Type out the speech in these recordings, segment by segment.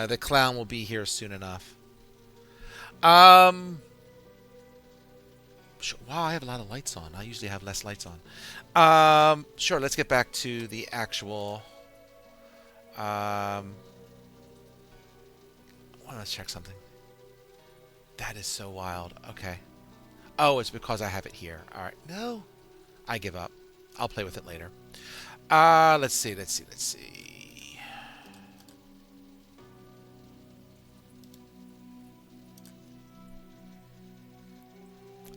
the clown will be here soon enough. Um, sure. Wow, I have a lot of lights on. I usually have less lights on. Sure. Let's get back to the actual. Um, let's check something. That is so wild. Okay. Oh, it's because I have it here. All right. No, I give up. I'll play with it later. Let's see. Let's see. Let's see.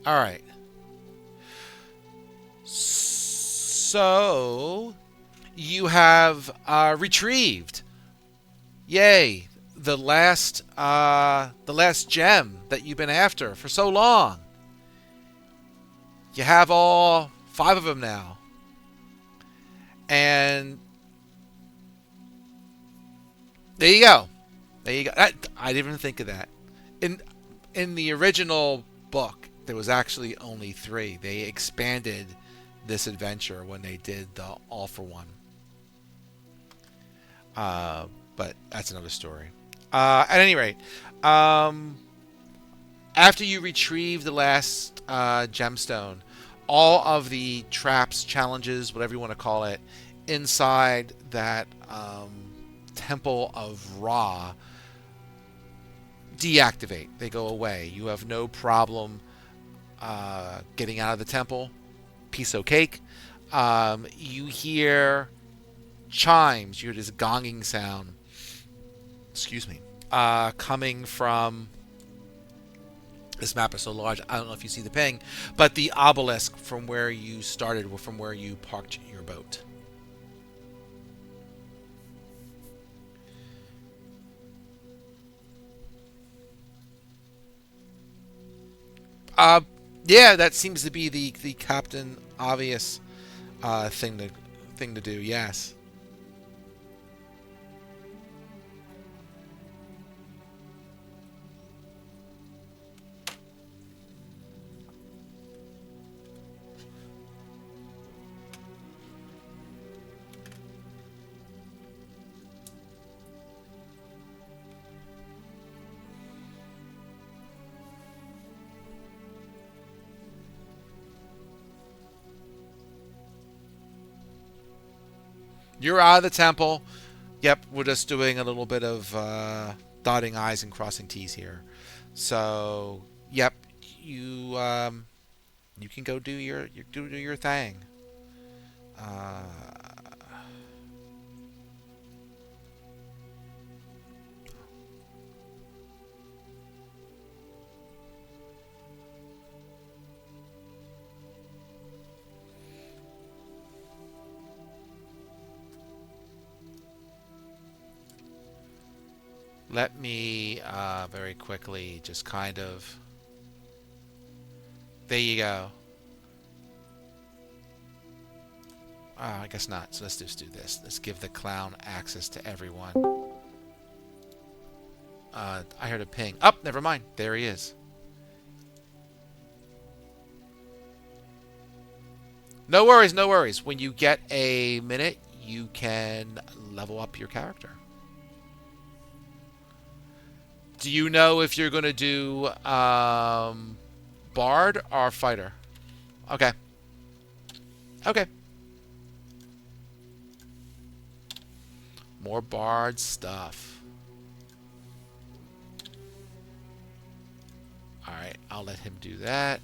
All right. So you have retrieved, yay, the last gem that you've been after for so long. You have all five of them now, and there you go. There you go. I didn't even think of that. In in the original book, there was actually only three. They expanded this adventure when they did the All for One. Uh, but that's another story. At any rate, um, after you retrieve the last gemstone, all of the traps, challenges, whatever you want to call it, inside that Temple of Ra deactivate. They go away. You have no problem getting out of the temple. Piece of cake. You hear chimes. You hear this gonging sound. Excuse me. Coming from this map is so large. I don't know if you see the ping, but the obelisk from where you started, from where you parked your boat. Uh, yeah, that seems to be the Captain Obvious thing to do. Yes. You're out of the temple. Yep, we're just doing a little bit of dotting I's and crossing T's here. So, yep, you you can go do your thing. Uh, Let me very quickly just kind of. There you go. I guess not. So let's just do this. Let's give the clown access to everyone. I heard a ping. Oh, never mind. There he is. No worries, no worries. When you get a minute, you can level up your character. Do you know if you're going to do Bard or Fighter? Okay. Okay. More Bard stuff. Alright, I'll let him do that.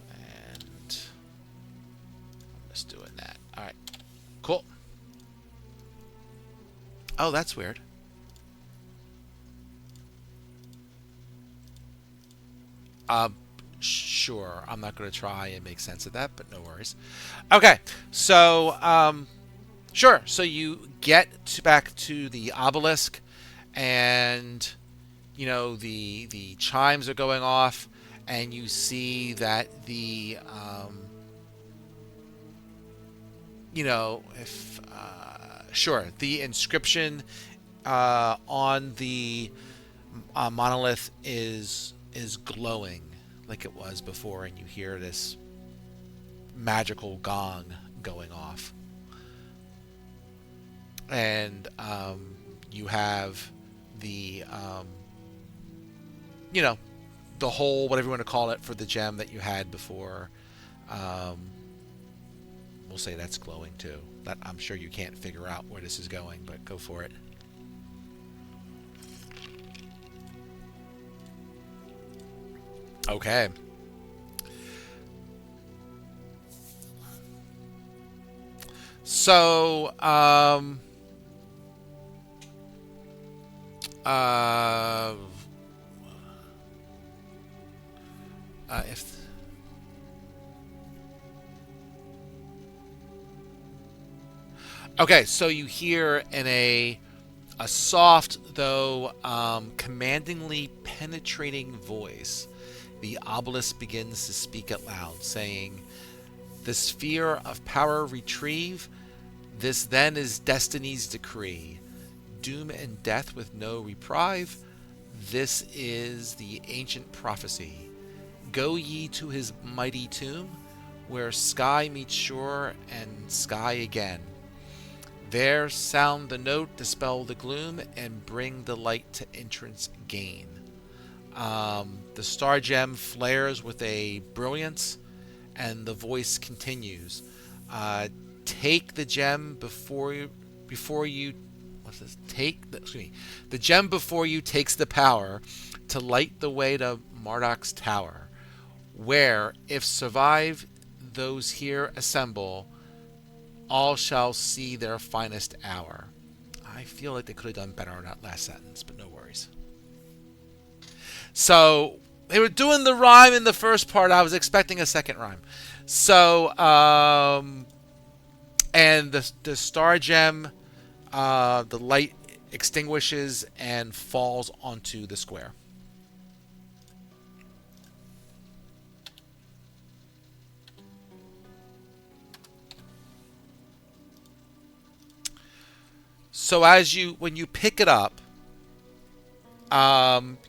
And I'm just doing that. Alright, cool. Oh, that's weird. Uh, sure. I'm not going to try and make sense of that, but no worries. Okay, so sure. So you get back to the obelisk, and the chimes are going off, and you see that the if sure, the inscription on the monolith is glowing like it was before, and you hear this magical gong going off. and you have the you know, the hole, whatever you want to call it, for the gem that you had before. Um, we'll say that's glowing too. That I'm sure you can't figure out where this is going, but go for it. Okay. So, uh, if okay, so you hear in a soft though commandingly penetrating voice, the obelisk begins to speak out loud, saying, "The sphere of power retrieve. This then is destiny's decree. Doom and death with no reprieve. This is the ancient prophecy. Go ye to his mighty tomb, where sky meets shore and sky again. There sound the note, dispel the gloom, and bring the light to entrance gain." The star gem flares with a brilliance, and the voice continues. Take the gem before you. What's this? Excuse me. The gem before you takes the power to light the way to Marduk's tower, where, if survive those here assemble, all shall see their finest hour. I feel like they could have done better on that last sentence, but no worries. So they were doing the rhyme in the first part. I was expecting a second rhyme. So and the star gem, the light extinguishes and falls onto the square. So when you pick it up,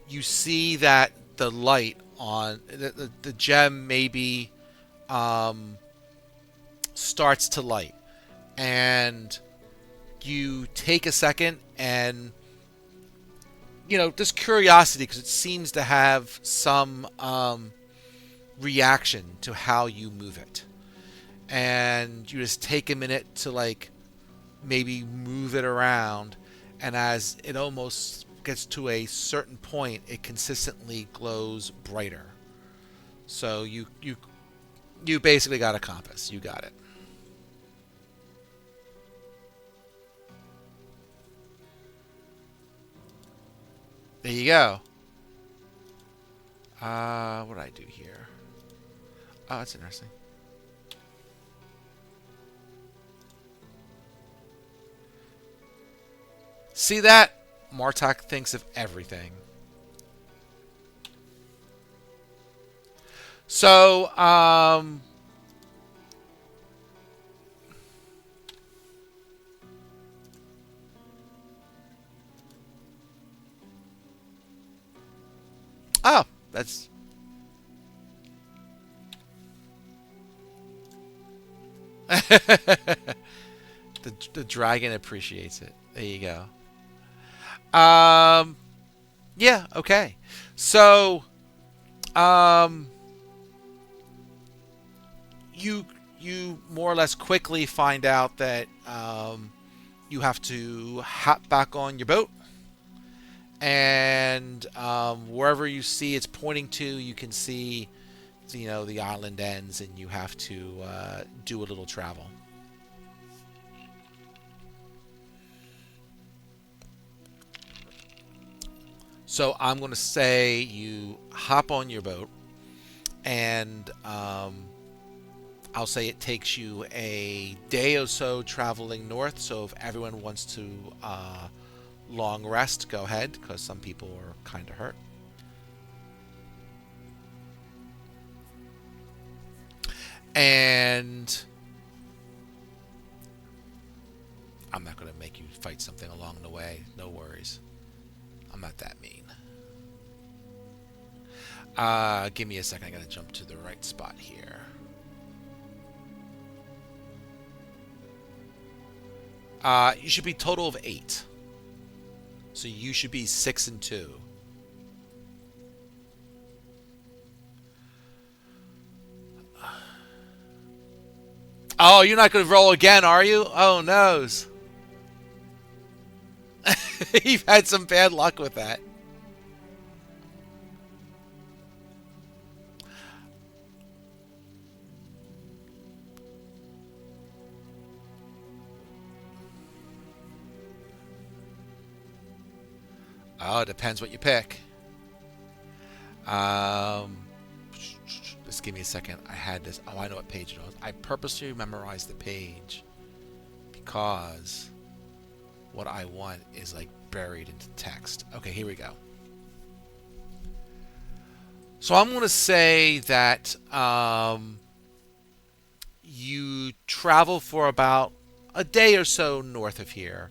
you see that the light on the gem maybe um, starts to light, and you take a second and just curiosity, because it seems to have some reaction to how you move it, and you just take a minute to like maybe move it around, and as it almost gets to a certain point, it consistently glows brighter. So you basically got a compass. You got it. There you go. What do I do here? Oh, that's interesting. See that? Martok thinks of everything. So, oh, that's the dragon appreciates it. There you go. Yeah, okay. So, um, you more or less quickly find out that you have to hop back on your boat, and wherever you see it's pointing to, you can see the island ends, and you have to do a little travel. So I'm going to say you hop on your boat, and I'll say it takes you a day or so traveling north. So if everyone wants to long rest, go ahead, because some people are kind of hurt. And I'm not going to make you fight something along the way. No worries. I'm not that mean. Give me a second. I got to jump to the right spot here. You should be total of 8. So you should be 6 and 2. Oh, you're not going to roll again, are you? Oh, noes. You've had some bad luck with that. Oh, it depends what you pick. Um, just give me a second. I had this. Oh, I know what page it was. I purposely memorized the page because what I want is like buried into text. Okay, here we go. So I'm going to say that you travel for about a day or so north of here,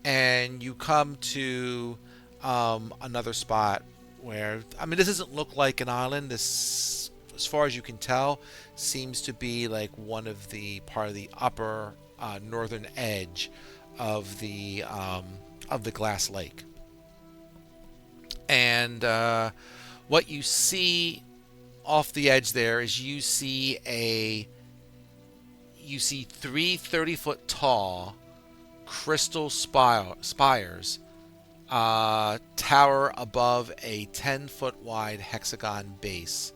and you come to another spot where, I mean, this doesn't look like an island. This, as far as you can tell, seems to be like one of the part of the upper northern edge of the glass lake. And what you see off the edge there is you see three 30-foot tall crystal spires tower above a 10-foot wide hexagon base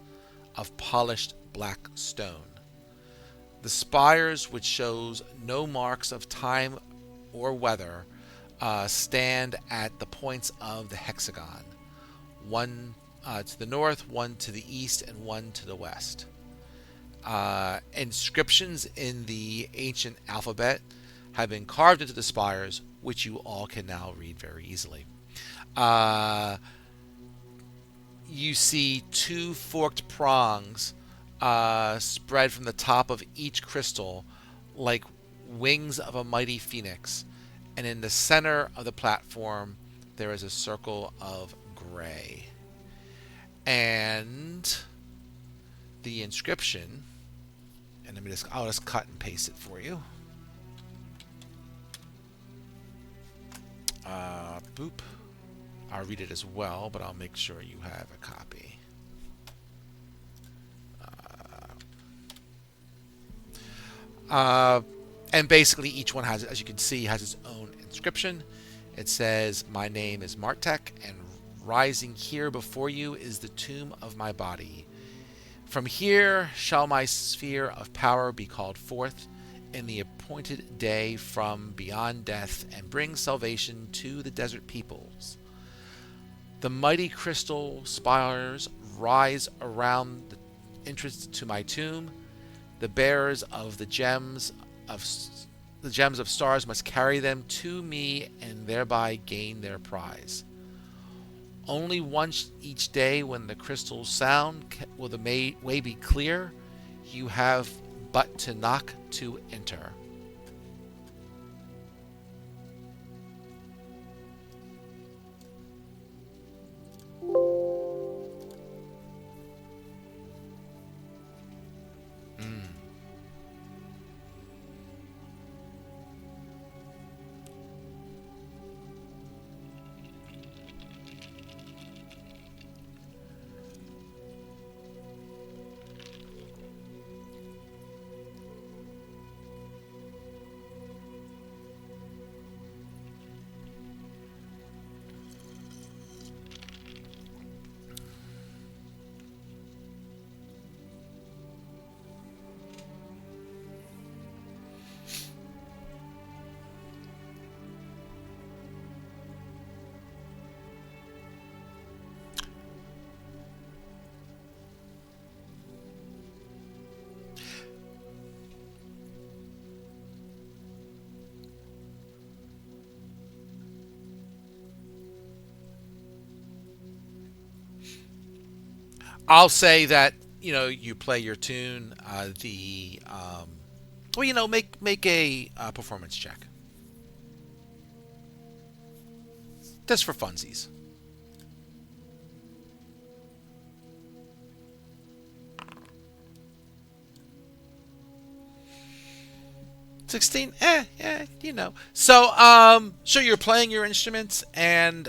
of polished black stone. The spires, which shows no marks of time or weather, stand at the points of the hexagon, one to the north, one to the east, and one to the west. Inscriptions in the ancient alphabet have been carved into the spires, which you all can now read very easily. Uh, you see two forked prongs spread from the top of each crystal like wings of a mighty phoenix, and in the center of the platform there is a circle of gray. And the inscription, and I'll just cut and paste it for you. Boop. I'll read it as well, but I'll make sure you have a copy. And basically each one has, as you can see, has its own inscription. It says, "My name is Martek, and rising here before you is the tomb of my body. From here shall my sphere of power be called forth in the appointed day from beyond death, and bring salvation to the desert peoples. The mighty crystal spires rise around the entrance to my tomb. The bearers of the gems of stars must carry them to me and thereby gain their prize. Only once each day, when the crystals sound, will the way be clear. You have but to knock to enter." Mm. I'll say that you play your tune. Well, make a performance check just for funsies. 16. So, so you're playing your instruments, and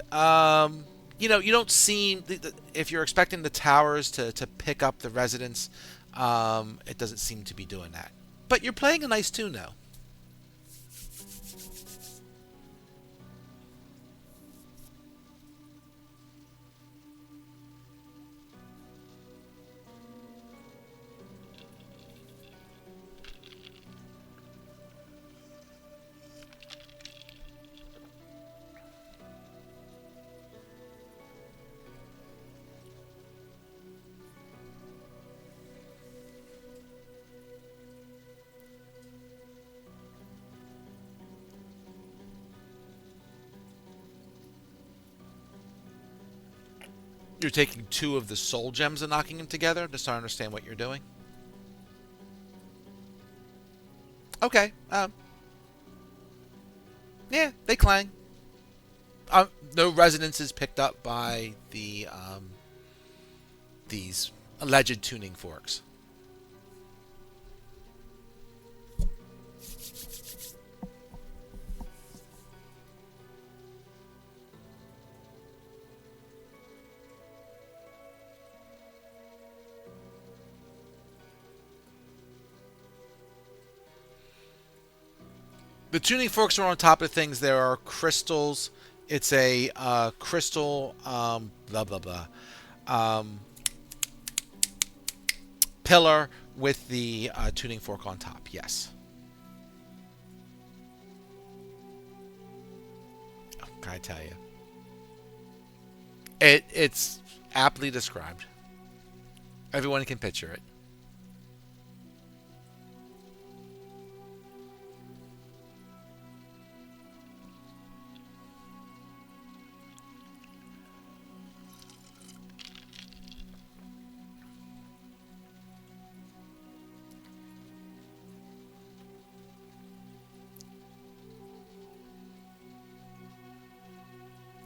you don't seem. If you're expecting the towers to pick up the residents, it doesn't seem to be doing that. But you're playing a nice tune, though. You're taking two of the soul gems and knocking them together, just so I understand what you're doing. Okay. Yeah, they clang. No resonance is picked up by these alleged tuning forks. The tuning forks are on top of things. There are crystals. It's a crystal blah blah blah pillar with the tuning fork on top. Yes. Can I tell you? It's aptly described. Everyone can picture it.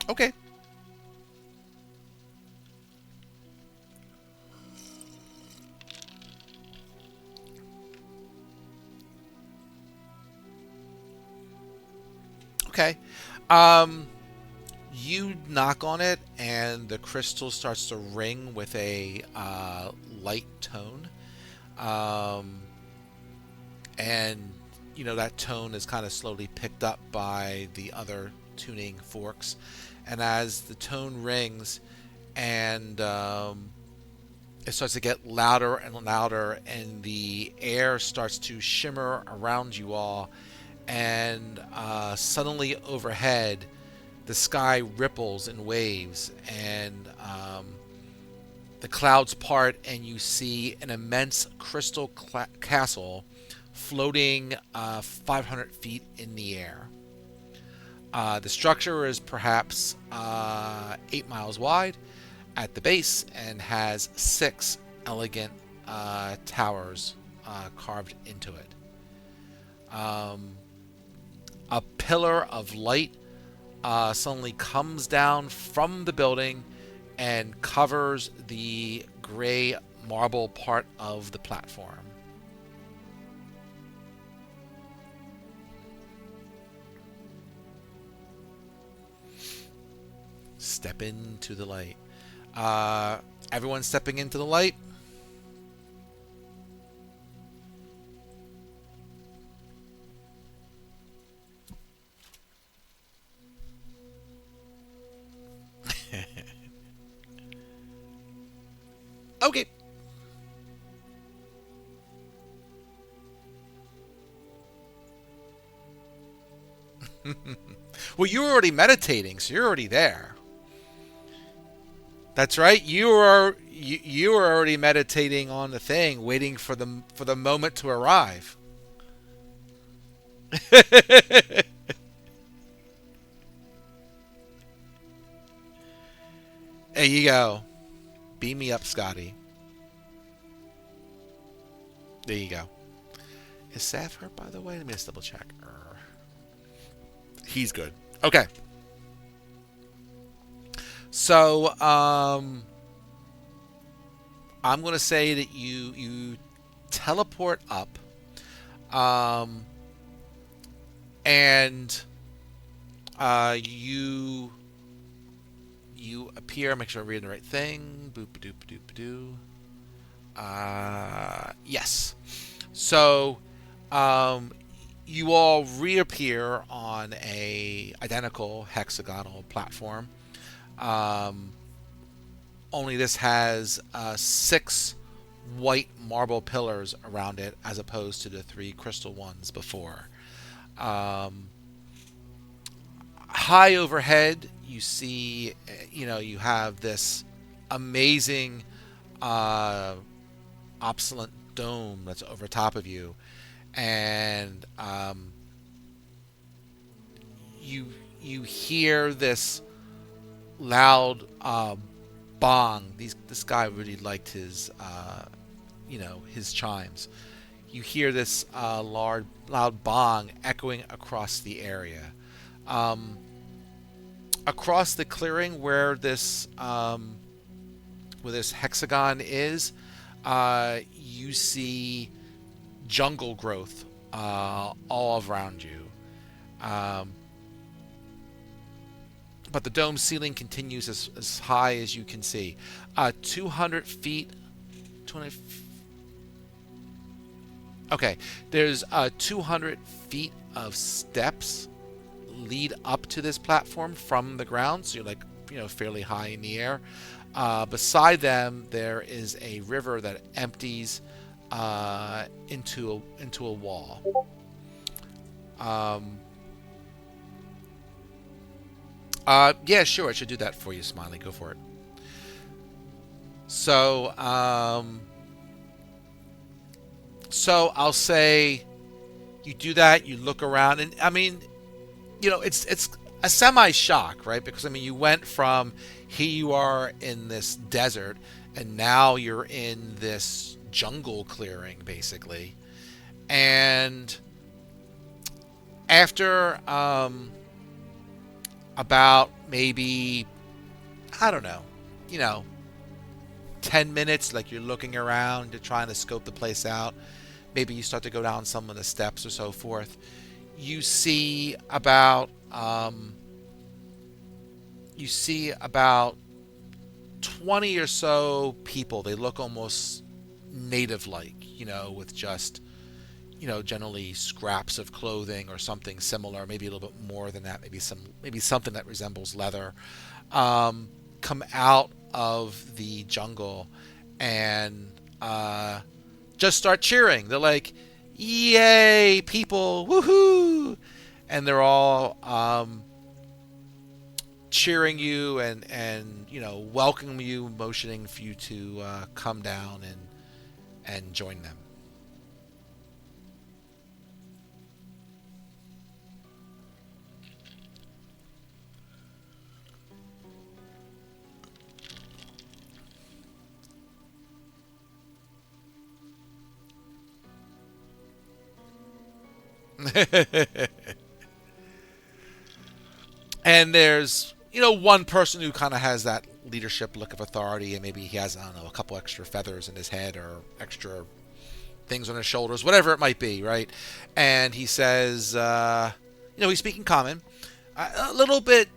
Okay. Okay. Um, you knock on it, and the crystal starts to ring with a light tone. Um, and that tone is kind of slowly picked up by the other tuning forks. And as the tone rings, and it starts to get louder and louder, and the air starts to shimmer around you all, and suddenly overhead the sky ripples and waves, and the clouds part, and you see an immense crystal castle floating 500 feet in the air. The structure is perhaps 8 miles wide at the base and has six elegant towers carved into it. A pillar of light suddenly comes down from the building and covers the gray marble part of the platform. Step into the light. Everyone stepping into the light. Okay. Well, you were already meditating, so you're already there. That's right. You were already meditating on the thing, waiting for the moment to arrive. There you go. Beam me up, Scotty. There you go. Is Saf hurt, by the way? Let me just double check. He's good. Okay. So, I'm going to say that you teleport up. Um, And you appear. Make sure I'm reading the right thing. Boop doop doop doo. Yes. So, um, you all reappear on a identical hexagonal platform. Um, Only this has six white marble pillars around it, as opposed to the three crystal ones before. Um, High overhead, you see, you have this amazing, uh, obsolete dome that's over top of you, and you you hear this loud bong. This guy really liked his chimes. You hear this loud bong echoing across the area. Um, Across the clearing where this hexagon is, you see jungle growth all around you. Um, but the dome ceiling continues as high as you can see. 200 feet. 200. Okay, there's 200 feet of steps lead up to this platform from the ground, so you're like fairly high in the air. Beside them, there is a river that empties into a wall. Um, yeah, sure, I should do that for you, Smiley. Go for it. So, I'll say you do that. You look around, and I mean, it's a semi shock, right? Because I mean, you went from here you are in this desert, and now you're in this jungle clearing, basically. And after about maybe, I don't know, you know, 10 minutes, like you're looking around, you're trying to scope the place out. Maybe you start to go down some of the steps or so forth. You see about um, you see about 20 or so people. They look almost native-like, with just generally scraps of clothing or something similar, maybe a little bit more than that, maybe something that resembles leather, come out of the jungle and just start cheering. They're like, "Yay, people! Woohoo!" And they're all cheering you and welcoming you, motioning for you to come down and join them. And there's one person who kind of has that leadership look of authority, and maybe he has, I don't know, a couple extra feathers in his head or extra things on his shoulders, whatever it might be, right? And he says, he's speaking common, a little bit.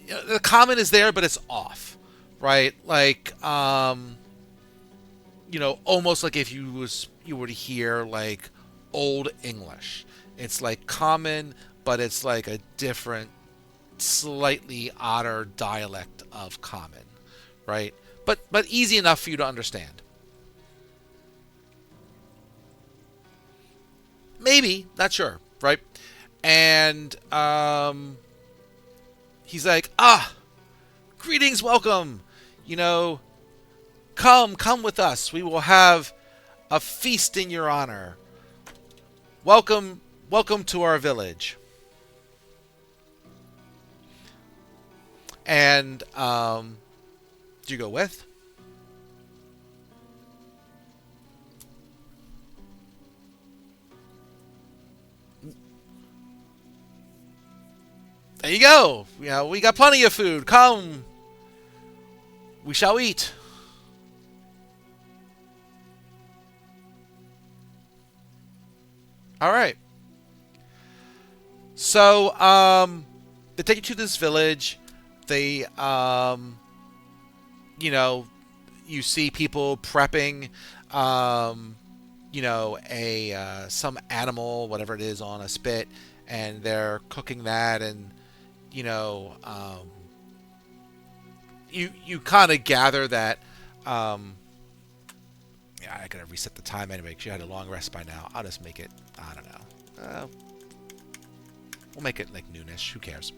The common is there, but it's off, right? Like, almost like if you were to hear like old English. It's like common, but it's like a different, slightly odder dialect of common, right? But easy enough for you to understand. Maybe, not sure, right? And he's like, greetings, welcome. You know, come with us. We will have a feast in your honor. Welcome to our village. And do you go with? There you go. We got plenty of food. Come, we shall eat. All right. So, they take you to this village. They, you know, you see people prepping, um, a some animal, whatever it is, on a spit, and they're cooking that, and you know, you kind of gather that. Um, yeah, I gotta reset the time anyway because you had a long rest by now. I'll just make it. I don't know. We'll make it like noonish. Who cares?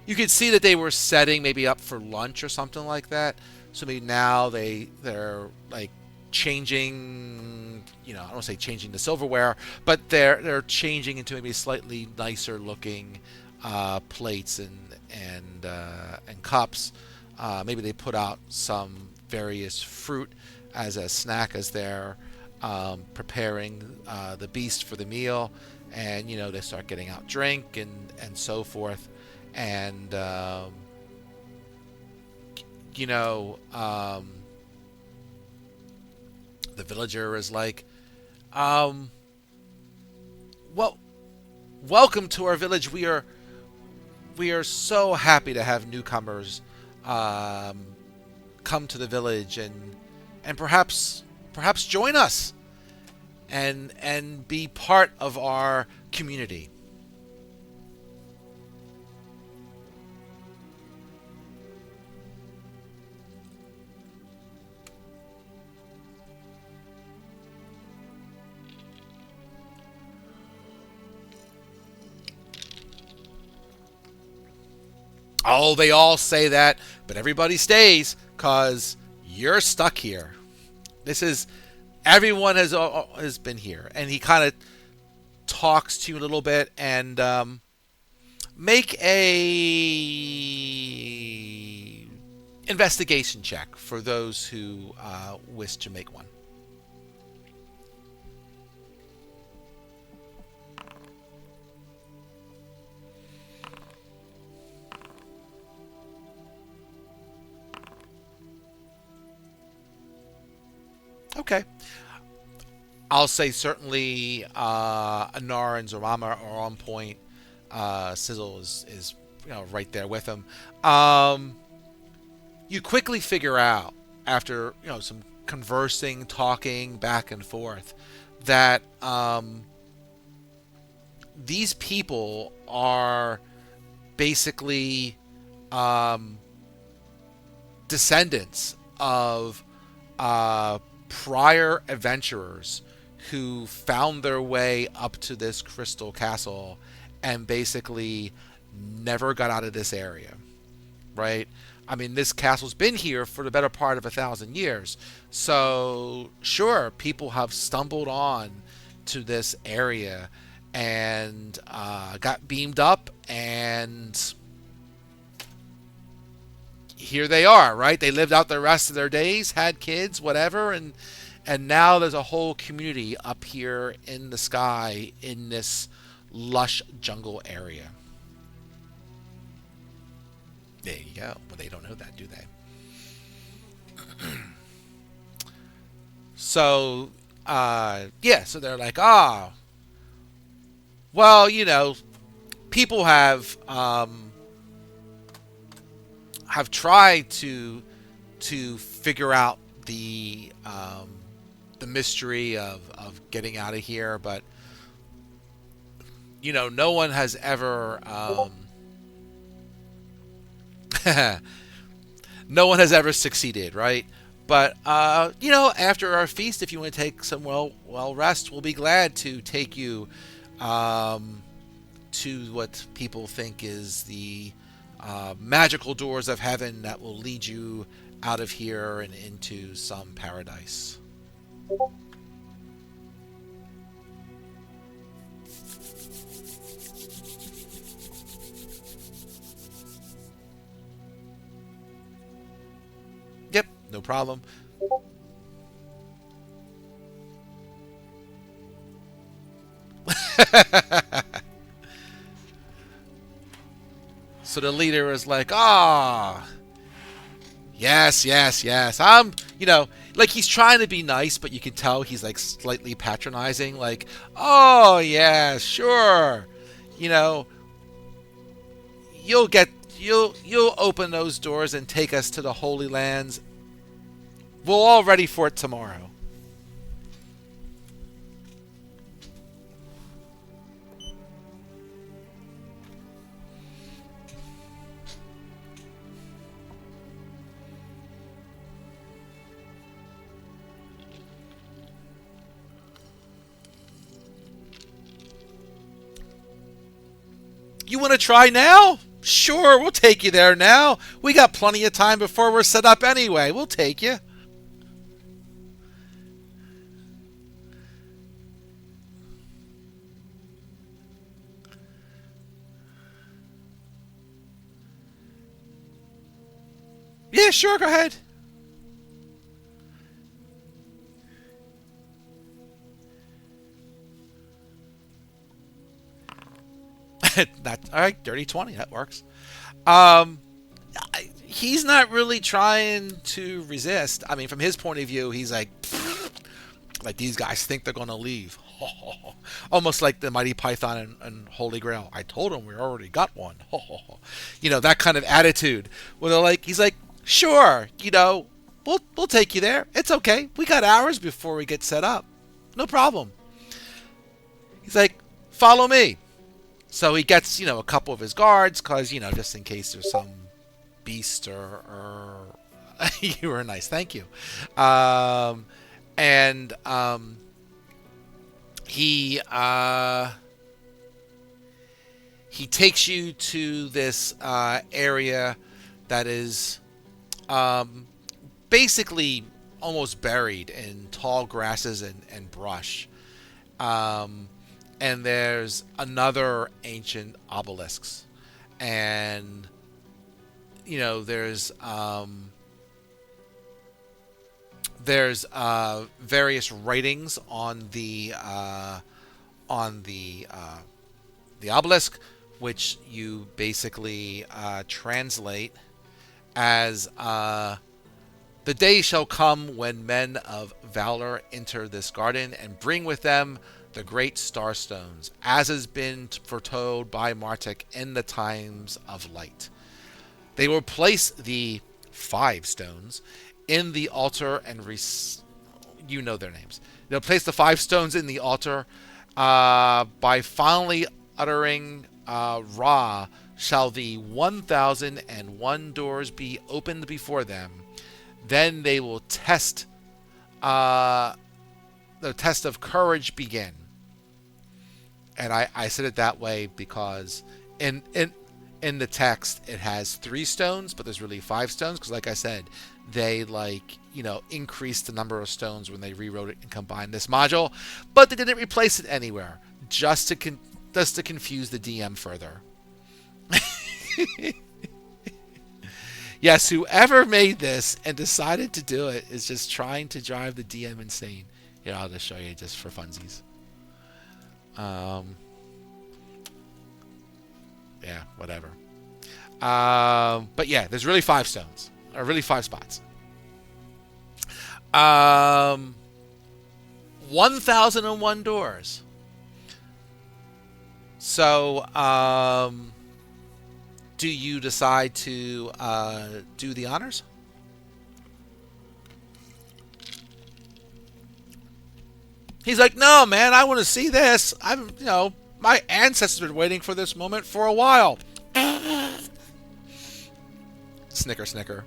You could see that they were setting maybe up for lunch or something like that. So maybe now they're like changing. I don't want to say changing the silverware, but they're changing into maybe slightly nicer looking plates and cups. Maybe they put out some various fruit as a snack as they're preparing the beast for the meal, and they start getting out drink and so forth, and you know the villager is like, well, welcome to our village. We are so happy to have newcomers um, come to the village and perhaps join us and be part of our community. Oh, they all say that, but everybody stays because you're stuck here. This is Everyone has been here, and he kind of talks to you a little bit, and make a investigation check for those who wish to make one. Okay. I'll say certainly Anar and Zarama are on point. Sizzle is right there with him. Um, you quickly figure out after some conversing, talking back and forth that these people are basically um, descendants of prior adventurers who found their way up to this crystal castle and basically never got out of this area, right? I mean, this castle's been here for the better part of 1,000 years. So, sure, people have stumbled on to this area and got beamed up, and here they are, right? They lived out the rest of their days, had kids, whatever, and now there's a whole community up here in the sky in this lush jungle area. There you go. Well, they don't know that, do they? So, yeah. So they're like, well, people have tried to figure out the mystery of getting out of here, but no one has ever no one has ever succeeded, right? But after our feast, if you want to take some well rest, we'll be glad to take you um, to what people think is the magical doors of heaven that will lead you out of here and into some paradise. Yep, no problem. So the leader is like, yes, yes, yes. Like he's trying to be nice, but you can tell he's like slightly patronizing. Like, oh yeah, sure, you know, you'll get you'll open those doors and take us to the Holy Lands. We're all ready for it tomorrow. You want to try now? Sure, we'll take you there now. We got plenty of time before we're set up anyway. We'll take you. Yeah, sure, go ahead. That all right, dirty 20, that works. Um he's not really trying to resist. I mean, from his point of view, he's like these guys think they're going to leave. Almost like the Mighty Python and Holy Grail. I told him we already got one. That kind of attitude. Where they're like, he's like, sure, we'll take you there. It's okay. We got hours before we get set up. No problem. He's like, follow me. So he gets, a couple of his guards, because, just in case there's some beast or you were nice, thank you. And he takes you to this area that is basically almost buried in tall grasses and brush. And there's another ancient obelisks, and there's various writings on the obelisk, which you basically translate as the day shall come when men of valor enter this garden and bring with them the great star stones, as has been foretold by Martek in the times of light. They will place the 5 stones in the altar and you know their names. They'll place the 5 stones in the altar. By finally uttering Ra, shall the 1,001 doors be opened before them. Then they will test. The test of courage begin. And I said it that way because in the text it has 3 stones, but there's really 5 stones, because like I said, they increased the number of stones when they rewrote it and combined this module, but they didn't replace it anywhere, just to confuse the DM further. Yes, whoever made this and decided to do it is just trying to drive the DM insane. Here, I'll just show you just for funsies. Yeah, whatever. But yeah, there's really 5 stones, or really 5 spots. 1,001 doors. So, do you decide to do the honors? He's like, no, man, I want to see this. My ancestors have been waiting for this moment for a while. Snicker, snicker.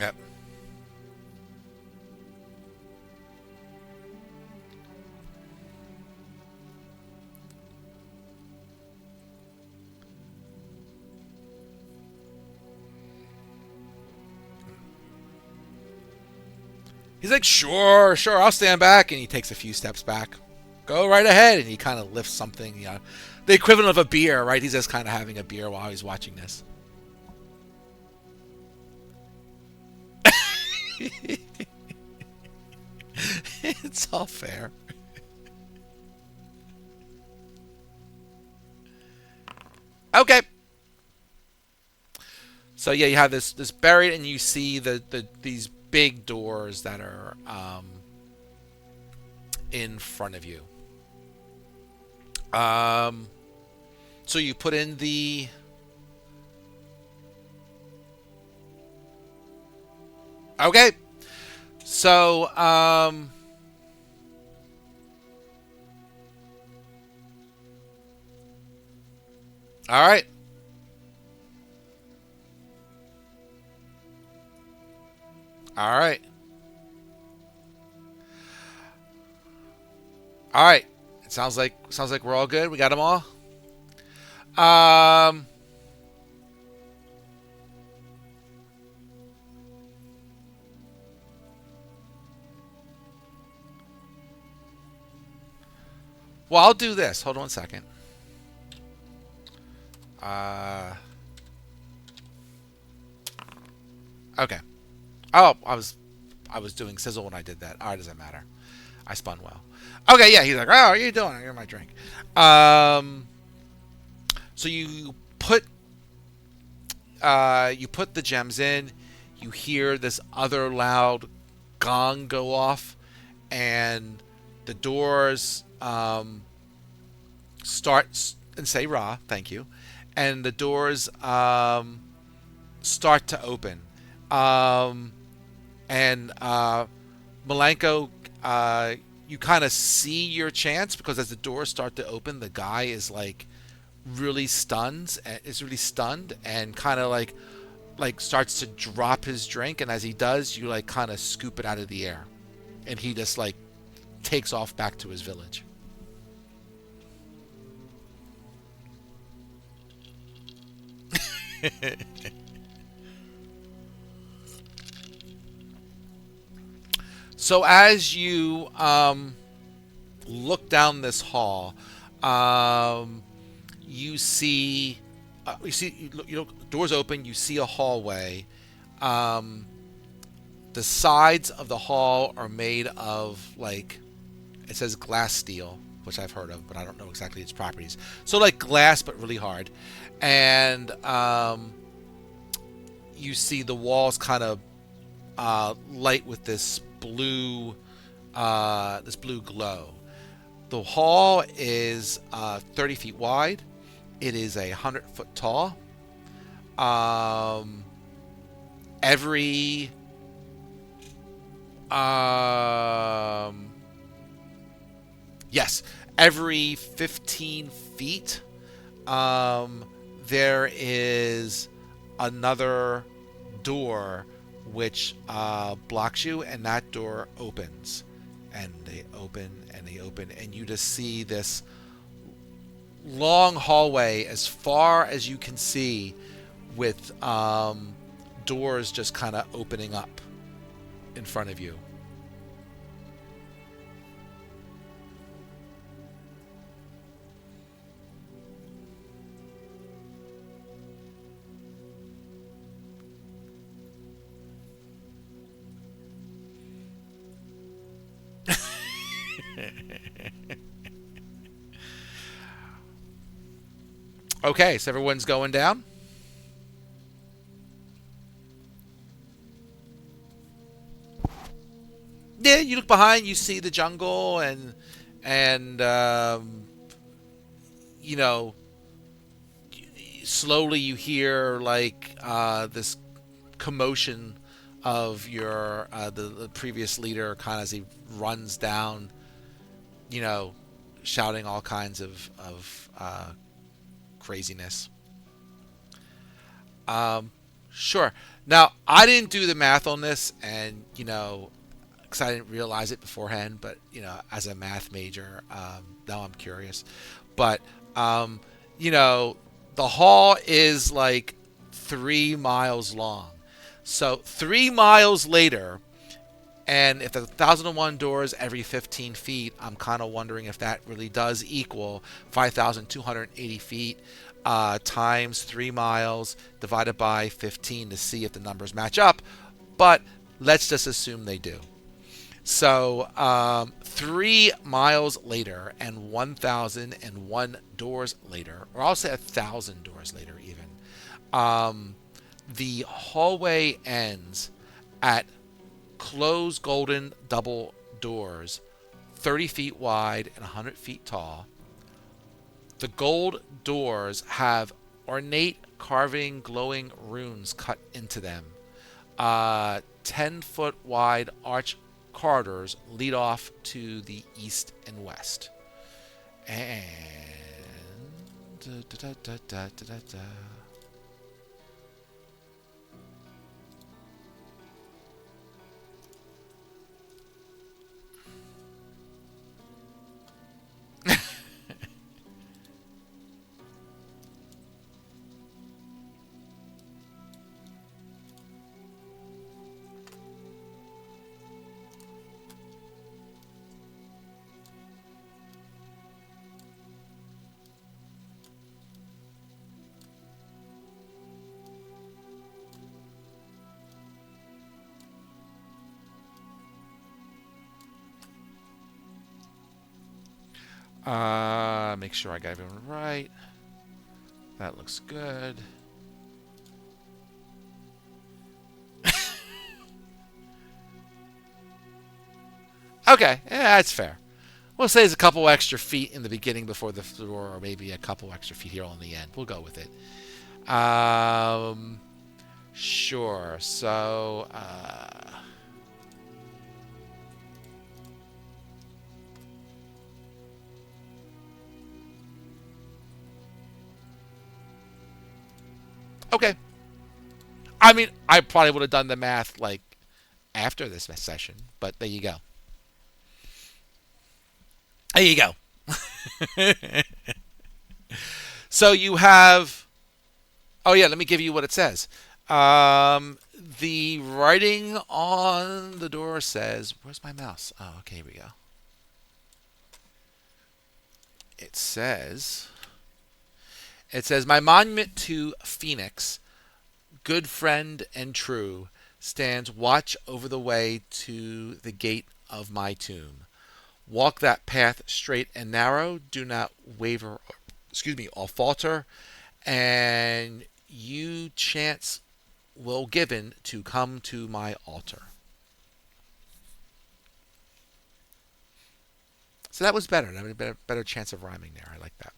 Yep. He's like, sure, I'll stand back. And he takes a few steps back. Go right ahead. And he kind of lifts something, the equivalent of a beer, right? He's just kind of having a beer while he's watching this. It's all fair. Okay. So yeah, you have this buried, and you see these big doors that are in front of you. Um, so you put in the. Okay. So all right. All right. All right. It sounds like we're all good. We got them all. Um, well, I'll do this. Hold on a second. Uh, okay. Oh, I was doing sizzle when I did that. All right, doesn't matter. I spun well. Okay, yeah. He's like, "Oh, what are you doing? I got my drink." Um, so you put the gems in. You hear this other loud gong go off, and the doors start and say "Ra," thank you, and the doors start to open. Um, and Malenko, you kind of see your chance because as the doors start to open, the guy is like really stunned and kind of like starts to drop his drink, and as he does, you like kind of scoop it out of the air, and he just like takes off back to his village. So as you look down this hall, um, you see doors open. You see a hallway. Um, the sides of the hall are made of like it says glass steel, which I've heard of, but I don't know exactly its properties. So like glass, but really hard. And you see the walls kind of light with this blue glow. The hall is 30 feet wide. It is 100 foot tall. Um, every um, yes, every 15 feet, um, there is another door which blocks you, and that door opens, and they open and they open, and you just see this long hallway as far as you can see, with doors just kind of opening up in front of you. Okay, so everyone's going down. Yeah, you look behind, you see the jungle, and you know, slowly you hear like this commotion of your the previous leader, kind of as he runs down, you know, shouting all kinds of craziness. Um, sure. Now I didn't do the math on this, and because I didn't realize it beforehand. But as a math major, now I'm curious. But um, you know, the hall is like 3 miles long. So 3 miles later, and if there's 1,001 doors every 15 feet, I'm kind of wondering if that really does equal 5,280 feet times 3 miles divided by 15 to see if the numbers match up. But Let's just assume they do. So, 3 miles later and 1,001 doors later, or I'll say 1,000 doors later, even, um, the hallway ends at closed golden double doors, 30 feet wide and 100 feet tall. The gold doors have ornate carving, glowing runes cut into them. 10-foot wide arch corridors lead off to the east and west. And. Da, da, da, da, da, da, da. Make sure I got everyone right. That looks good. Okay, yeah, that's fair. We'll say there's a couple extra feet in the beginning before the floor, or maybe a couple extra feet here on the end. We'll go with it. Um, sure. So, okay. I mean, I probably would have done the math like after this session, but there you go. There you go. So you have. Oh yeah, let me give you what it says. The writing on the door says, "Where's my mouse?" Oh, okay, here we go. It says, "It says my monument to Phoenix, good friend and true, stands watch over the way to the gate of my tomb. Walk that path straight and narrow. Do not waver, excuse me, or falter, and you chance will given to come to my altar." So that was better. That was a better chance of rhyming there. I like that.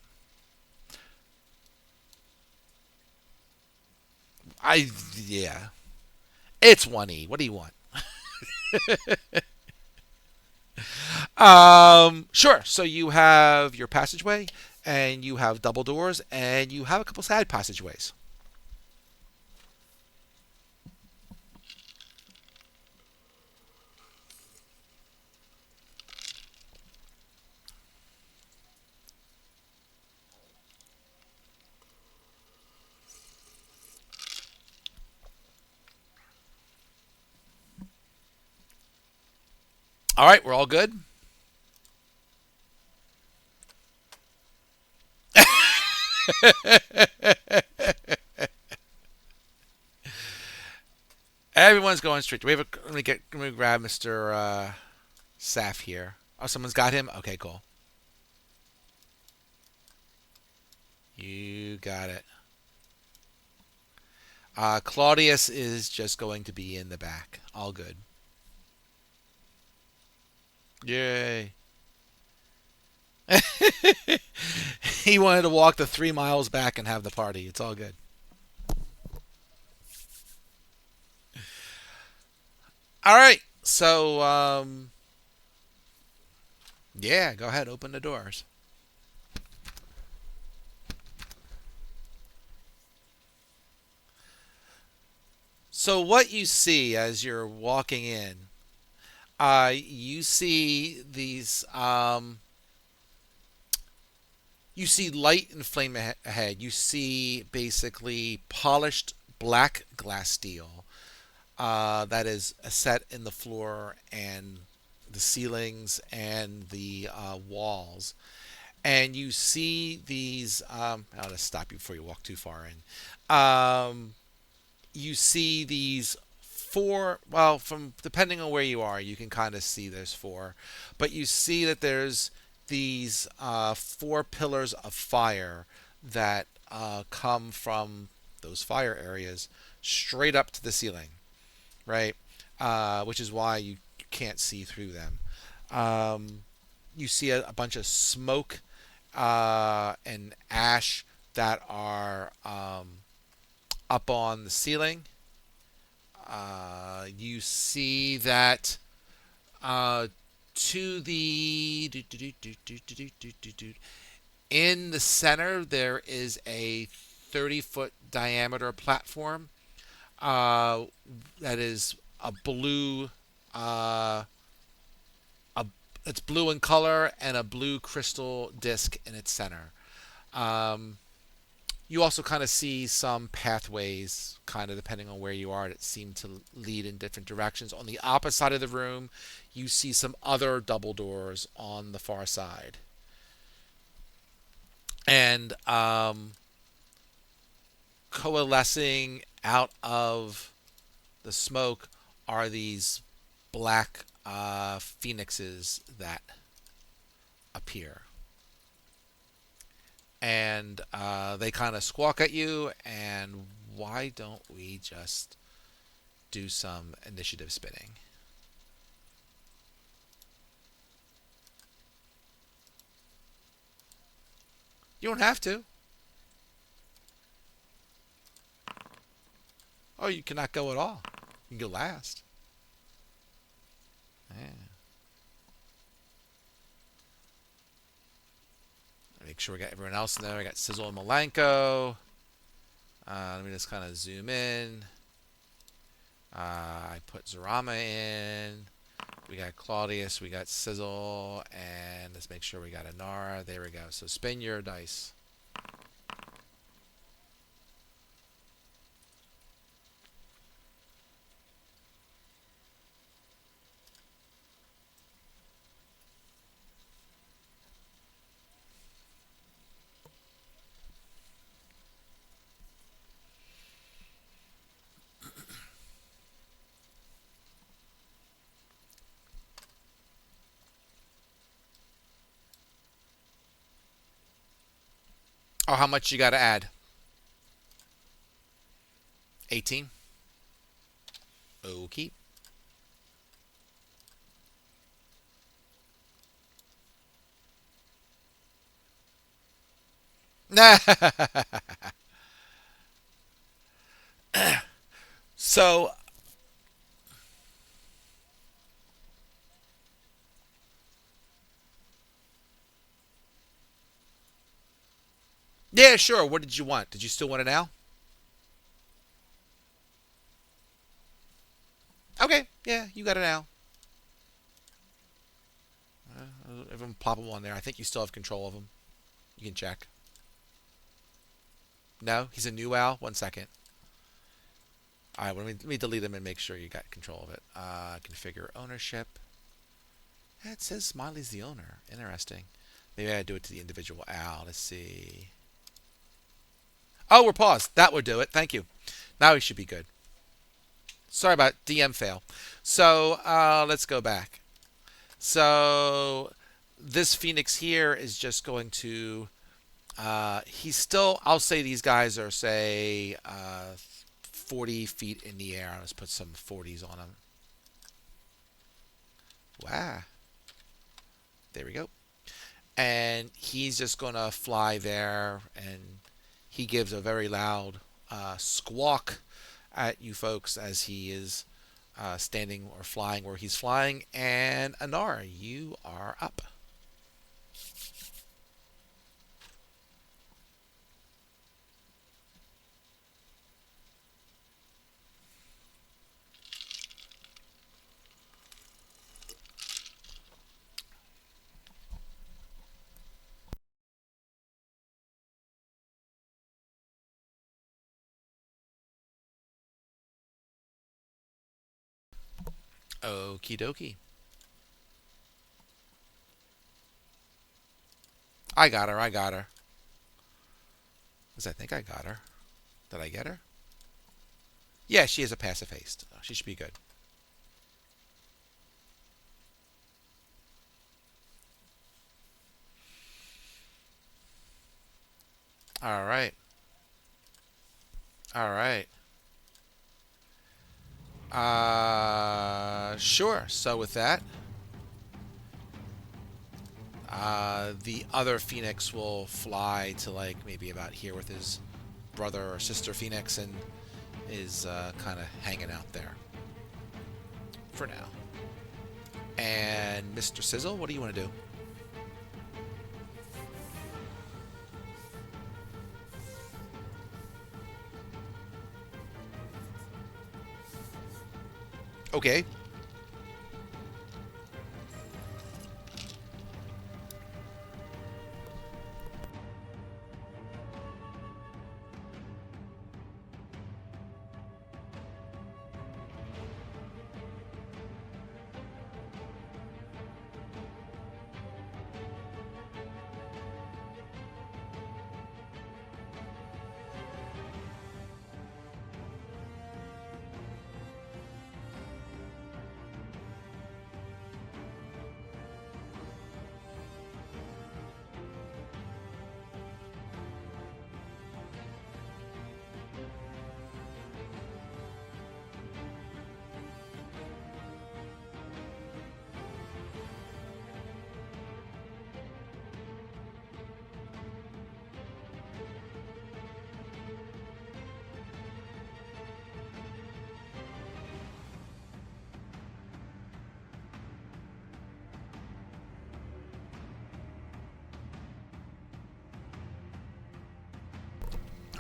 I yeah. It's 1E. What do you want? Sure. So you have your passageway, and you have double doors, and you have a couple side passageways. All right, we're all good. Everyone's going straight. Do we have a? Let me grab Mr. Saf here. Oh, someone's got him. Okay, cool. You got it. Claudius is just going to be in the back. All good. Yay. He wanted to walk the 3 miles back and have the party. It's all good. All right. So, yeah, go ahead. Open the doors. So, what you see as you're walking in, you see these. You see light and flame ahead. You see basically polished black glass steel that is set in the floor and the ceilings and the walls. And you see these. I'll just stop you before you walk too far in. You see these four. Well, from depending on where you are, you can kind of see there's four, but you see that there's these four pillars of fire that come from those fire areas straight up to the ceiling, right? Which is why you can't see through them. Um, you see a bunch of smoke and ash that are up on the ceiling. You see that uh, to the in the center there is a 30-foot diameter platform uh, that is a blue uh, a it's blue in color and a blue crystal disc in its center. Um, you also kind of see some pathways, kind of depending on where you are, that seem to lead in different directions. On the opposite side of the room, you see some other double doors on the far side. And coalescing out of the smoke are these black phoenixes that appear. And they kind of squawk at you, and why don't we just do some initiative spinning? You don't have to. Oh, you cannot go at all. You can go last. Yeah. Make sure we got everyone else in there. I got Sizzle and Malenko. Let me just kind of zoom in. I put Zarama in. We got Claudius. We got Sizzle. And let's make sure we got Anara. There we go. So spin your dice. Oh, how much you got to add? 18? Okay. So, yeah, sure. What did you want? Did you still want it now? Okay. Yeah, you got it now. Everyone plop them on there. I think you still have control of them. You can check. No, he's a new owl. 1 second. All right, well, let me delete him and make sure you got control of it. Configure ownership. Yeah, it says Smiley's the owner. Interesting. Maybe I do it to the individual owl. Let's see. Oh, we're paused. That would do it. Thank you. Now we should be good. Sorry about DM fail. So let's go back. So this Phoenix here is just going to. He's still. I'll say these guys are say 40 feet in the air. Let's put some 40s on them. Wow. There we go. And he's just going to fly there, and he gives a very loud squawk at you folks as he is standing or flying where he's flying. And Anara, you are up. Okie dokie. I got her. I got her. Because I think I got her. Did I get her? Yeah, she is a passive haste. She should be good. All right. All right. Sure. So with that, the other Phoenix will fly to like maybe about here with his brother or sister Phoenix and is kind of hanging out there for now. And Mr. Sizzle, what do you want to do? Okay.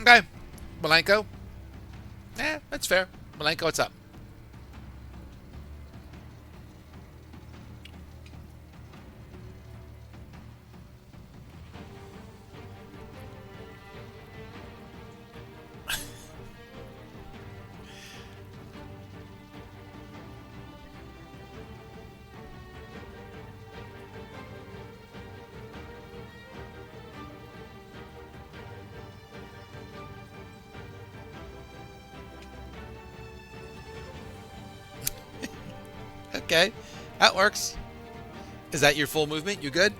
Okay. Malenko. That's fair. Malenko, what's up? Okay. That works. Is that your full movement? You good?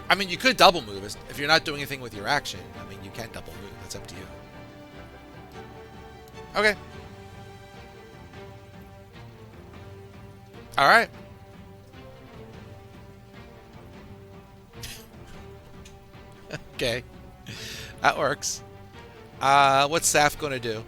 I mean, you could double move if you're not doing anything with your action. I mean, you can double move. That's up to you. Okay. All right. Okay. That works. What's Saf going to do?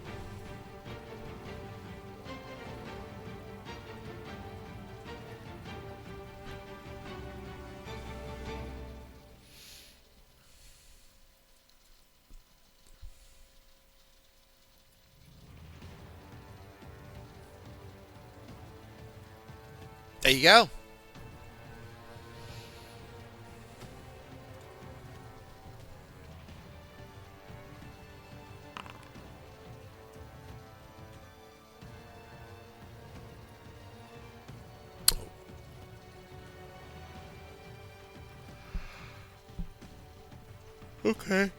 There you go. Okay.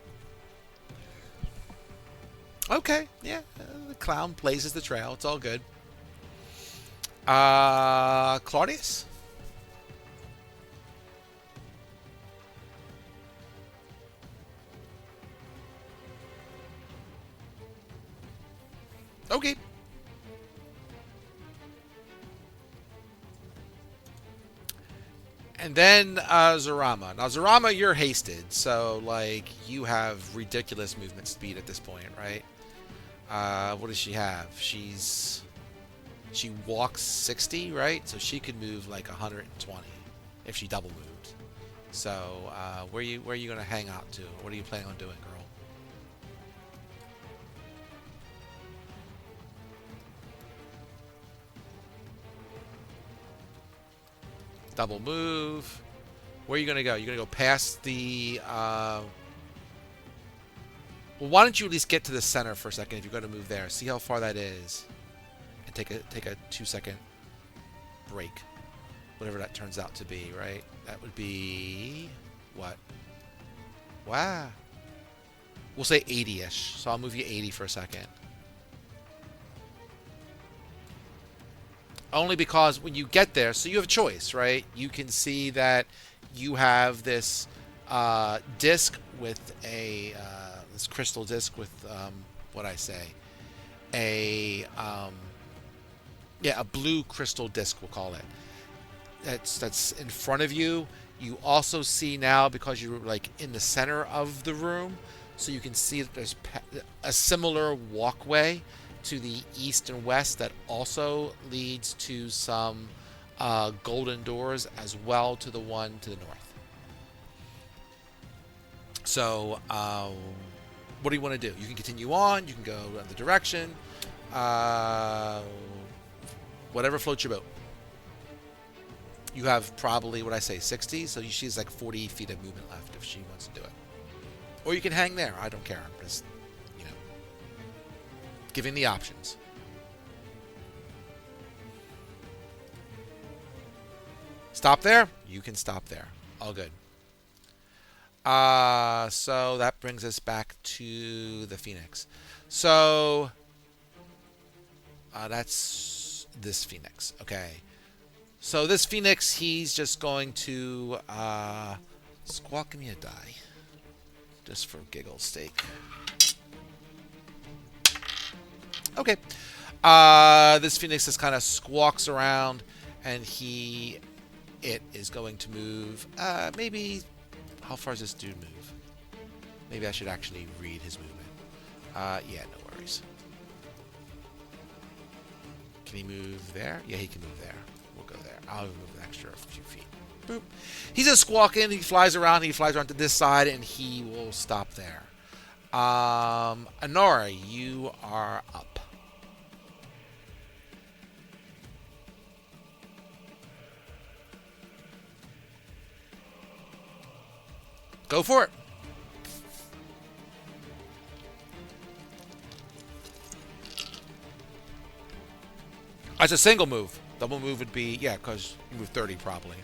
Okay. Yeah. The clown blazes the trail. It's all good. Claudius? Okay. And then Zarama. Now, Zarama, you're hasted, so, like, you have ridiculous movement speed at this point, right? What does she have? She walks 60, right? So she could move like 120 if she double moved. So where are you gonna hang out to? What are you planning on doing, girl? Double move. Where are you gonna go? You're gonna go past the. Well, why don't you at least get to the center for a second if you're gonna move there? See how far that is, and take a 2-second break. whatever that turns out to be, right? That would be what? Wow. We'll say 80-ish. So I'll move you 80 for a second. Only because when you get there, so you have a choice, right? You can see that you have this disc with this crystal disc with what I say, a yeah, a blue crystal disc, we'll call it. That's in front of you. You also see now, because you're like in the center of the room, so you can see that there's a similar walkway to the east and west that also leads to some golden doors as well to the one to the north. So what do you want to do? You can continue on. You can go in the direction. Whatever floats your boat. You have probably, what I say, 60, so she has like 40 feet of movement left if she wants to do it. Or you can hang there. I don't care. I'm just, giving the options. Stop there? You can stop there. All good. So that brings us back to the Phoenix. So that's this Phoenix. Okay. So this Phoenix, he's just going to squawk me a die. Just for giggle's sake. Okay. This Phoenix just kind of squawks around, and it is going to move. Maybe, how far does this dude move? Maybe I should actually read his movement. Yeah, no worries. Can he move there? Yeah, he can move there. We'll go there. I'll move an extra few feet. Boop. He's just squawking. He flies around. He flies around to this side, and he will stop there. Honora, you are up. Go for it. That's a single move. Double move would be, yeah, because you move 30 probably.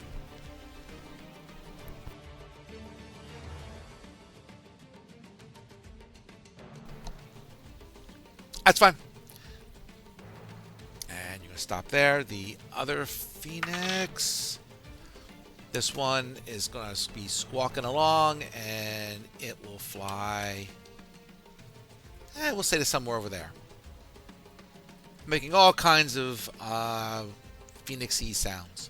That's fine. And you're going to stop there. The other Phoenix. This one is going to be squawking along, and it will fly. We'll say to somewhere over there. Making all kinds of Phoenix-y sounds.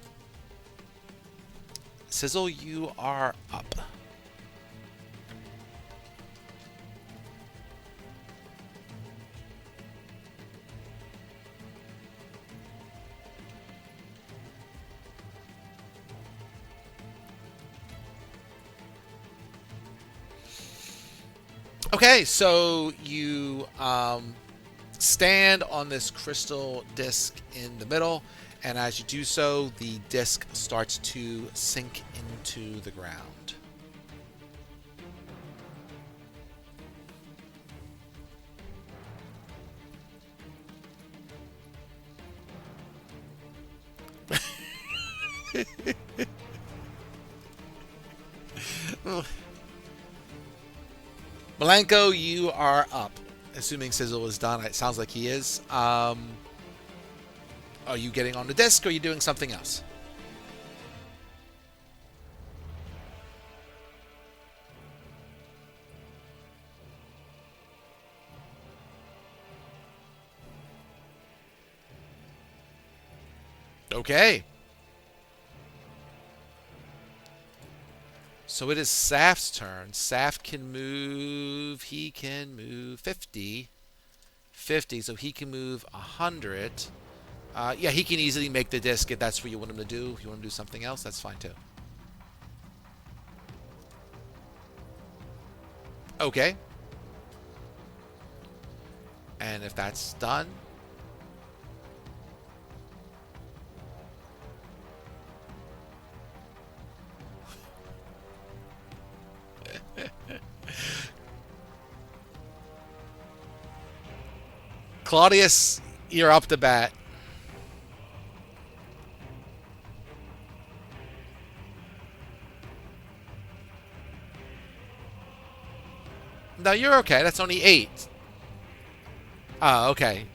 Sizzle, you are up. Okay, so you stand on this crystal disc in the middle, and as you do so, the disc starts to sink into the ground. Blanco, you are up. Assuming Sizzle is done. It sounds like he is. Are you getting on the disc, or are you doing something else? Okay. So it is Saf's turn. Saf can move. He can move 50. 50, so he can move 100. Yeah, he can easily make the disc if that's what you want him to do. If you want him to do something else, that's fine too. Okay. And if that's done, Claudius, you're up to bat. No, you're okay. That's only 8. Oh, okay.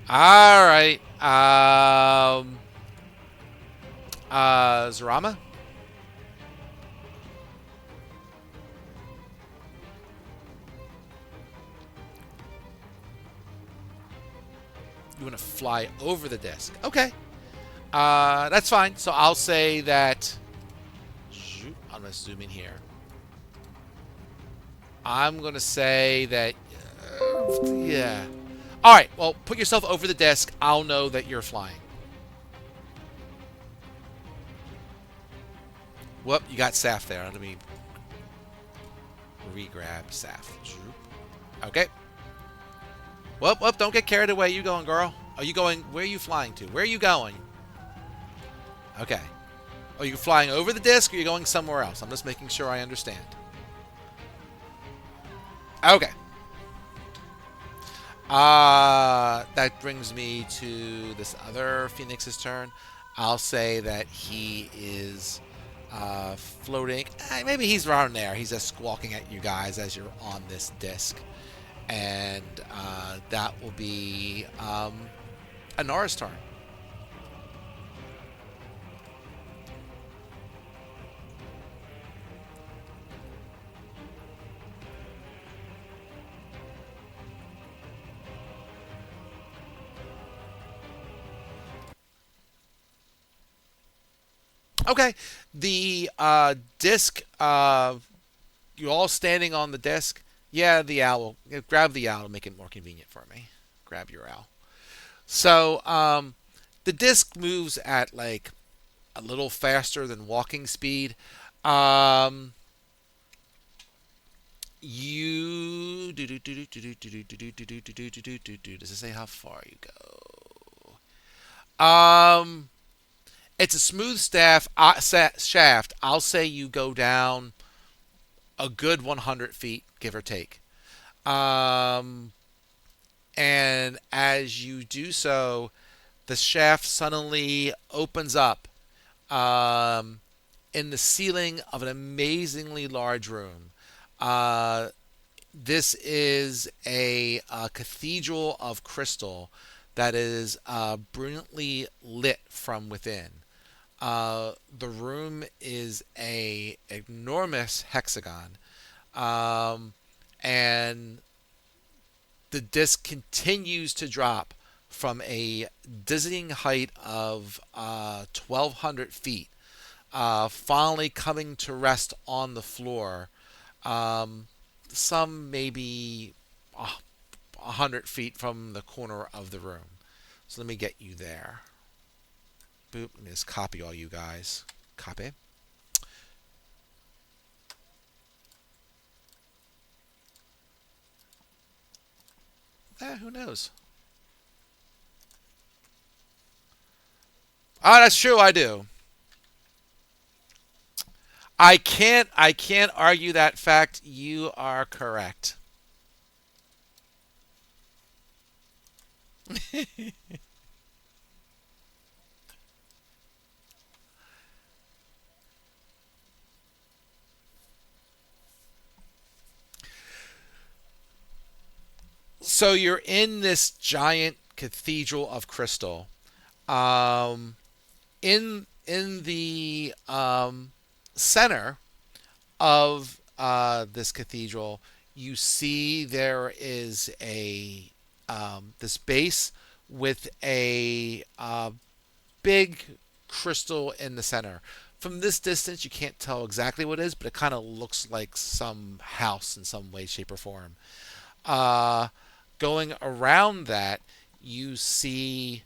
All right. Zarama, you want to fly over the disc? Okay. That's fine. So I'll say that. I'm gonna zoom in here. I'm gonna say that. Yeah. All right. Well, put yourself over the disc. I'll know that you're flying. Whoop! You got Saf there. Let me re-grab Saf. Okay. Whoop! Whoop! Don't get carried away. You going, girl? Are you going? Where are you flying to? Where are you going? Okay. Are you flying over the disc or are you going somewhere else? I'm just making sure I understand. Okay. That brings me to this other Phoenix's turn. I'll say that he is floating. Maybe he's around there. He's just squawking at you guys as you're on this disc. And that will be Anora's turn. Okay. The disc, you're all standing on the disc. Yeah, the owl. Grab the owl to make it more convenient for me. Grab your owl. So the disc moves at like a little faster than walking speed. Um, you does it say how far you go? It's a smooth shaft. I'll say you go down a good 100 feet, give or take. Um, and as you do so, the shaft suddenly opens up um, in the ceiling of an amazingly large room. Uh, this is a cathedral of crystal that is brilliantly lit from within. The room is a enormous hexagon, um, and the disc continues to drop from a dizzying height of 1,200 feet, finally coming to rest on the floor, um, some maybe 100 feet from the corner of the room. So let me get you there. Boop. Let me just copy all you guys. Copy. Who knows? Oh, that's true. I do. I can't argue that fact. You are correct. So you're in this giant cathedral of crystal. Um, in the center of this cathedral, you see there is a this base with a big crystal in the center. From this distance, you can't tell exactly what it is, but it kind of looks like some house in some way, shape, or form. Uh, Going around that, you see,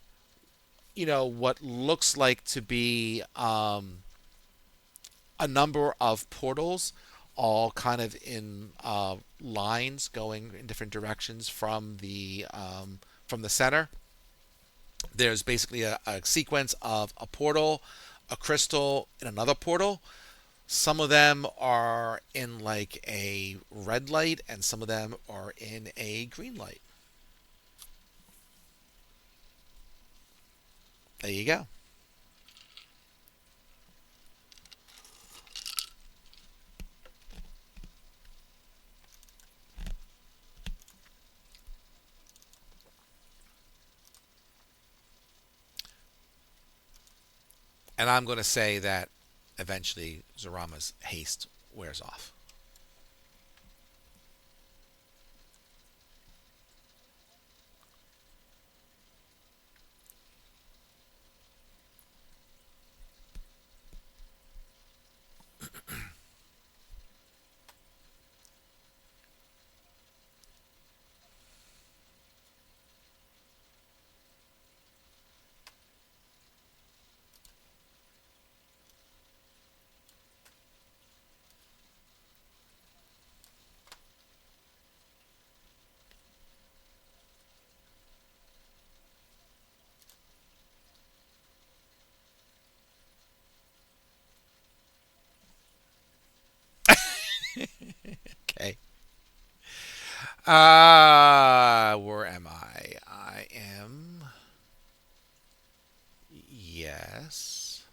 what looks like to be a number of portals, all kind of in lines going in different directions from the center. There's basically a sequence of a portal, a crystal, and another portal. Some of them are in like a red light, and some of them are in a green light. There you go. And I'm going to say that eventually Zorama's haste wears off. Okay. Where am I? I am. Yes.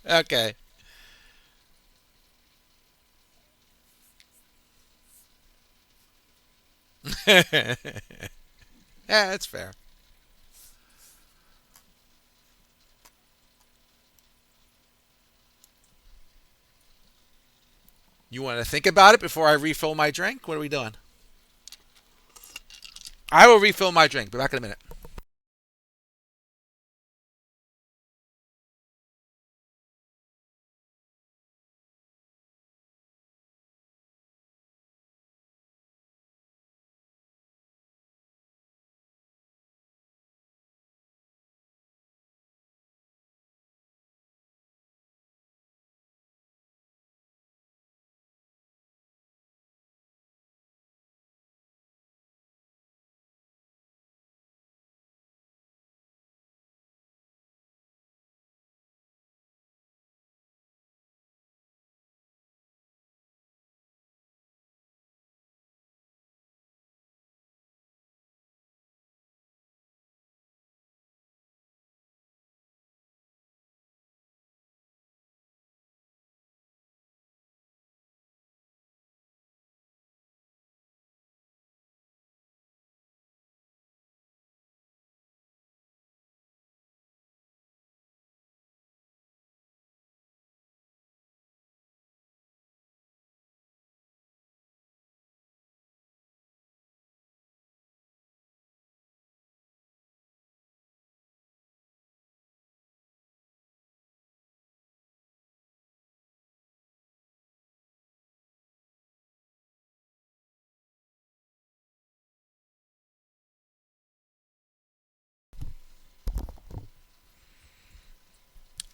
Okay. Yeah, that's fair. You want to think about it before I refill my drink? What are we doing? I will refill my drink. Be back in a minute.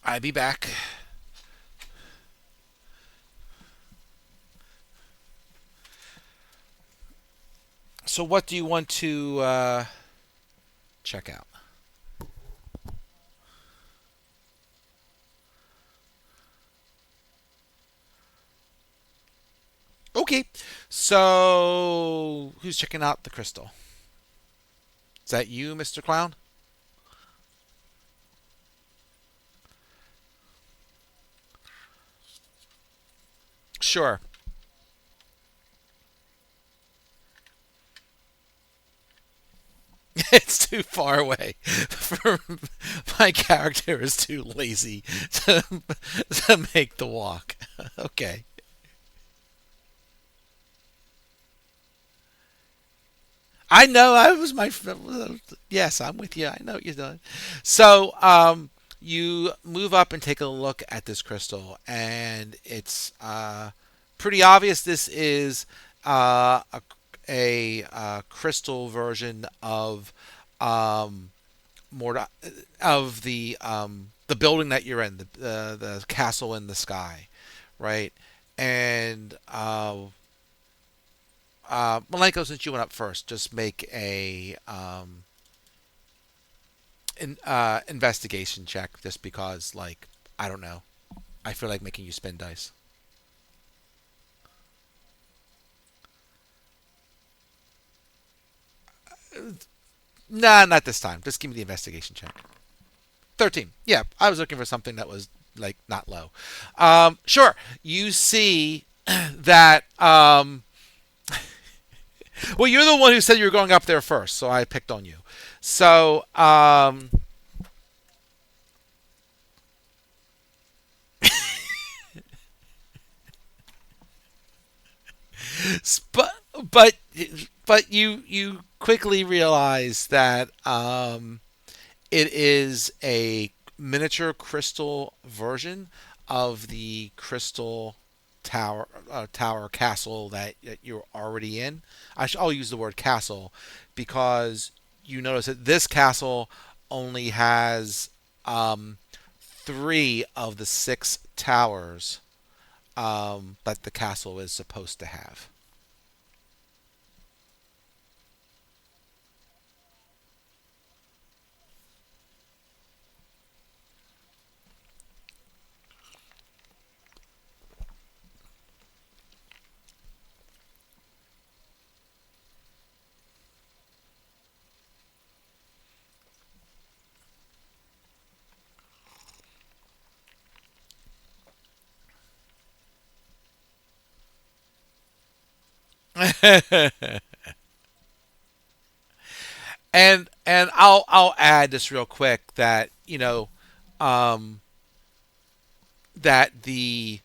I'll be back. So, what do you want to check out? Okay. So, who's checking out the crystal? Is that you, Mr. Clown? Sure. It's too far away. For my character is too lazy to make the walk. Okay. I know I was my. Yes, I'm with you. I know what you're doing. So, you move up and take a look at this crystal, and it's pretty obvious. This is a crystal version of um, more of the building that you're in, the castle in the sky, right? And Malenko, since you went up first, just make a investigation check, just because, like, I don't know. I feel like making you spin dice. Nah, not this time. Just give me the investigation check. 13. Yeah, I was looking for something that was, like, not low. Sure. You see that. Well, you're the one who said you were going up there first, so I picked on you. So, but but but you quickly realize that it is a miniature crystal version of the crystal tower castle that you're already in. I'll use the word castle because you notice that this castle only has um, three of the six towers that the castle is supposed to have. And I'll add this real quick that um, that the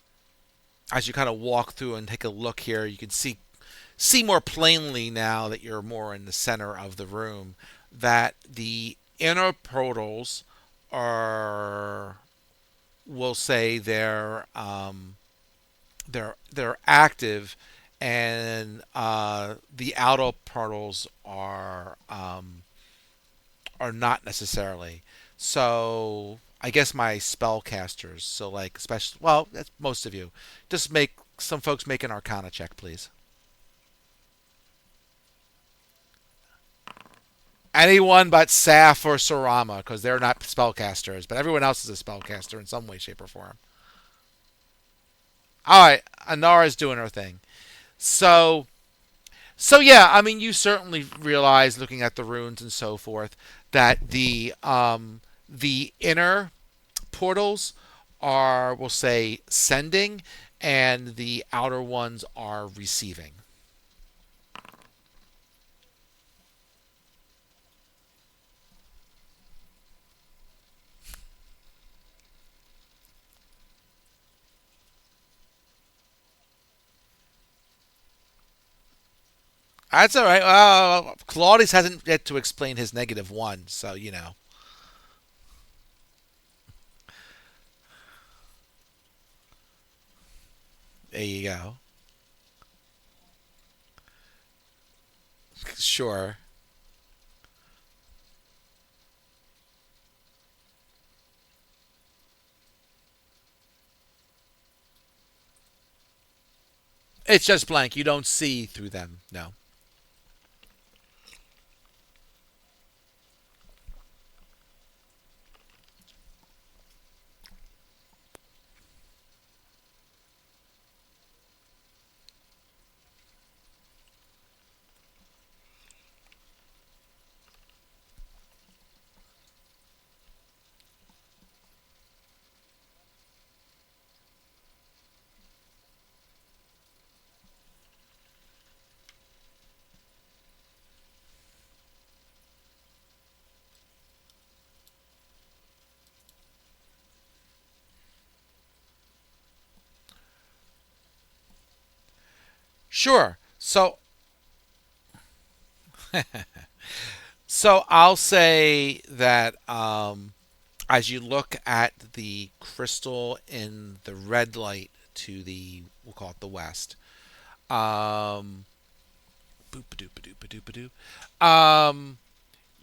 as you kind of walk through and take a look here, you can see more plainly now that you're more in the center of the room that the inner portals are, we'll say, they're active, and the outer portals are not necessarily. So I guess my spellcasters, so, like, especially, well, that's most of you. Just make some folks make an Arcana check, please. Anyone but Saf or Sarama, because they're not spellcasters, but everyone else is a spellcaster in some way, shape, or form. All right, Anara's doing her thing. So, so yeah, I mean, you certainly realize, looking at the runes and so forth, that the inner portals are, we'll say, sending, and the outer ones are receiving. That's all right. Claudius hasn't yet to explain his -1, so there you go. Sure. It's just blank. You don't see through them. No. Sure. So, So I'll say that as you look at the crystal in the red light to the, we'll call it the west. Um, boop a doop a doop a doop a doo.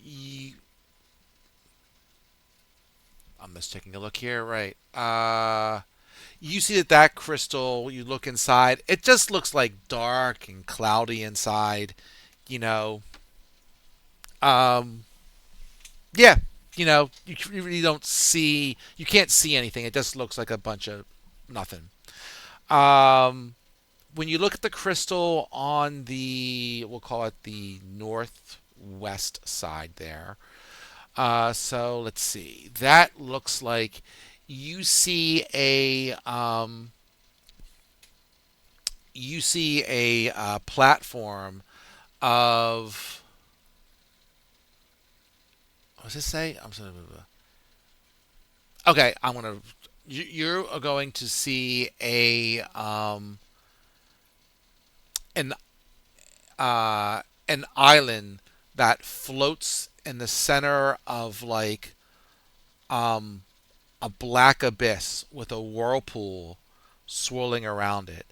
You, I'm just taking a look here, right? You see that crystal. You look inside. It just looks like dark and cloudy inside. You know, um, yeah. You really don't see. You can't see anything. It just looks like a bunch of nothing. Um, when you look at the crystal on the, we'll call it the northwest side there. So let's see. That looks like you see a platform of, what does it say? I'm sorry. Okay, I'm gonna. You're going to see an an island that floats in the center of like um a black abyss with a whirlpool swirling around it.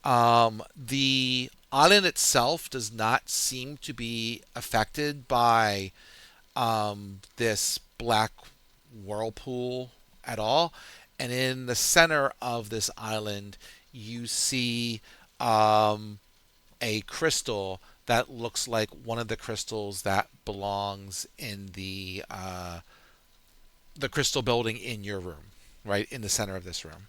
The island itself does not seem to be affected by this black whirlpool at all. And in the center of this island, you see um, a crystal that looks like one of the crystals that belongs in the crystal building in your room, right in the center of this room.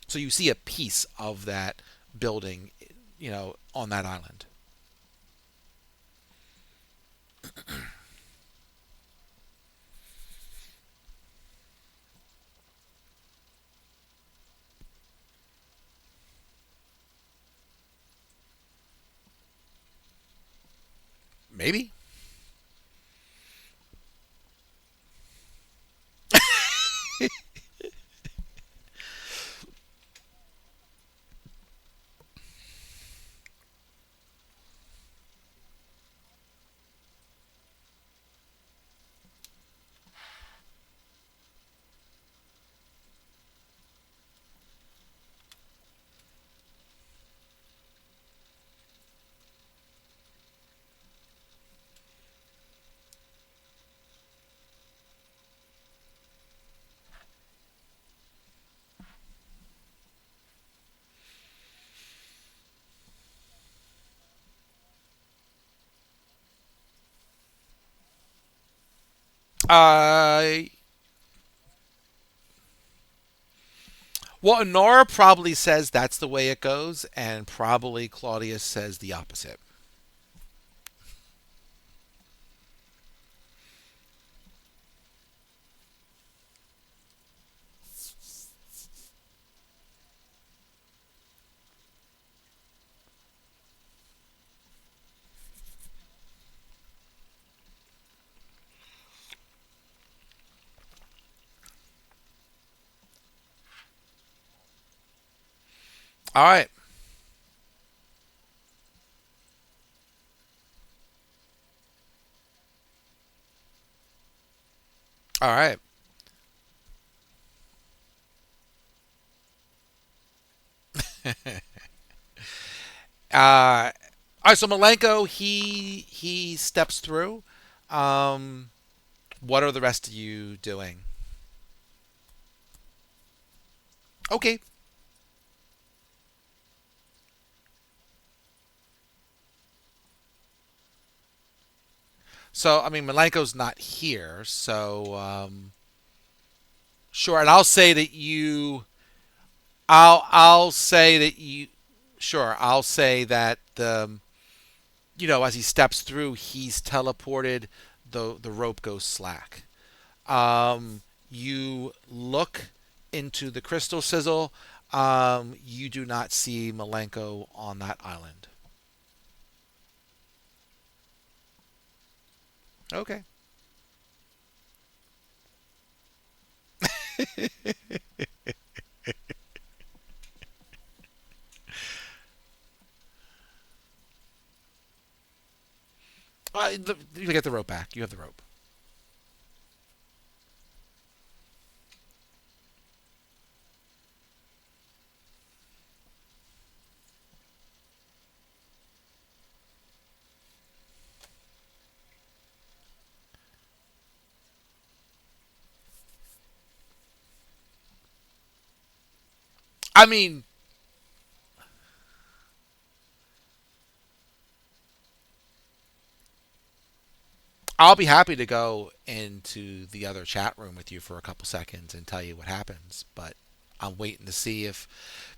So you see a piece of that building, on that island. Maybe. Uh, well, Honora probably says that's the way it goes, and probably Claudius says the opposite. All right. All right. All right. So Malenko, he steps through. Um, what are the rest of you doing? Okay. So I mean, Malenko's not here, so sure. And I'll say that you. I'll say that you. Sure. I'll say that as he steps through, he's teleported. The rope goes slack. You look into the crystal sizzle. You do not see Malenko on that island. Okay. me get the rope back. You have the rope. I mean, I'll be happy to go into the other chat room with you for a couple seconds and tell you what happens, but I'm waiting to see if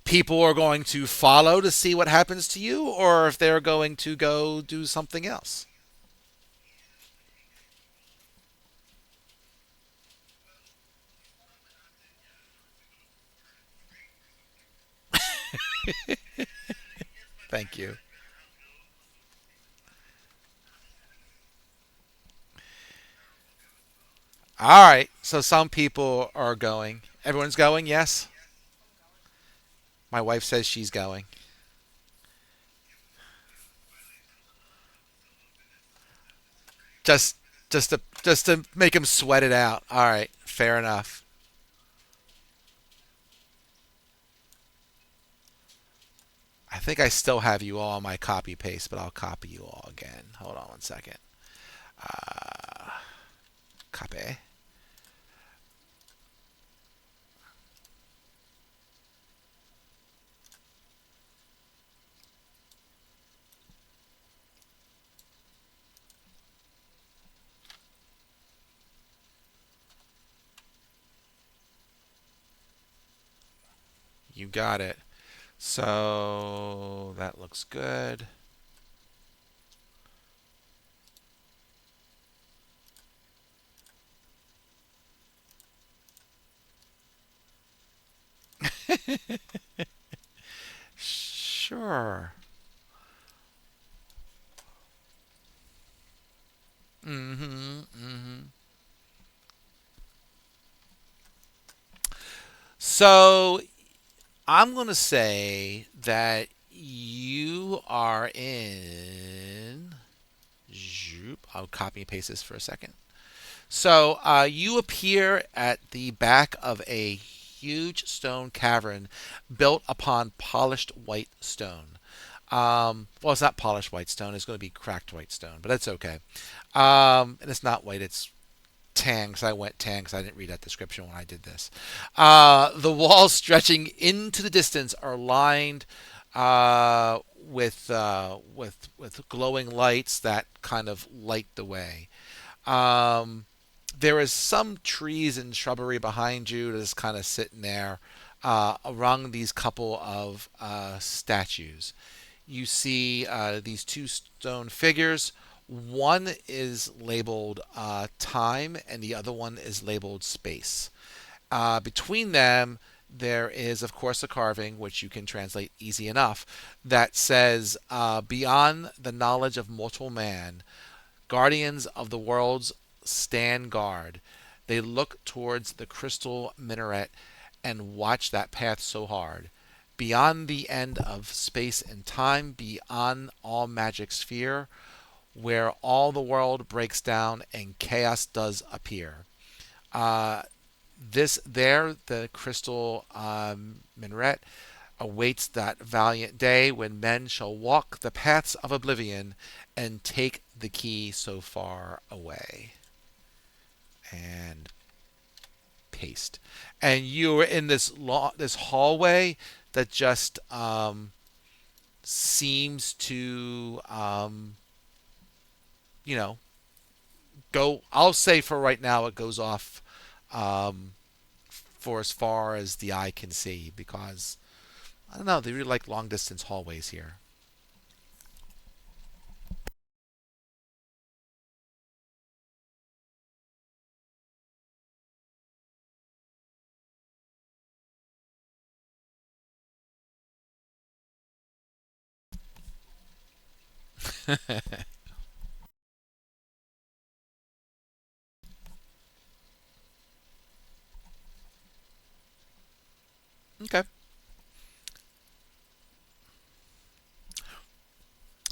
people are going to follow to see what happens to you or if they're going to go do something else. Thank you. All right. So some people are going. Everyone's going, yes? My wife says she's going. Just just to make him sweat it out. All right. Fair enough. I think I still have you all on my copy paste, but I'll copy you all again. Hold on one second. Uh, Copy. You got it. So that looks good. Sure. Mm-hmm. Mm-hmm. So I'm gonna say that you are in. I'll copy and paste this for a second. So you appear at the back of a huge stone cavern built upon polished white stone. Well, it's not polished white stone. It's going to be cracked white stone, but that's okay. And it's not white. It's tan because I went tan because I didn't read that description when I did this. The walls stretching into the distance are lined with glowing lights that kind of light the way. Um, there is some trees and shrubbery behind you that's kind of sitting there around these couple of statues. You see these two stone figures. One is labeled time, and the other one is labeled space. Between them, there is, of course, a carving, which you can translate easy enough, that says, Beyond the knowledge of mortal man, guardians of the worlds stand guard. They look towards the crystal minaret and watch that path so hard. Beyond the end of space and time, beyond all magic's sphere, where all the world breaks down and chaos does appear. Uh, the crystal minaret, awaits that valiant day when men shall walk the paths of oblivion and take the key so far away. And paste. And you are in this hallway that just seems to you know go. I'll say for right now it goes off um, for as far as the eye can see because I don't know. They really like long distance hallways here. Okay.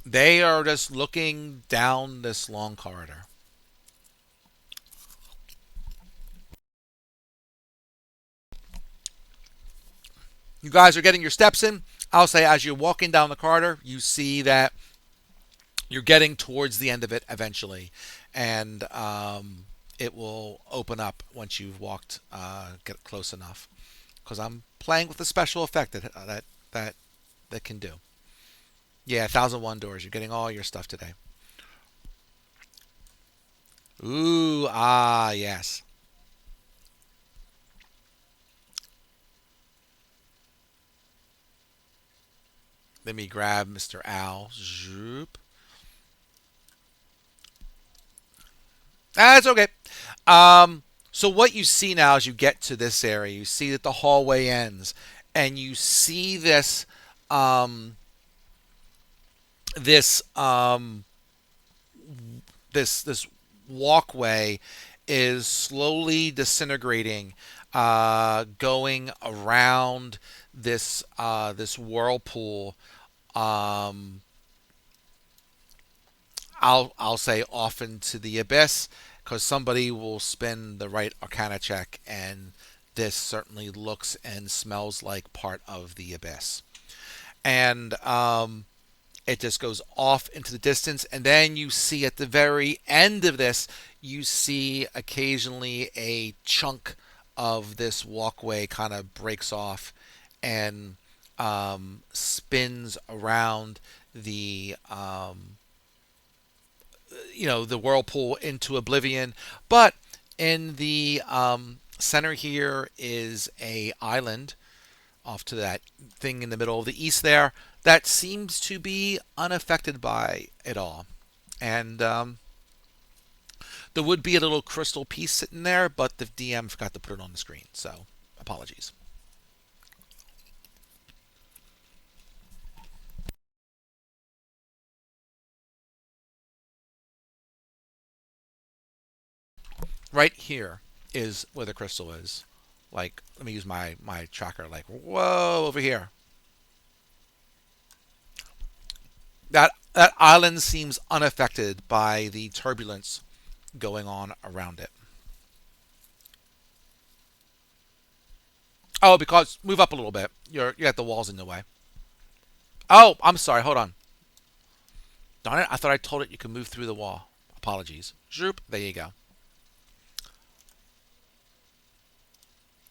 They are just looking down this long corridor. You guys are getting your steps in. I'll say as you're walking down the corridor, you see that you're getting towards the end of it eventually, and it will open up once you've walked, get close enough. Because I'm playing with a special effect that that can do. Yeah, 1001 doors. You're getting all your stuff today. Ooh, ah, yes. Let me grab Mr. Al. Zoop. That's okay. So what you see now as you get to this area, you see that the hallway ends, and you see um, this this walkway is slowly disintegrating, going around this whirlpool. Um, I'll say off into the abyss, because somebody will spin the right Arcana check, and this certainly looks and smells like part of the abyss. And it just goes off into the distance, and then you see at the very end of this, you see occasionally a chunk of this walkway kind of breaks off and spins around the the whirlpool into oblivion. But in the center here is a island off to that thing in the middle of the east there that seems to be unaffected by it all. And there would be a little crystal piece sitting there, but the DM forgot to put it on the screen. So apologies. Right here is where the crystal is. Like, let me use my tracker. Like, whoa, over here. That island seems unaffected by the turbulence going on around it. Oh, because move up a little bit. You got the walls in the way. Oh, I'm sorry. Hold on. Darn it! I thought I told it you could move through the wall. Apologies. Zoop. There you go.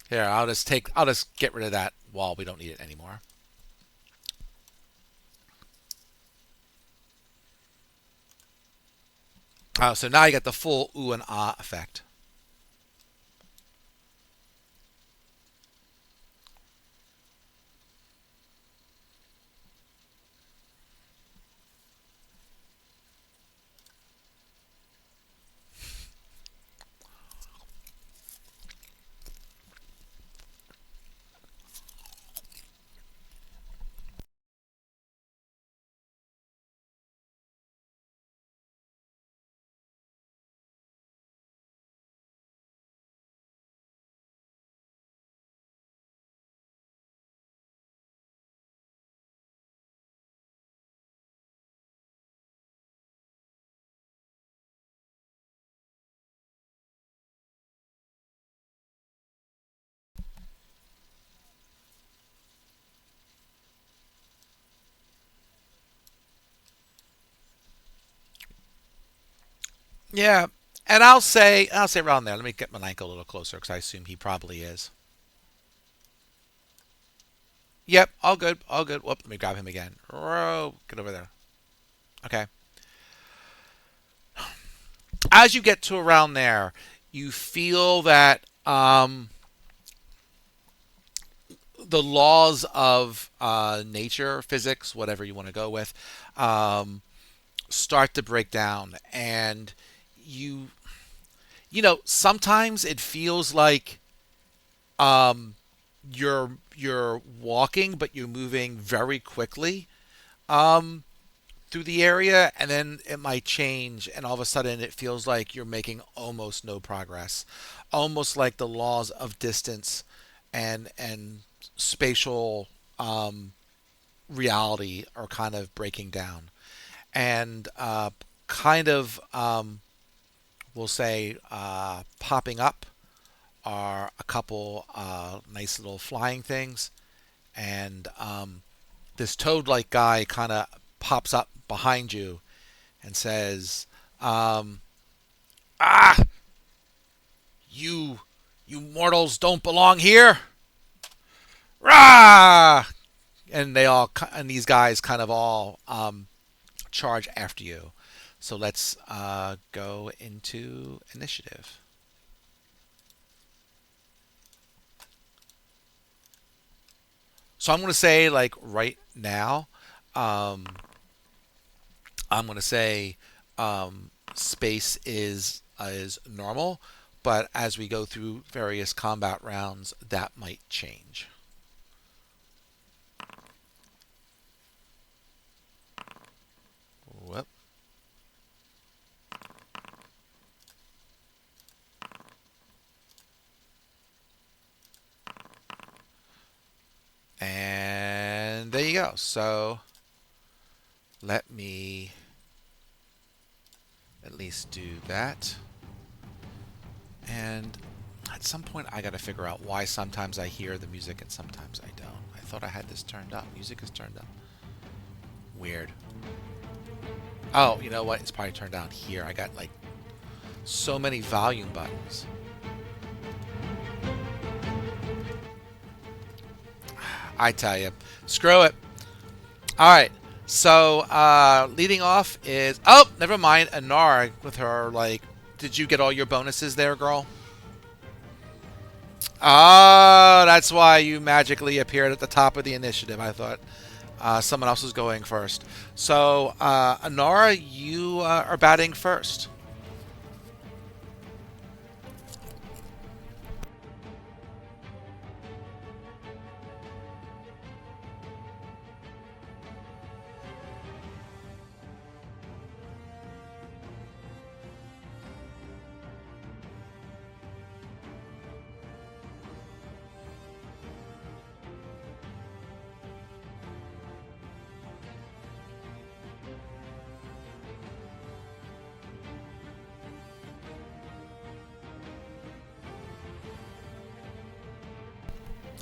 Here, I'll just get rid of that wall. We don't need it anymore. So now you got the full ooh and ah effect. Yeah, and I'll say around there. Let me get Malenko a little closer because I assume he probably is. Yep, all good, all good. Whoop, let me grab him again. Get over there. Okay. As you get to around there, you feel that the laws of nature, physics, whatever you want to go with, um, start to break down, and you sometimes it feels like um, you're walking, but you're moving very quickly um, through the area, and then it might change, and all of a sudden it feels like you're making almost no progress, almost like the laws of distance and spatial reality are kind of breaking down, and kind of we'll say popping up are a couple nice little flying things, and this toad-like guy kind of pops up behind you and says, um, "Ah, you, you mortals don't belong here! Rah!" And these guys kind of all charge after you. So let's go into initiative. So I'm going to say, like, right now, um, I'm going to say space is normal, but as we go through various combat rounds, that might change. Whoop. And there you go. So let me at least do that. And at some point, I got to figure out why sometimes I hear the music and sometimes I don't. I thought I had this turned up. Music is turned up. Weird. Oh, you know what? It's probably turned down here. I got like so many volume buttons. I tell you, screw it. All right. So leading off is never mind. Anar with her like, did you get all your bonuses there, girl? Oh, that's why you magically appeared at the top of the initiative. I thought someone else was going first. So Anara, you are batting first.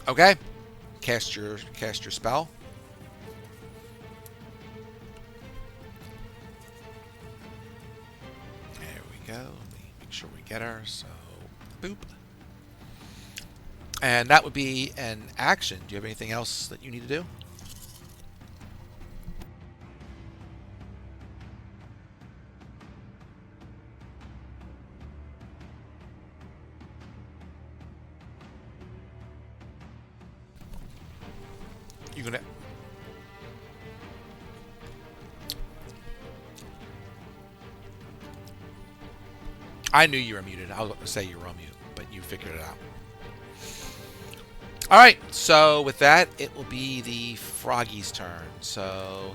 Okay. Cast your spell. There we go. Let me make sure we get her. So, boop. And that would be an action. Do you have anything else that you need to do? You gonna? I knew you were muted. I was going to say you were on mute, but you figured it out. All right. So with that, it will be the froggy's turn. So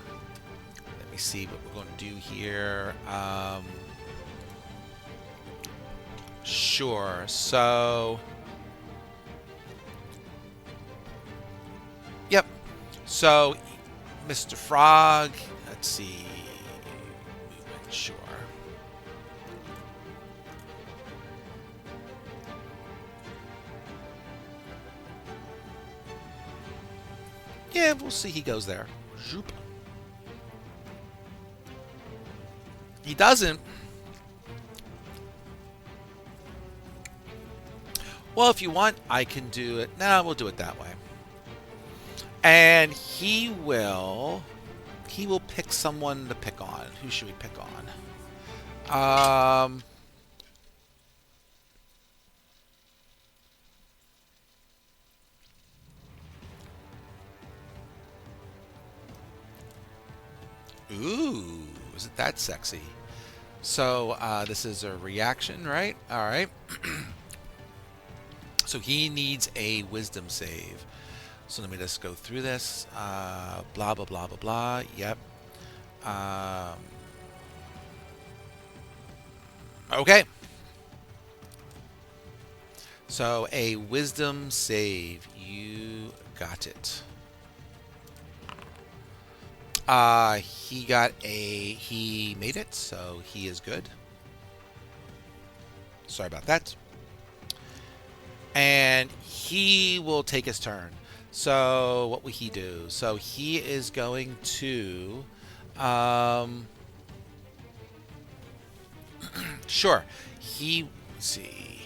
let me see what we're going to do here. Sure. So, yep. So, Mr. Frog, let's see. Sure. Yeah, we'll see. He goes there. Zoop. He doesn't. Well, if you want, I can do it. No, we'll do it that way. And he will pick someone to pick on. Who should we pick on? Ooh, is it that sexy? So this is a reaction, right? All right. So he needs a wisdom save. So let me just go through this. Blah, blah, blah, blah, blah. Yep. Um, okay. So a wisdom save. You got it. He made it, so he is good. Sorry about that. And he will take his turn. So what will he do? So he is going to, um, sure. Let's see.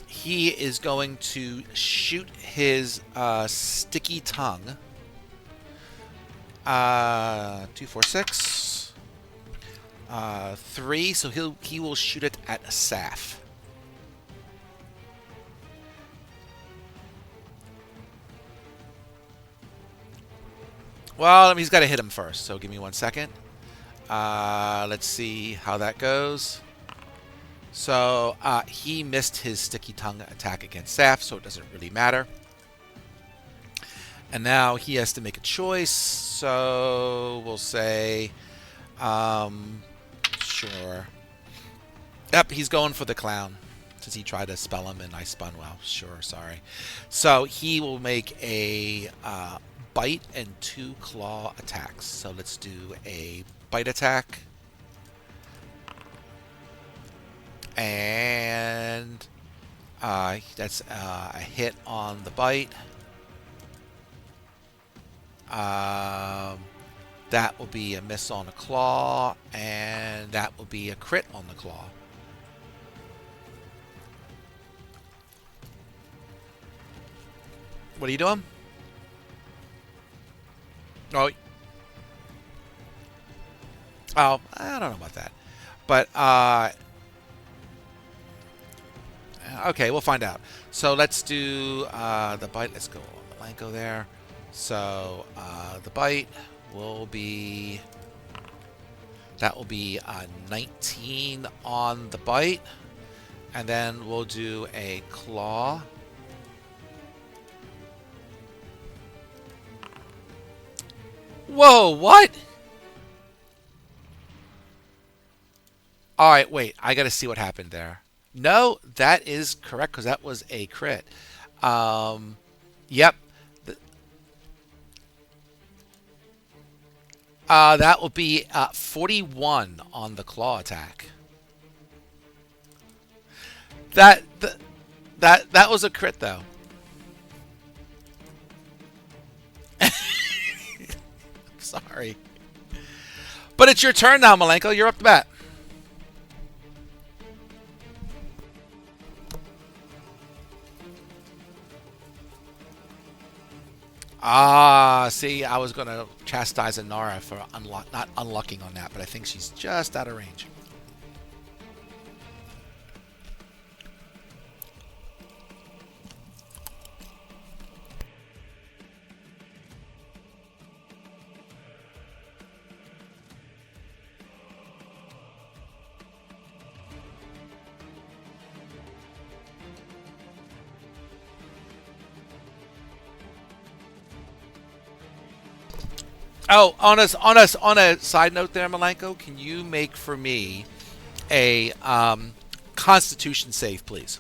He is going to shoot his sticky tongue. 2, 4, 6. 3. So he will shoot it at Saf. Well, he's got to hit him first. So give me 1 second. Let's see how that goes. So he missed his sticky tongue attack against Saf, so it doesn't really matter. And now he has to make a choice. So we'll say, sure. Yep, he's going for the clown. Since he tried to spell him and I spun well. Sure, sorry. So he will make a bite and 2 claw attacks. So let's do a bite attack. And that's a hit on the bite. That will be a miss on the claw, and that will be a crit on the claw. What are you doing? Oh, I don't know about that, but okay, we'll find out. So let's do the bite. Let's go Malenko there. So the bite will be, that will be 19 on the bite, and then we'll do a claw. Whoa, what? All right, wait. I got to see what happened there. No, that is correct because that was a crit. Yep. That will be 41 on the claw attack. That was a crit though. Sorry. But it's your turn now, Malenko. You're up to bat. See, I was going to chastise Inara for not unlocking on that, but I think she's just out of range. Oh, on a side note there, Malenko, can you make for me a Constitution save, please?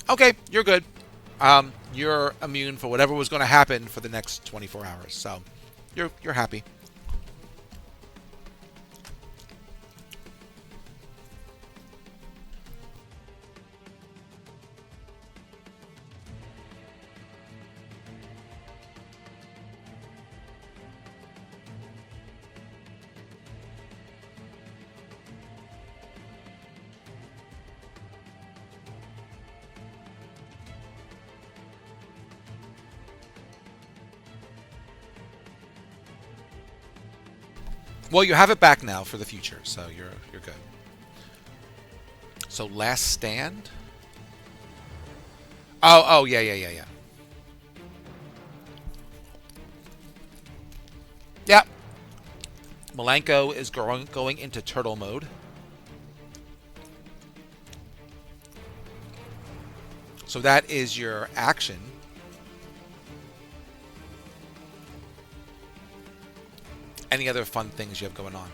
Okay, you're good. You're immune for whatever was going to happen for the next 24 hours, so you're happy. Well, you have it back now for the future, so you're good. So last stand. Oh yeah. Yep. Malenko is going into turtle mode. So that is your action. Any other fun things you have going on?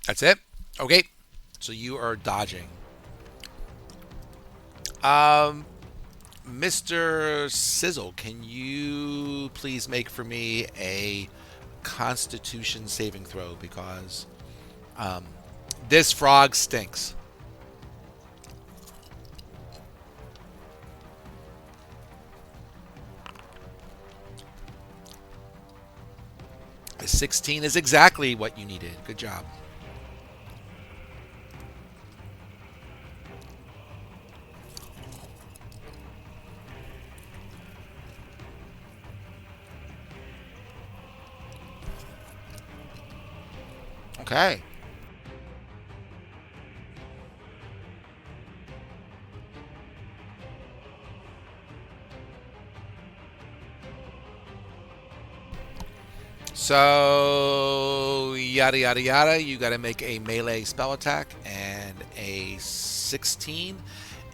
That's it? Okay. So you are dodging. Um, Mr. Sizzle, can you please make for me a Constitution saving throw because um, this frog stinks. A 16 is exactly what you needed. Good job. Okay. So, yada yada yada, you got to make a melee spell attack, and a 16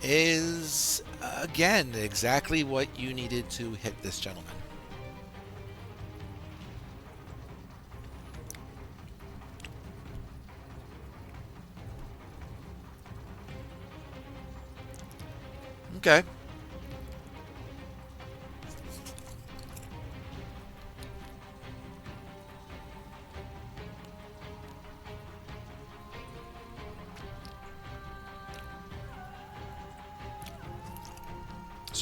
is, again, exactly what you needed to hit this gentleman. Okay.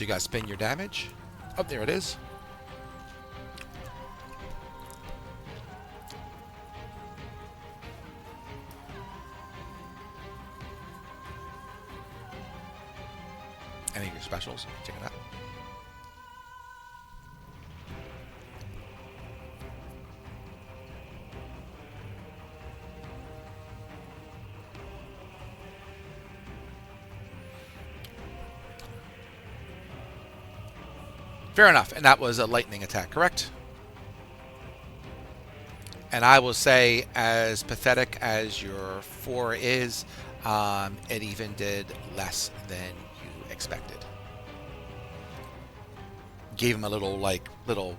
So you got to spin your damage. Oh, there it is. Any of your specials? Check it out. Fair enough. And that was a lightning attack, correct? And I will say, as pathetic as your 4 is, it even did less than you expected. Gave him a little, like, little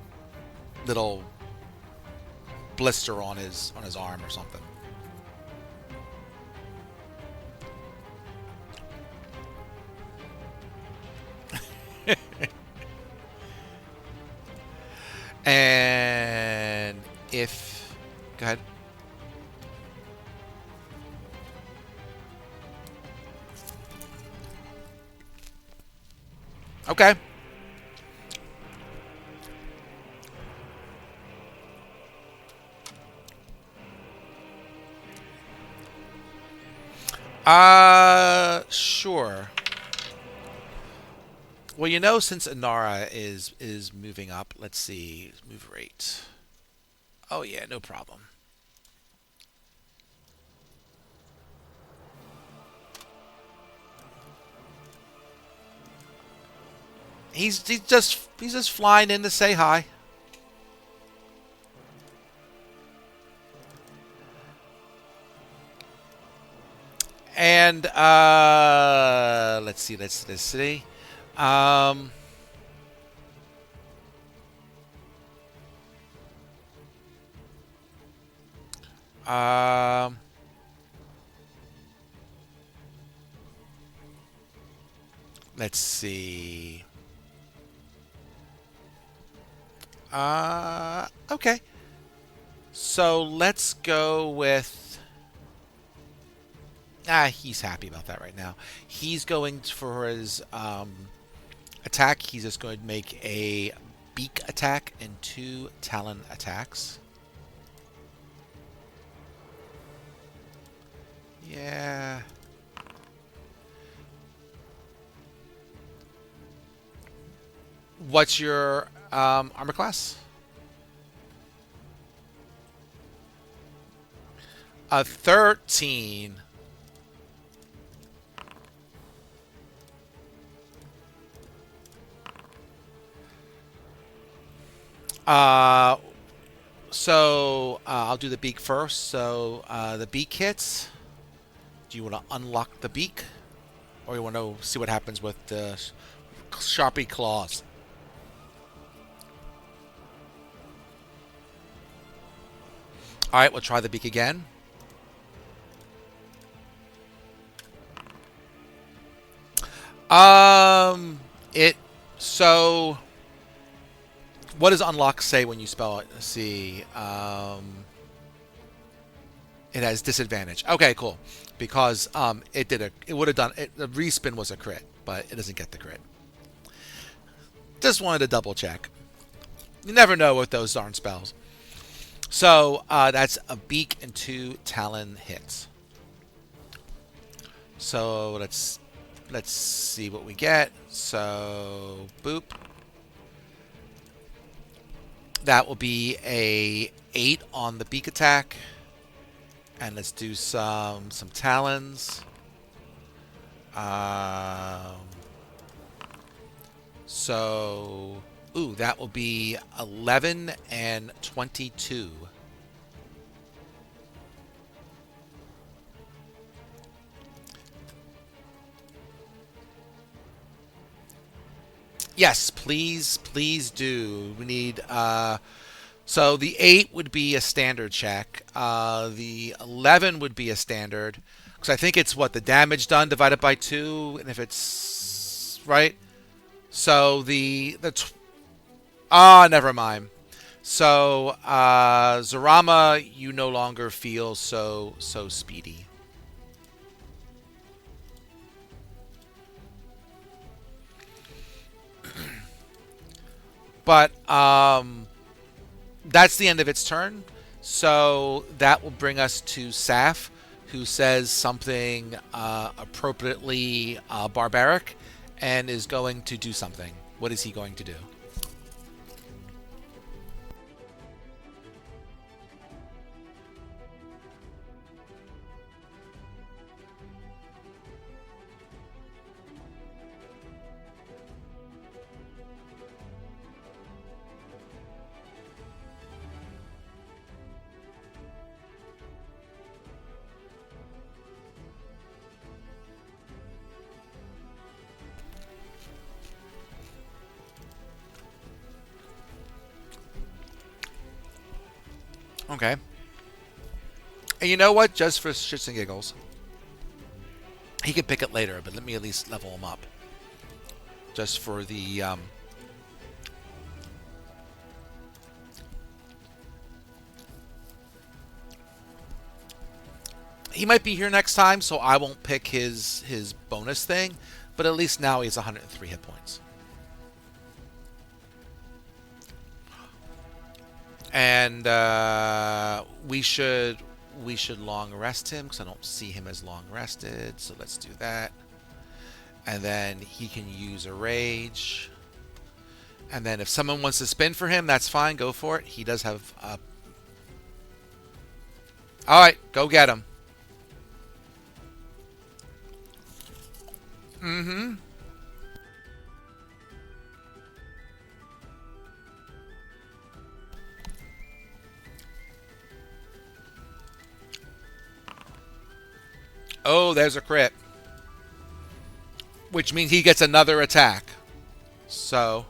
blister on his arm or something. And if, go ahead. Okay. Sure. Well, since Inara is moving up, let's see, move rate. Oh yeah, no problem. He's just flying in to say hi. And let's see. Um, um, let's see. Okay. So let's go with. He's happy about that right now. He's going for his attack. He's just going to make a beak attack and 2 talon attacks. Yeah. What's your armor class? A 13. Uh, I'll do the beak first. So the beak hits. Do you want to unlock the beak, or you want to see what happens with the sharpie claws? All right, we'll try the beak again. It so what does unlock say when you spell it? Let's see. It has disadvantage. Okay, cool. Because it would have done it. The respin was a crit, but it doesn't get the crit. Just wanted to double check. You never know with those darn spells. So that's a beak and 2 talon hits. So let's see what we get. So boop. That will be a 8 on the beak attack. And let's do some talons. So, ooh, that will be 11 and 22. Yes, please do. We need so the 8 would be a standard check. The 11 would be a standard. Because I think it's what, the damage done divided by 2, and if it's right. So never mind. So Zarama, you no longer feel so speedy. But that's the end of its turn. So that will bring us to Saf, who says something appropriately barbaric and is going to do something. What is he going to do? Okay. And you know what? Just for shits and giggles, he can pick it later, but let me at least level him up. Just for the he might be here next time, so I won't pick his bonus thing. But at least now he has 103 hit points. And we should long rest him because I don't see him as long rested. So let's do that. And then he can use a rage. And then if someone wants to spin for him, that's fine. Go for it. He does have. All right, go get him. Mm-hmm. Oh, there's a crit. Which means he gets another attack. So.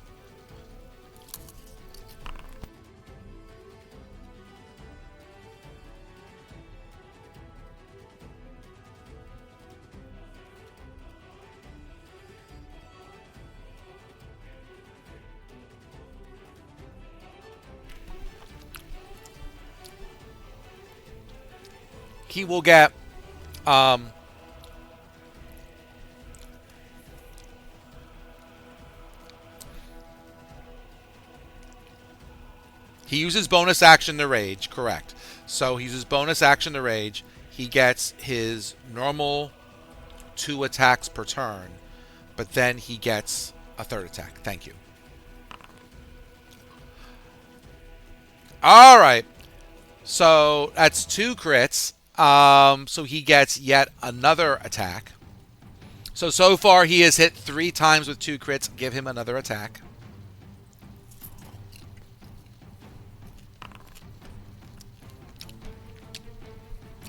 He will get. He uses bonus action to rage, correct. So he uses bonus action to rage. He gets his normal 2 attacks per turn, but then he gets a 3rd attack. Thank you. All right. So that's 2 crits. So he gets yet another attack. So far he has hit 3 times with 2 crits. Give him another attack.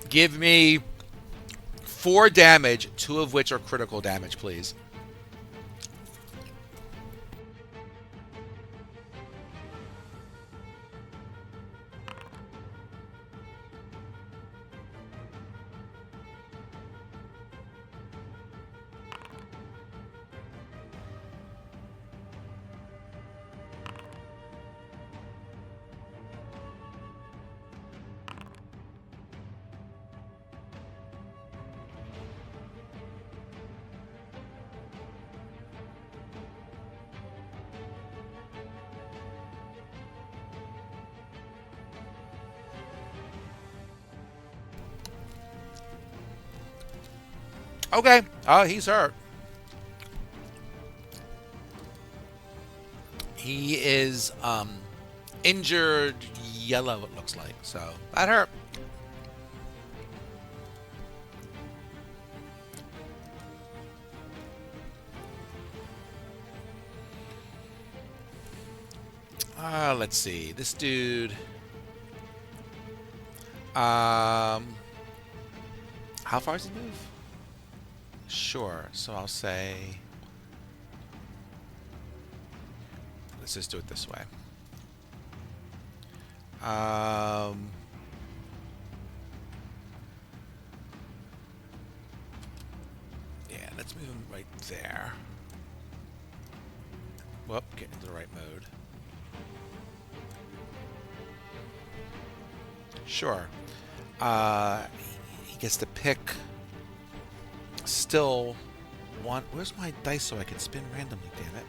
Give me 4 damage, 2 of which are critical damage, please. Okay. Oh, he's hurt. He is injured yellow, it looks like. So that hurt. Let's see. This dude. Um, how far does he move? Sure. So I'll say. Let's just do it this way. Yeah, let's move him right there. Whoop, get into the right mode. Sure. He gets to pick still one. Where's my dice so I can spin randomly, damn it?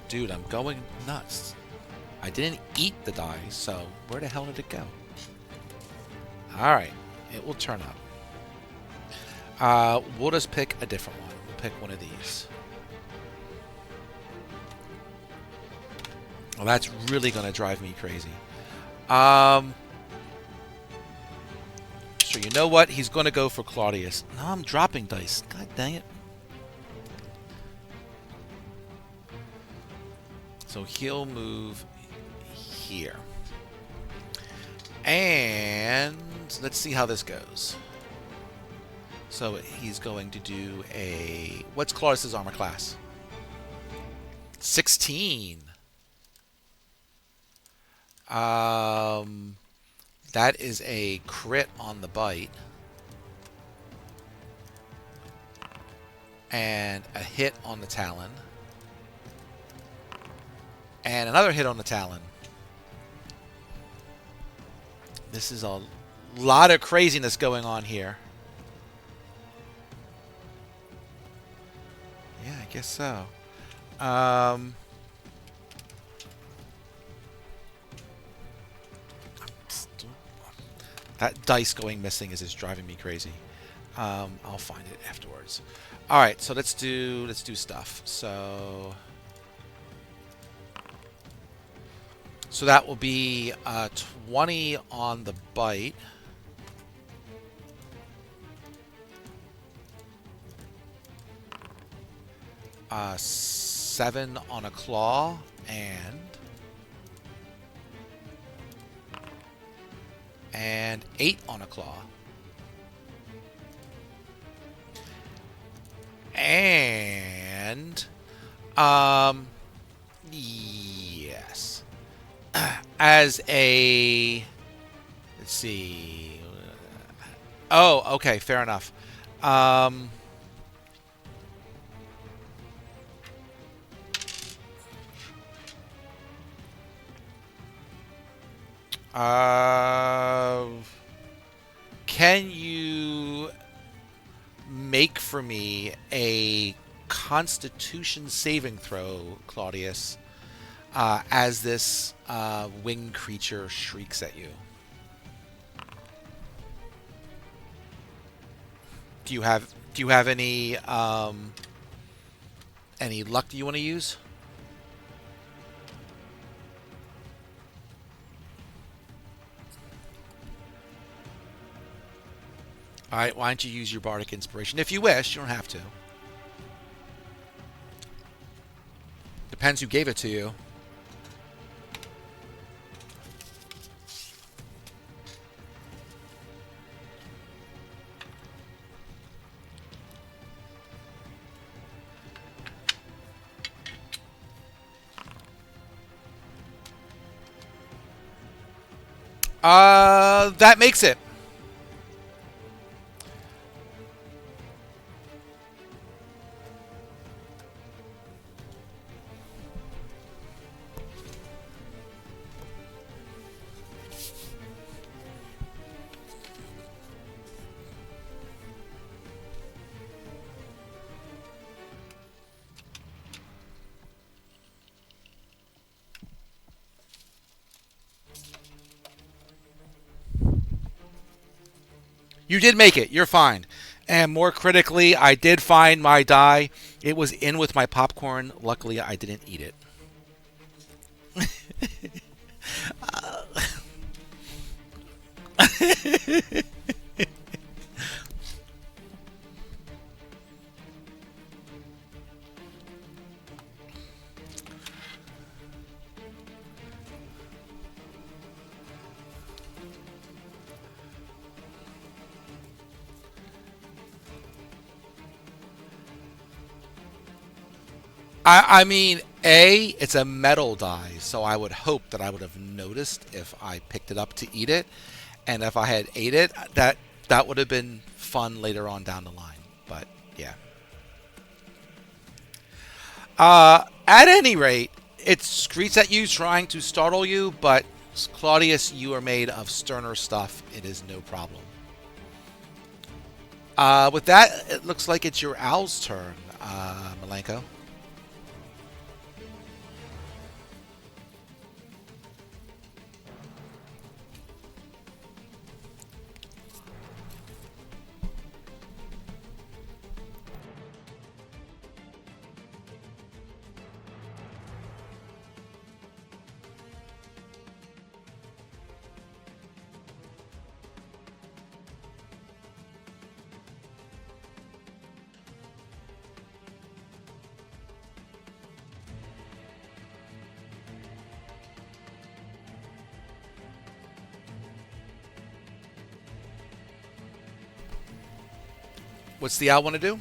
Dude, I'm going nuts. I didn't eat the die, so where the hell did it go? Alright, it will turn up. We'll just pick a different one. We'll pick one of these. Well, that's really going to drive me crazy. So you know what? He's going to go for Claudius. No, I'm dropping dice. God dang it. So he'll move here. And let's see how this goes. So he's going to do a... What's Claudius' armor class? 16. That is a crit on the bite. And a hit on the Talon. And another hit on the Talon. This is a lot of craziness going on here. Yeah, I guess so. That dice going missing is just driving me crazy. I'll find it afterwards. All right, so let's do stuff. So that will be 20 on the bite. Uh, 7 on a claw and 8 on a claw. And yes. As a, let's see. Oh, okay, fair enough. Can you make for me a Constitution saving throw, Claudius, as this winged creature shrieks at you? Do you have any luck do you want to use? All right, why don't you use your bardic inspiration if you wish? You don't have to. Depends who gave it to you. That makes it. You did make it. You're fine. And more critically, I did find my die. It was in with my popcorn. Luckily, I didn't eat it. I mean, it's a metal die, so I would hope that I would have noticed if I picked it up to eat it, and if I had ate it, that would have been fun later on down the line. But yeah. At any rate, it screets at you, trying to startle you, but Claudius, you are made of sterner stuff. It is no problem. With that, it looks like it's your owl's turn, Malenko. What's the owl want to do?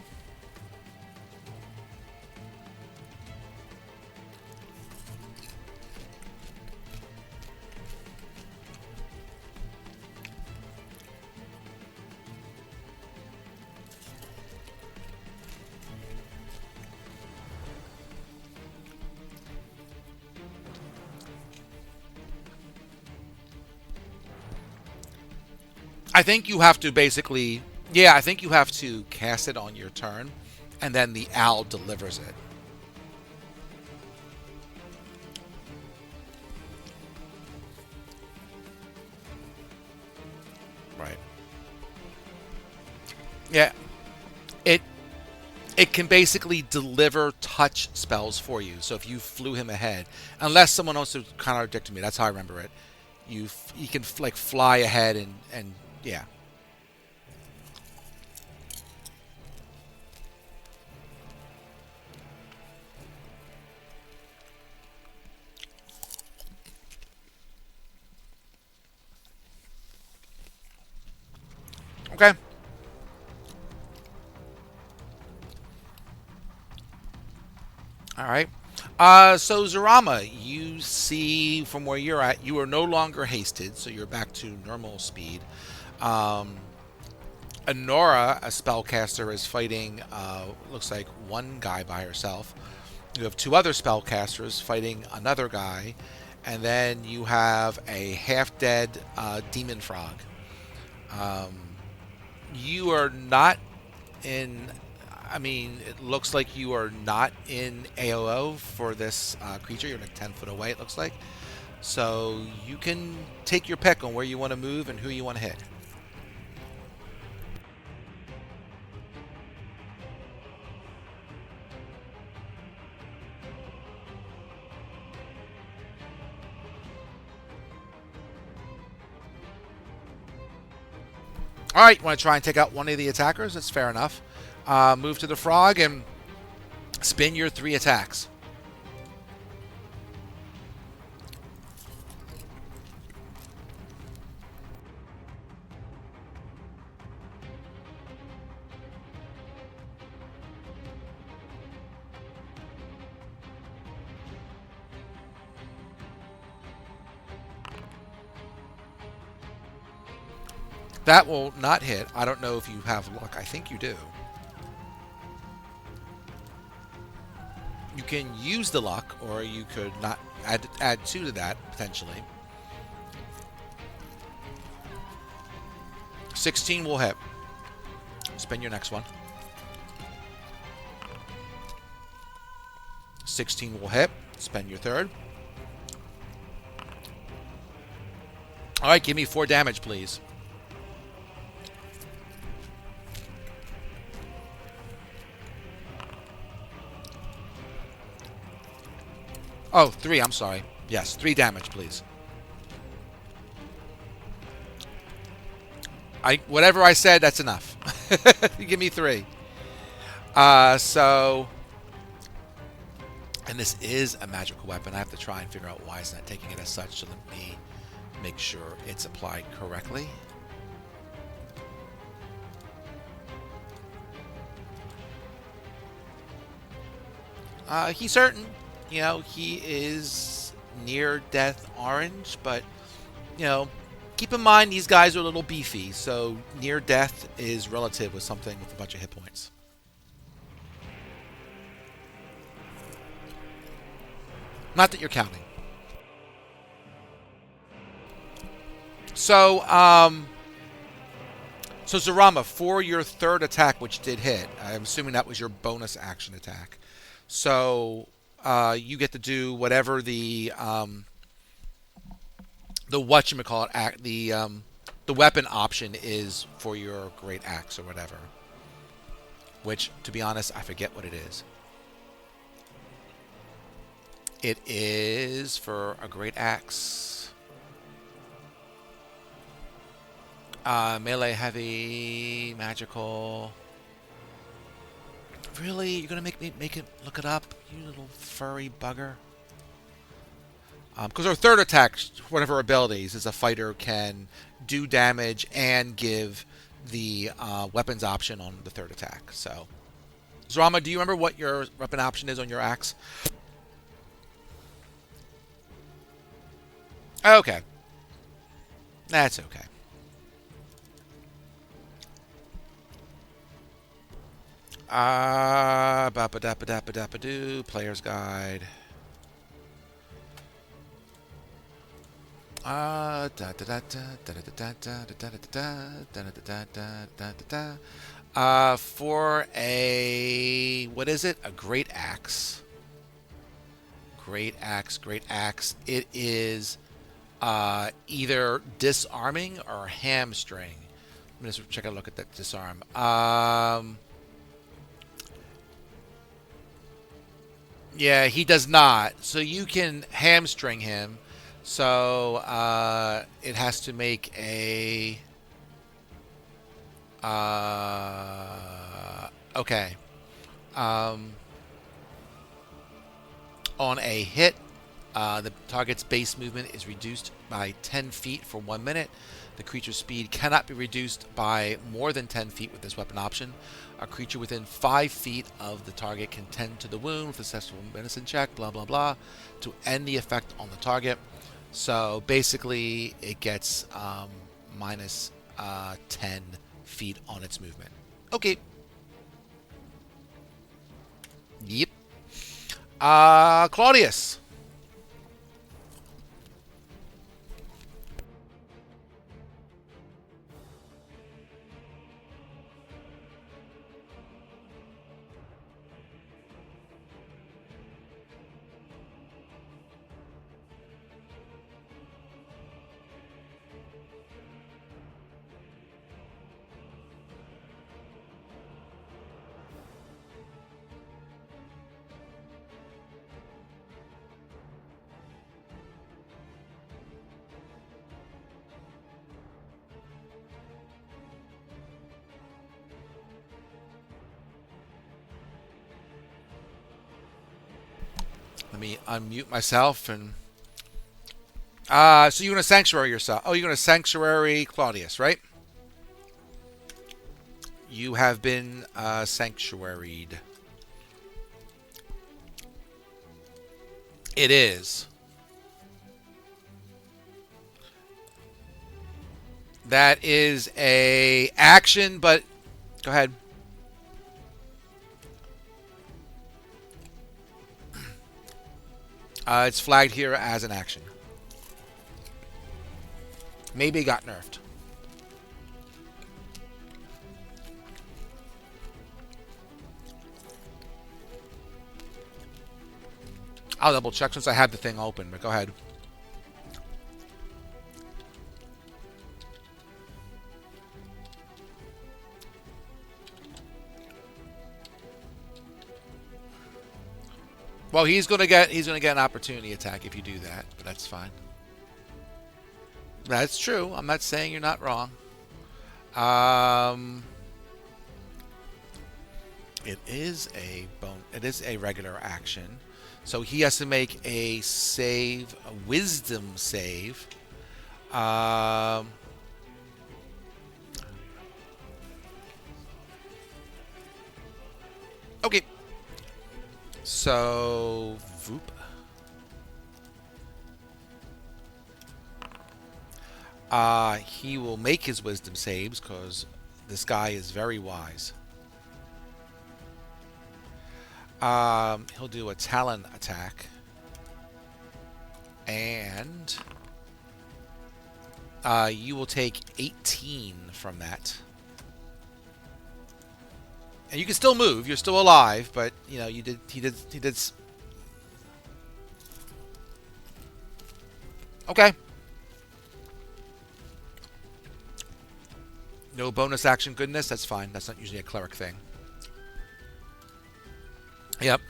I think you have to basically, yeah, I think you have to cast it on your turn, and then the owl delivers it. Right. Yeah. It it can basically deliver touch spells for you. So if you flew him ahead, unless someone else contradicted me, that's how I remember it. You can like fly ahead and yeah. Okay. All right. So Zarama, you see from where you're at, you are no longer hasted, so you're back to normal speed. Um, Honora, a spellcaster, is fighting. Looks like one guy by herself. You have two other spellcasters fighting another guy, and then you have a half-dead demon frog. Um, you are not in. I mean, it looks like you are not in AOO for this creature. You're like 10 foot away, it looks like. So you can take your pick on where you want to move and who you want to hit. All right, you want to try and take out one of the attackers? That's fair enough. Move to the frog and spin your three attacks. That will not hit. I don't know if you have luck. I think you do. You can use the luck, or you could not add two to that potentially. 16 will hit. Spin your next one. 16 will hit. Spend your third. All right, give me 4 damage, please. Oh, 3. I'm sorry. Yes, 3 damage, please. Whatever I said, that's enough. Give me 3. So, and this is a magical weapon. I have to try and figure out why it's not taking it as such. So let me make sure it's applied correctly. He's certain. You know, he is near death orange, but, you know, keep in mind these guys are a little beefy, so near death is relative with something with a bunch of hit points. Not that you're counting. So, so Zarama, for your third attack, which did hit, I'm assuming that was your bonus action attack. So, you get to do whatever the whatchamacallit act the weapon option is for your great axe or whatever. Which, to be honest, I forget what it is. It is for a great axe. Melee heavy, magical. Really? You're gonna make me look it up, you little furry bugger? Because our third attack, one of her abilities, is a fighter can do damage and give the weapons option on the third attack. So, Zrama, do you remember what your weapon option is on your axe? Okay, that's okay. Ba ba da ba da ba da ba do. Player's guide. Da da da da da da da da da da da da da da da. For a what is it? A great axe. Great axe. Great axe. It is either disarming or hamstring. Let me just check a look at that disarm. Yeah, he does not. So you can hamstring him. So it has to make a. Okay. Um, on a hit, the target's base movement is reduced by 10 feet for 1 minute. The creature's speed cannot be reduced by more than 10 feet with this weapon option. A creature within 5 feet of the target can tend to the wound with a successful medicine check, blah, blah, blah, to end the effect on the target. So basically, it gets minus 10 feet on its movement. Okay. Yep. Claudius. Let me unmute myself and. So you're gonna sanctuary yourself. Oh, you're gonna sanctuary Claudius, right? You have been sanctuaried. It is. That is a action, but go ahead. It's flagged here as an action. Maybe it got nerfed. I'll double check since I have the thing open, but go ahead. Well, he's gonna get an opportunity attack if you do that, but that's fine. That's true. I'm not saying you're not wrong. Um, It is a regular action, so he has to make a save, a Wisdom save. Um, okay. So, Voop. He will make his Wisdom saves because this guy is very wise. He'll do a Talon attack, and you will take 18 from that. And you can still move. You're still alive, but you know you did. He did. He did. Okay. No bonus action goodness. That's fine. That's not usually a cleric thing. Yep.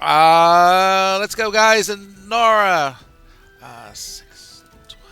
Let's go, guys. And Nora. 6, 12.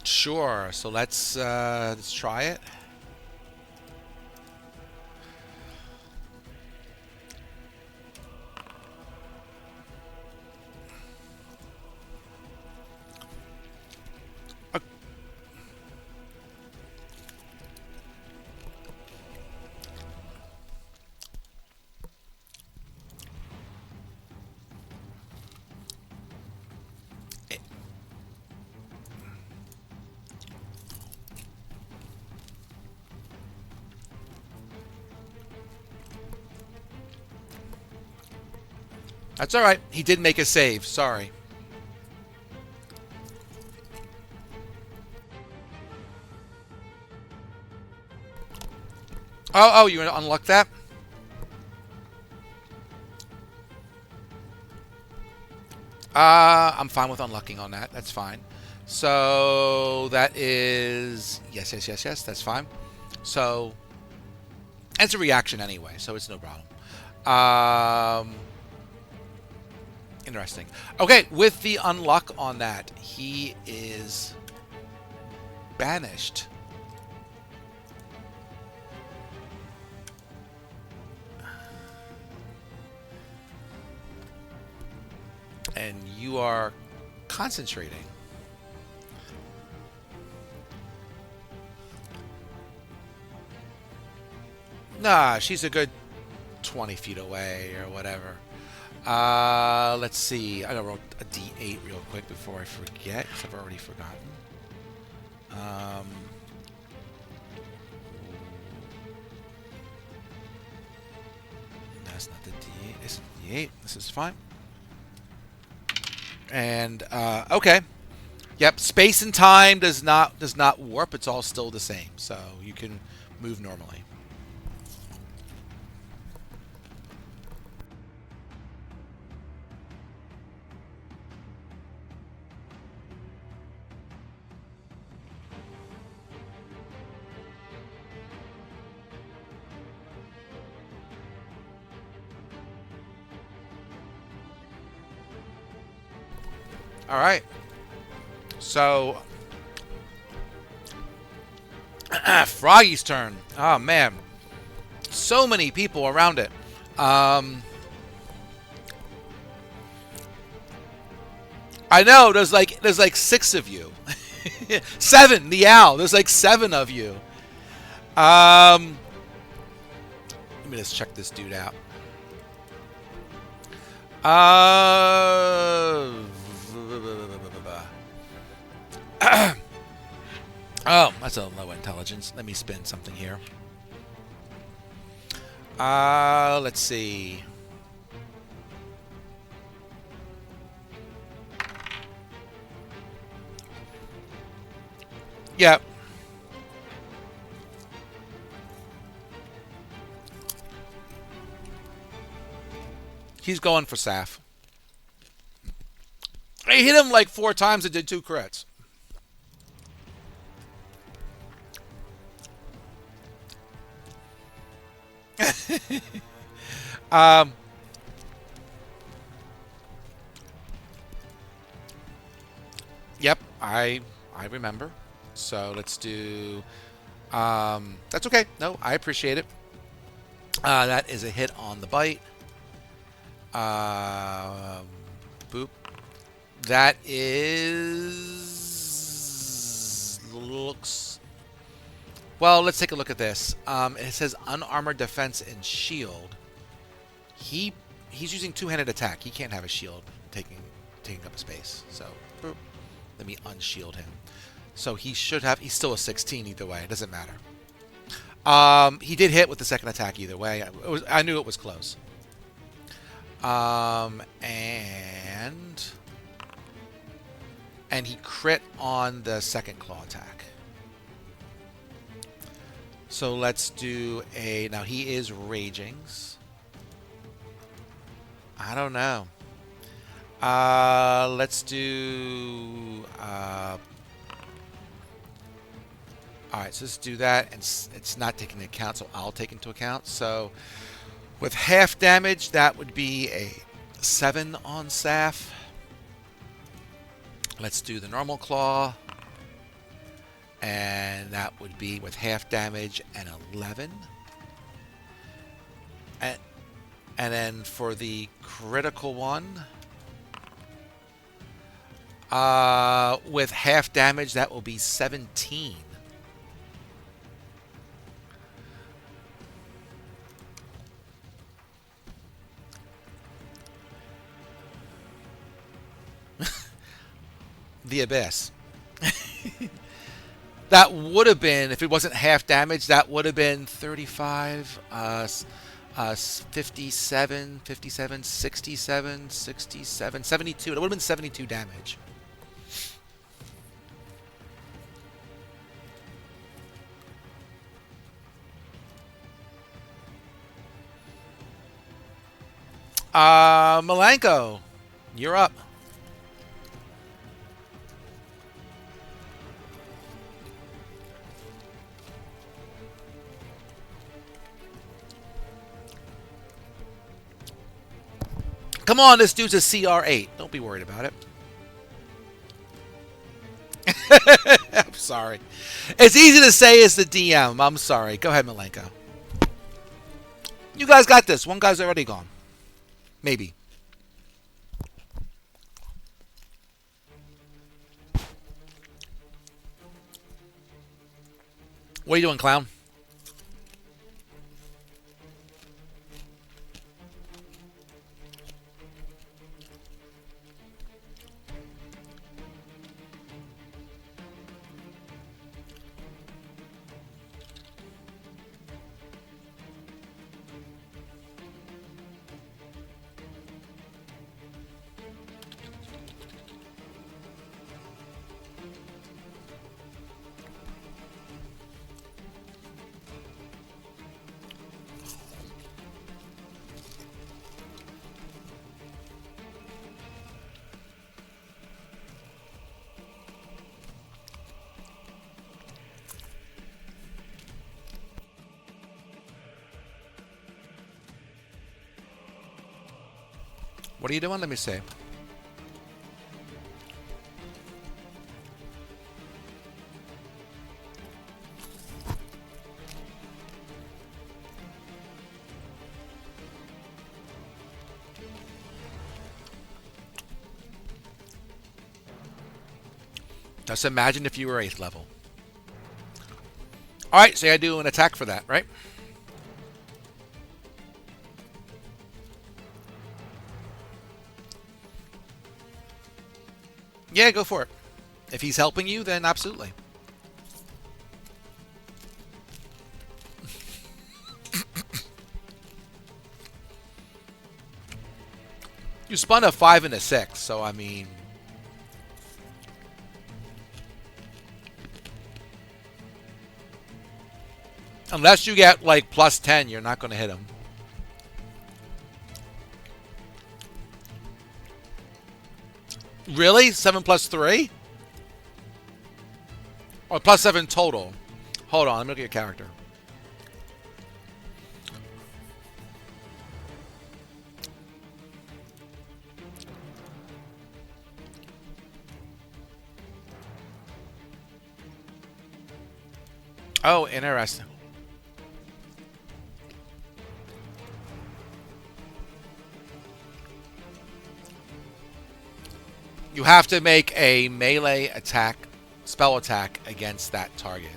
Sure. So let's try it. Uh, That's all right. He did make a save. Sorry. Oh, you want to unlock that? I'm fine with unlocking on that. That's fine. So that is yes, yes, yes, yes. That's fine. So it's a reaction anyway, so it's no problem. Interesting. Okay, with the unlock on that, he is banished. And you are concentrating. Nah, she's a good 20 feet away or whatever. Let's see. I gotta roll a d8 real quick before I forget, because I've already forgotten. Um, that's not the d8. This is the d8. This is fine. And okay. Yep. Space and time does not warp. It's all still the same, so you can move normally. All right. So, Froggy's turn. Oh man, so many people around it. I know. There's like 6 of you. 7. The owl. There's like 7 of you. Let me just check this dude out. Oh, that's a low intelligence. Let me spin something here. Let's see. Yeah. He's going for Saf. I hit him like 4 times and did 2 crits. um, yep, I remember. So let's do. That's okay. No, I appreciate it. That is a hit on the bite. Boop. That is looks. Well, let's take a look at this. It says unarmored defense and shield. He's using two-handed attack. He can't have a shield taking up space. So, boop. Let me unshield him. So he should have. He's still a 16 either way. It doesn't matter. He did hit with the second attack either way. I knew it was close. And he crit on the second claw attack. So let's do a. Now he is raging. I don't know. Let's do. All right, so let's do that, and it's not taking into account, so I'll take into account. So with half damage, that would be a 7 on Saf. Let's do the normal claw, and that would be with half damage an 11. And then for the critical one, with half damage, that will be 17. The Abyss. That would have been, if it wasn't half damage, that would have been 35, 57, 67, 72. It would have been 72 damage. Malenko, you're up. Come on, this dude's a CR8. Don't be worried about it. I'm sorry. It's easy to say as the DM. I'm sorry. Go ahead, Malenko. You guys got this. One guy's already gone. Maybe. What are you doing, clown? What are you doing? Let me see. Just imagine if you were 8th level. Alright, so I do an attack for that, right? Yeah, go for it. If he's helping you, then absolutely. You spun a 5 and a 6, so I mean... Unless you get, like, plus 10, you're not going to hit him. Really? 7 plus 3? Or plus 7 total? Hold on, let me look at your character. Oh, interesting. You have to make a melee attack, spell attack against that target.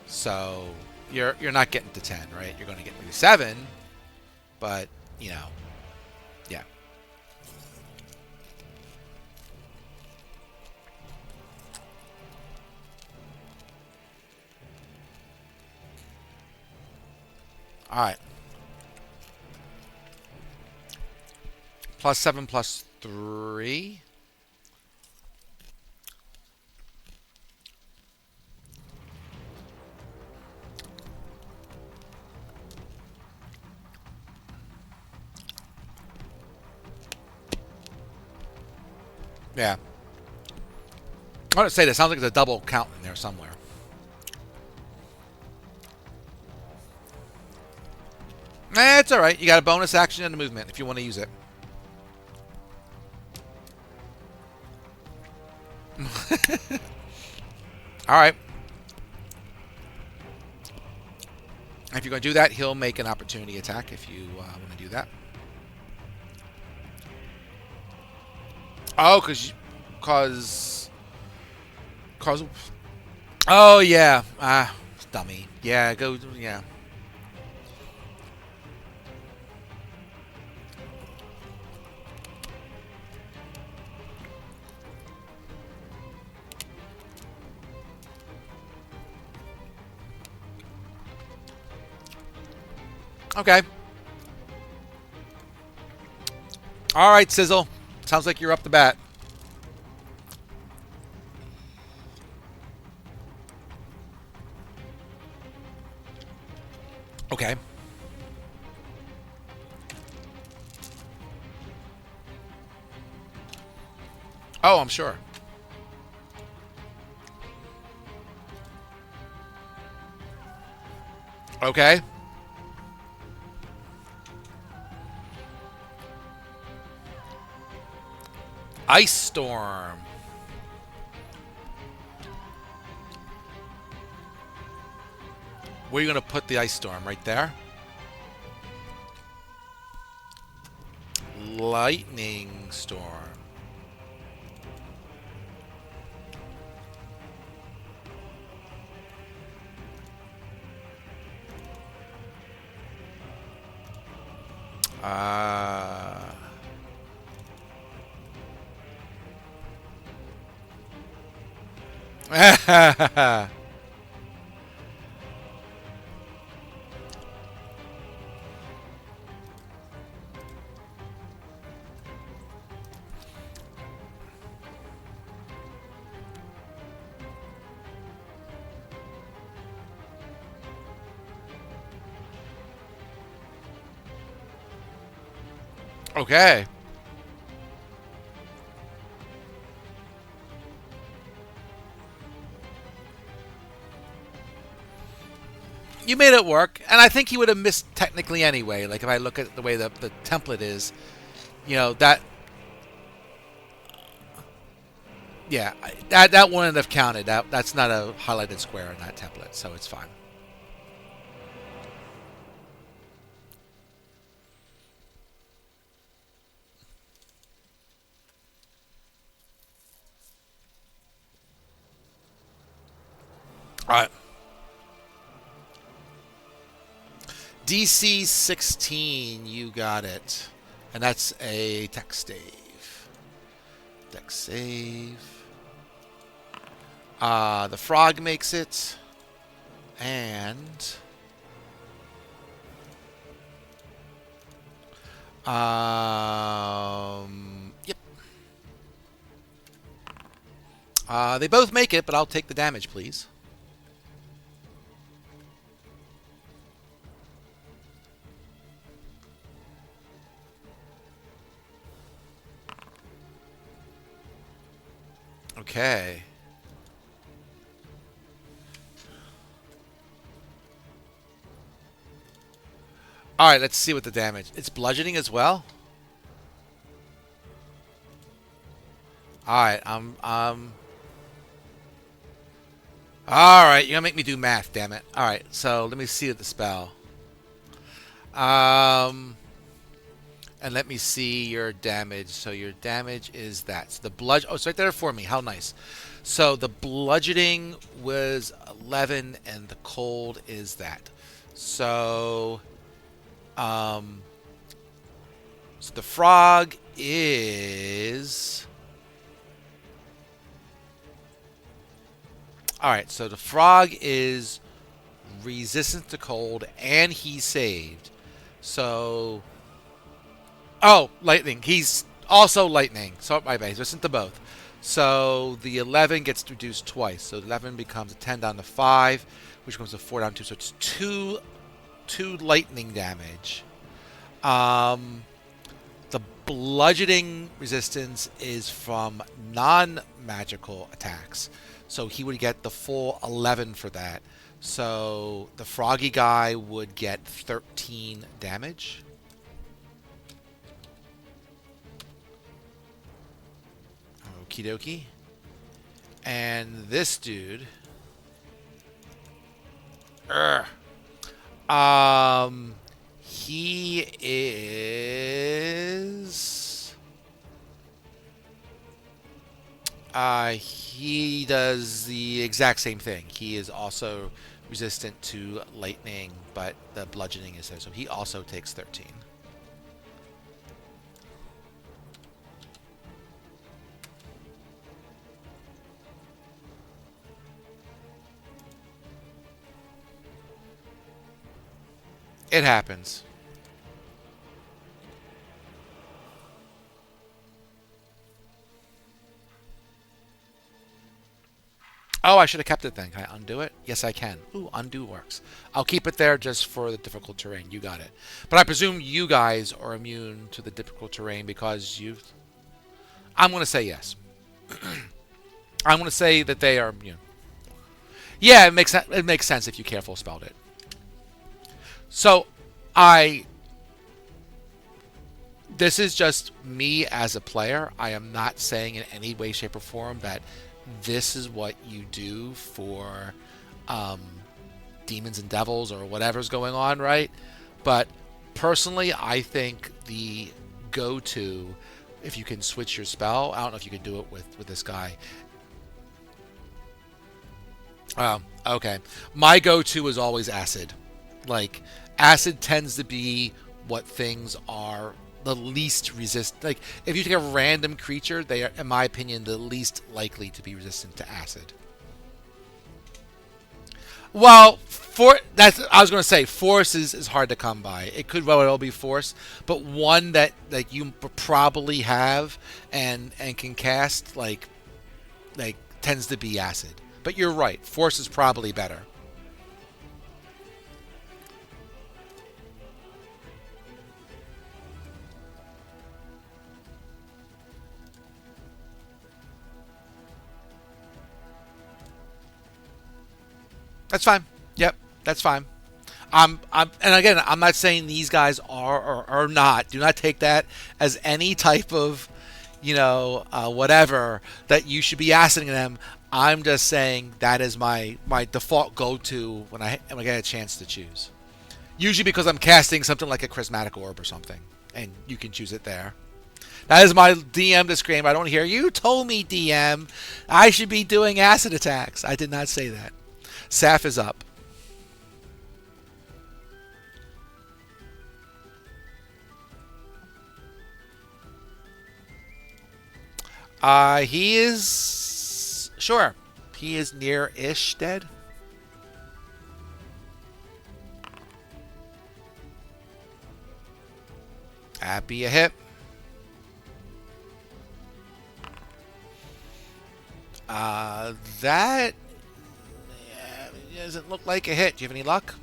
So you're not getting to 10, right? You're going to get maybe 7, but you know, yeah. All right. Plus 7 plus 3. Yeah. I want to say that sounds like there's a double count in there somewhere. It's all right. You got a bonus action and a movement if you want to use it. All right. If you're going to do that, he'll make an opportunity attack if you want to do that. Oh, cause. Oh yeah, dummy. Yeah, go. Yeah. Okay. All right, Sizzle. Sounds like you're up to bat. Okay. Oh, I'm sure. Okay. Ice Storm. Where are you going to put the Ice Storm? Right there? Lightning Storm. Okay. You made it work, and I think he would have missed technically anyway. Like if I look at the way the template is, you know that. Yeah, that wouldn't have counted. That's not a highlighted square in that template, so it's fine. All right. DC 16, you got it. And that's a dex save. Dex save. The frog makes it. And Yep. They both make it, but I'll take the damage, please. Okay. All right, let's see what the damage. It's bludgeoning as well. All right, all right, you're gonna make me do math, damn it. All right, so let me see the spell. Um, and let me see your damage. So your damage is that. So the bludge. Oh, it's right there for me. How nice. So the bludgeoning was 11, and the cold is that. So, um, so the frog is. All right. So the frog is resistant to cold, and he saved. So, oh, lightning. He's also lightning. So my bad. He's resistant to both. So the 11 gets reduced twice. So 11 becomes a 10 down to 5, which becomes a 4 down to 2. So it's two lightning damage. Um, the bludgeoning resistance is from non-magical attacks. So he would get the full 11 for that. So the froggy guy would get 13 damage. Okie dokie. And this dude. Urgh, he is. He does the exact same thing. He is also resistant to lightning, but the bludgeoning is there, so he also takes 13. It happens. Oh, I should have kept it then. Can I undo it? Yes, I can. Ooh, undo works. I'll keep it there just for the difficult terrain. You got it. But I presume you guys are immune to the difficult terrain because you. I'm going to say yes. I'm going to say that they are immune. Yeah, it makes sense if you careful spelled it. So, I. This is just me as a player. I am not saying in any way, shape, or form that this is what you do for um, demons and devils or whatever's going on, right? But personally, I think the go-to, if you can switch your spell, I don't know if you can do it with this guy. Okay. My go-to is always acid. Like, acid tends to be what things are the least resist. Like, if you take a random creature, they are, in my opinion, the least likely to be resistant to acid. Well, for that's I was going to say force is hard to come by. It could well be force, but one that like you probably have and can cast like tends to be acid. But you're right, force is probably better. That's fine. Yep, that's fine. And again, I'm not saying these guys are or are not. Do not take that as any type of, whatever that you should be asking them. I'm just saying that is my default go-to when I get a chance to choose. Usually because I'm casting something like a prismatic orb or something, and you can choose it there. That is my DM disclaimer. I don't hear you told me DM I should be doing acid attacks. I did not say that. Saf is up. He is sure. He is near-ish dead. That be a hit. That doesn't look like a hit. Do you have any luck?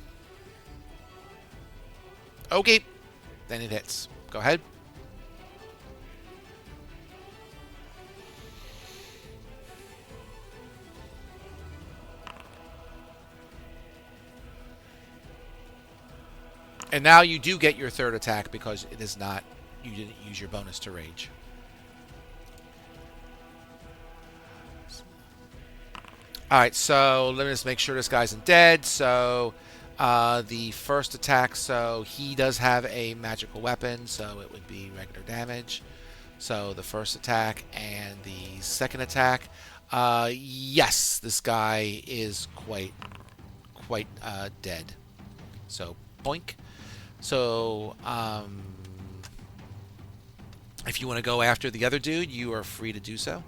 Okay. Then it hits. Go ahead. And now you do get your third attack because it is not, you didn't use your bonus to rage. Alright, so let me just make sure this guy isn't dead. So the first attack, so he does have a magical weapon, so it would be regular damage. So the first attack and the second attack. Yes, this guy is quite dead. So boink. So if you want to go after the other dude, you are free to do so.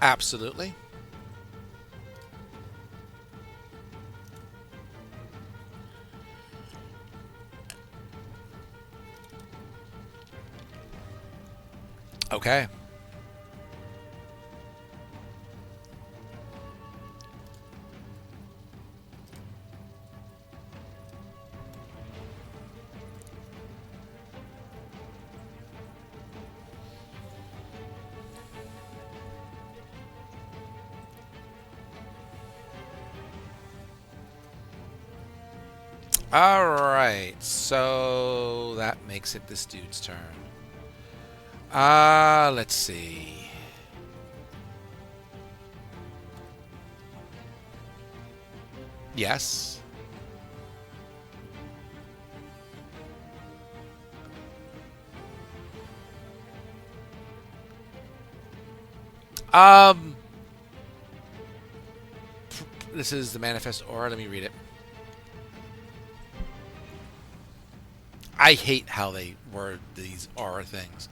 Absolutely. Okay. Alright, so that makes it this dude's turn. Let's see. Yes. This is the manifest aura. Let me read it. I hate how they word these aura things.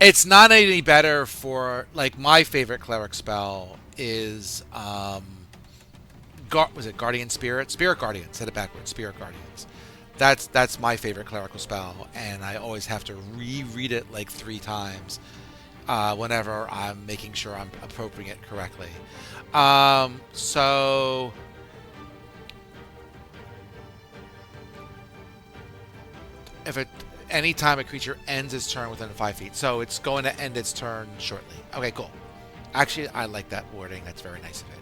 It's not any better for, like, my favorite cleric spell is was it Guardian Spirit? Spirit Guardians. Said it backwards. Spirit Guardians. That's my favorite clerical spell, and I always have to reread it like 3 times whenever I'm making sure I'm appropriating it correctly. So if it anytime a creature ends its turn within 5 feet, so it's going to end its turn shortly. Okay, cool. Actually, I like that wording. That's very nice of it.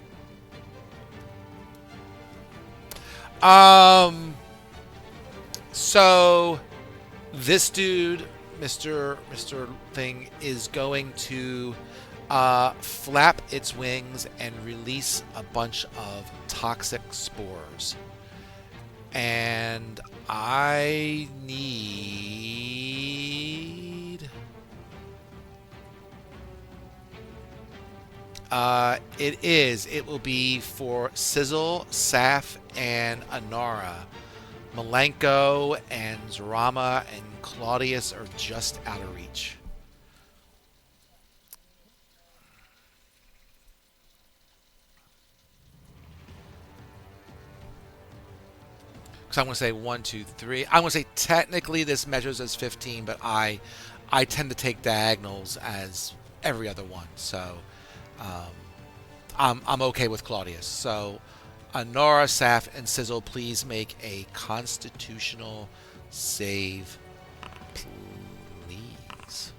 So this dude, Mr. Thing, is going to flap its wings and release a bunch of toxic spores. And I need... It will be for Sizzle, Saf, and Anara. Malenko and Zarama and Claudius are just out of reach. So I'm going to say 1, 2, 3. I'm going to say technically this measures as 15, but I tend to take diagonals as every other one. So I'm okay with Claudius. So Anora, Saf, and Sizzle, please make a Constitutional save, please.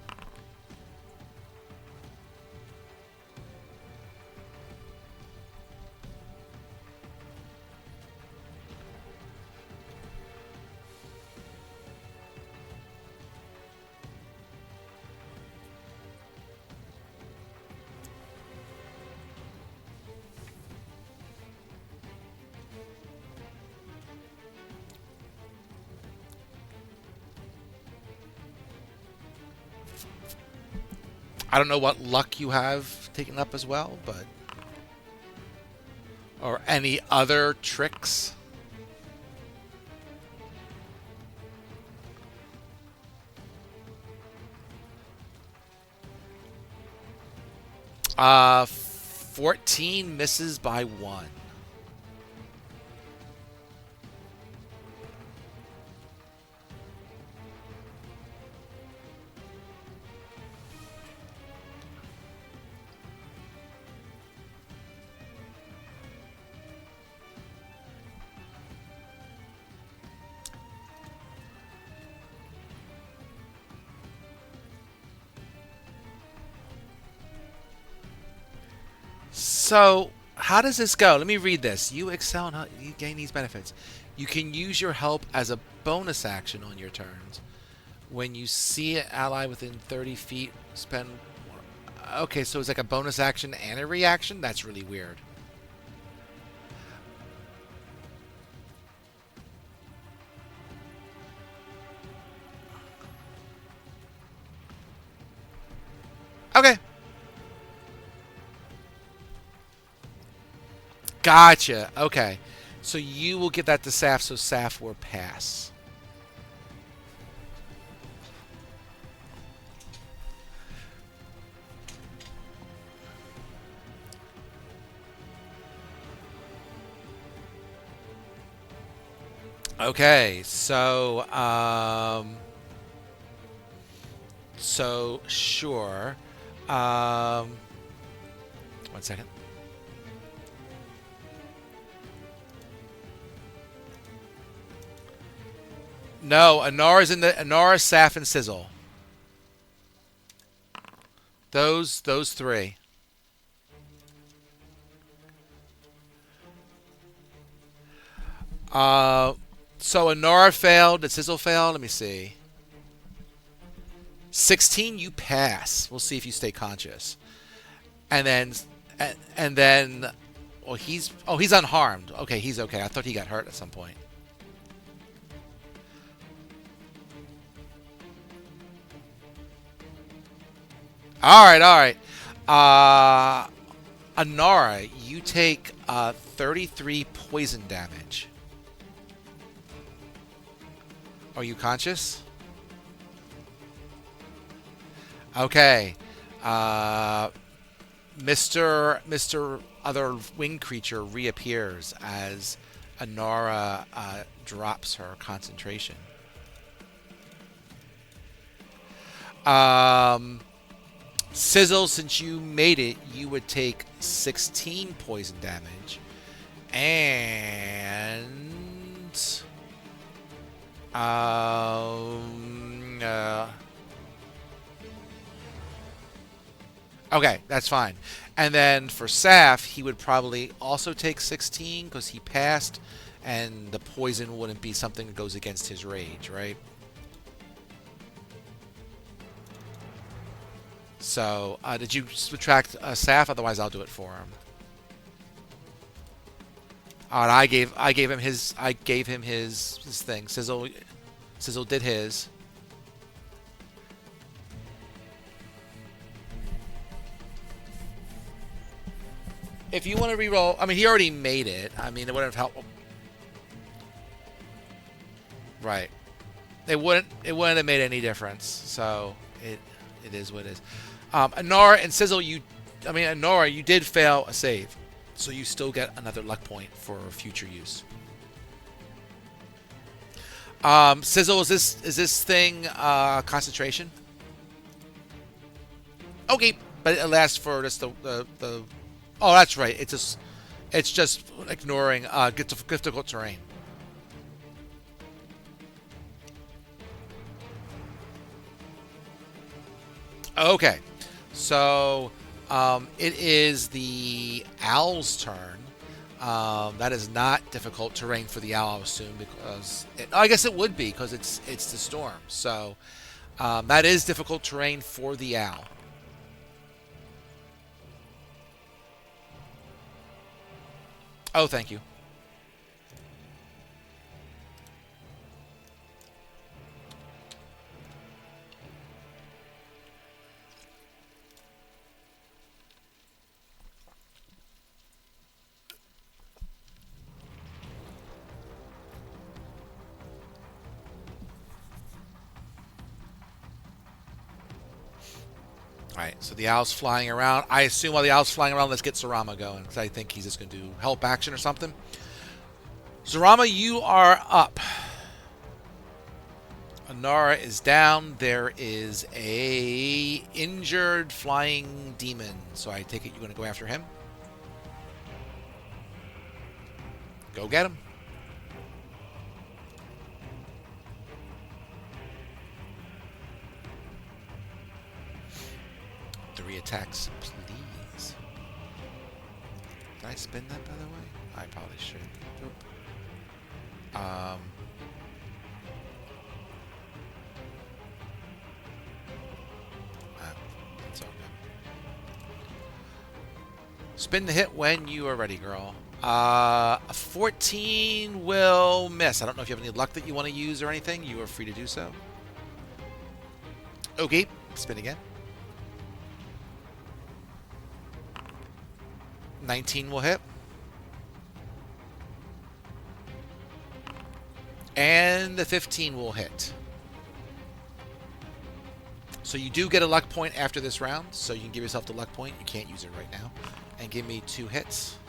I don't know what luck you have taken up as well, but Or any other tricks? 14 misses by one. So, how does this go? Let me read this. You excel and you gain these benefits. You can use your help as a bonus action on your turns. When you see an ally within 30 feet, spend. Okay, so it's like a bonus action and a reaction? That's really weird. Okay, gotcha. Okay. So you will give that to Saf, so Saf will pass. Okay, so sure. Um, 1 second. No, Anara's in the Anara, Saf, and Sizzle. Those three. Uh, so Anara failed. Did Sizzle fail? Let me see. 16, you pass. We'll see if you stay conscious. And then, and then, well, he's unharmed. Okay, he's okay. I thought he got hurt at some point. All right, all right. Anara, you take 33 poison damage. Are you conscious? Okay. Uh, Mr. Other Winged Creature reappears as Anara drops her concentration. Um, Sizzle, since you made it, you would take 16 poison damage. And um, uh, okay, that's fine. And then for Saf, he would probably also take 16 because he passed, and the poison wouldn't be something that goes against his rage, right? So, did you subtract Saf? Otherwise, I'll do it for him. And I gave him his thing. Sizzle did his. If you want to re-roll, I mean, he already made it. I mean, it wouldn't have helped. Right. It wouldn't have made any difference. So it is what it is. Anora and Sizzle, Anora, you did fail a save, so you still get another luck point for future use. Sizzle, is this thing concentration? Okay, but it lasts for just the. Oh, that's right. It's just ignoring difficult terrain. Okay, so it is the owl's turn. That is not difficult terrain for the owl, I assume, because I guess it would be because it's the storm. So that is difficult terrain for the owl. Oh, thank you. Alright, so the owl's flying around. I assume while the owl's flying around, let's get Zarama going, because I think he's just going to do help action or something. Zarama, you are up. Anara is down. There is a injured flying demon, so I take it you're going to go after him. Go get him. Three attacks, please. Did I spin that, by the way? I probably should. Oop. It's all good. Spin the hit when you are ready, girl. A 14 will miss. I don't know if you have any luck that you want to use or anything. You are free to do so. Okay, spin again. 19 will hit. And the 15 will hit. So you do get a luck point after this round, so you can give yourself the luck point. You can't use it right now. And give me 2 hits.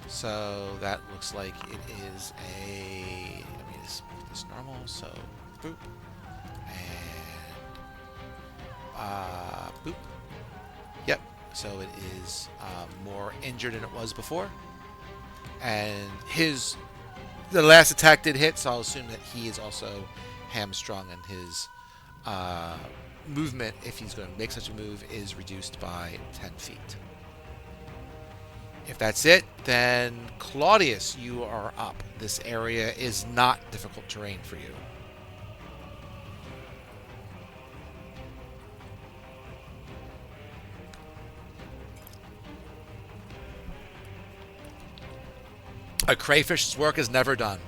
So that looks like it is a... Let me just make this normal. So, boop. And... boop. Yep. So it is more injured than it was before. And the last attack did hit, so I'll assume that he is also hamstrung, and his movement, if he's going to make such a move, is reduced by 10 feet. If that's it, then Claudius, you are up. This area is not difficult terrain for you. A crayfish's work is never done.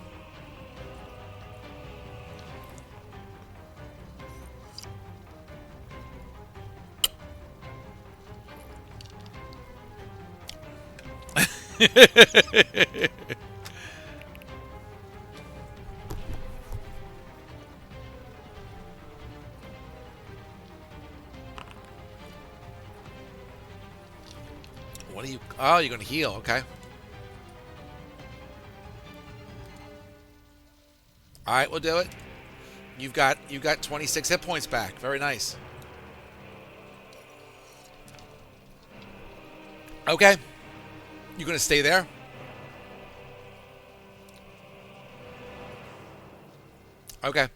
What are you... Oh, you're going to heal. Okay. All right, we'll do it. You've got 26 hit points back. Very nice. Okay. You going to stay there? Okay.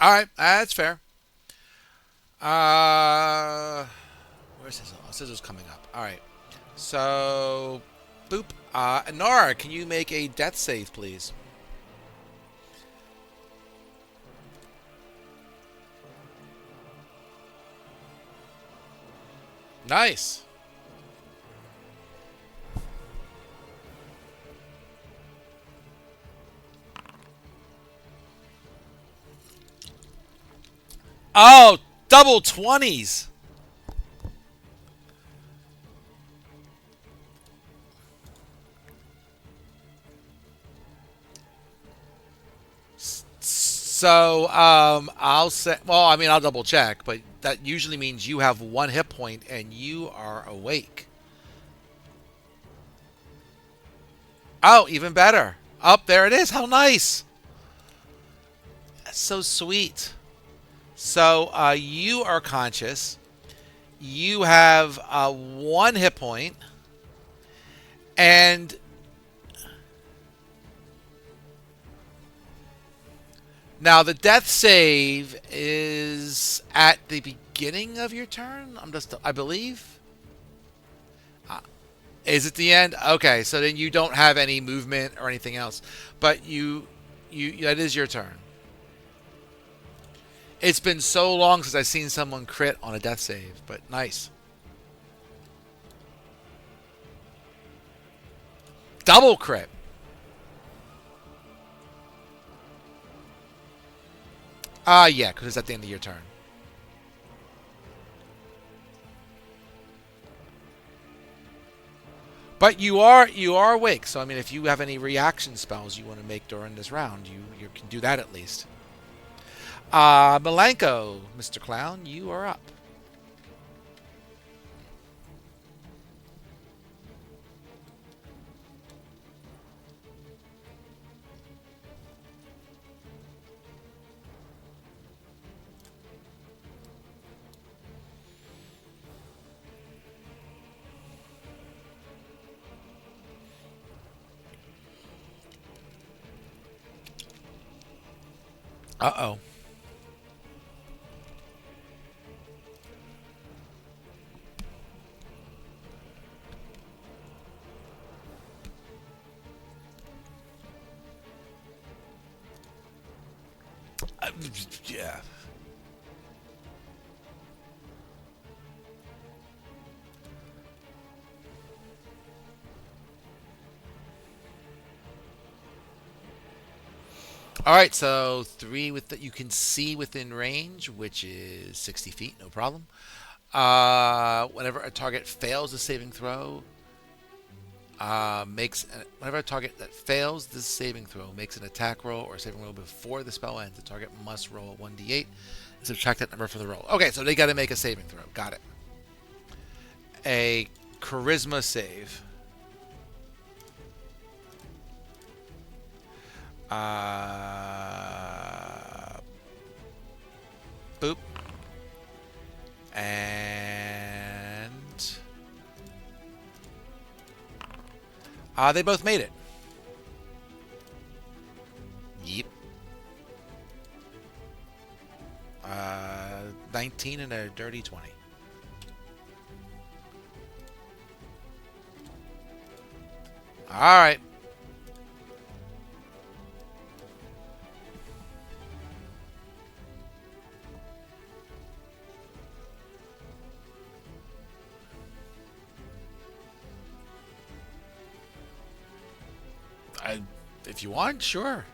All right, that's fair. Where's Sizzle? Oh, Sizzle's coming up. All right. So, boop. Anara, can you make a death save, please? Nice. Oh, double 20s. So, I'll say, well, I mean, I'll double check, but that usually means you have 1 hit point and you are awake. Oh, even better. Up there it is. How nice. That's so sweet. So, you are conscious. You have 1 hit point. And now the death save is at the beginning of your turn. I believe. Is it the end? Okay, so then you don't have any movement or anything else, but that is your turn. It's been so long since I've seen someone crit on a death save, but nice. Double crit. Yeah, because it's at the end of your turn. But you are awake, so I mean, if you have any reaction spells you want to make during this round, you can do that at least. Milenko, Mr. Clown, you are up. Uh-oh. Uh, yeah. All right, so three with that you can see within range, which is 60 feet, no problem. Whenever a target fails a saving throw, whenever a target that fails this saving throw makes an attack roll or saving roll before the spell ends, the target must roll a 1d8 and subtract that number from the roll. Okay, so they got to make a saving throw. Got it. A charisma save. Boop. And they both made it. Yep. 19 and a dirty 20. All right. I, if you want, sure.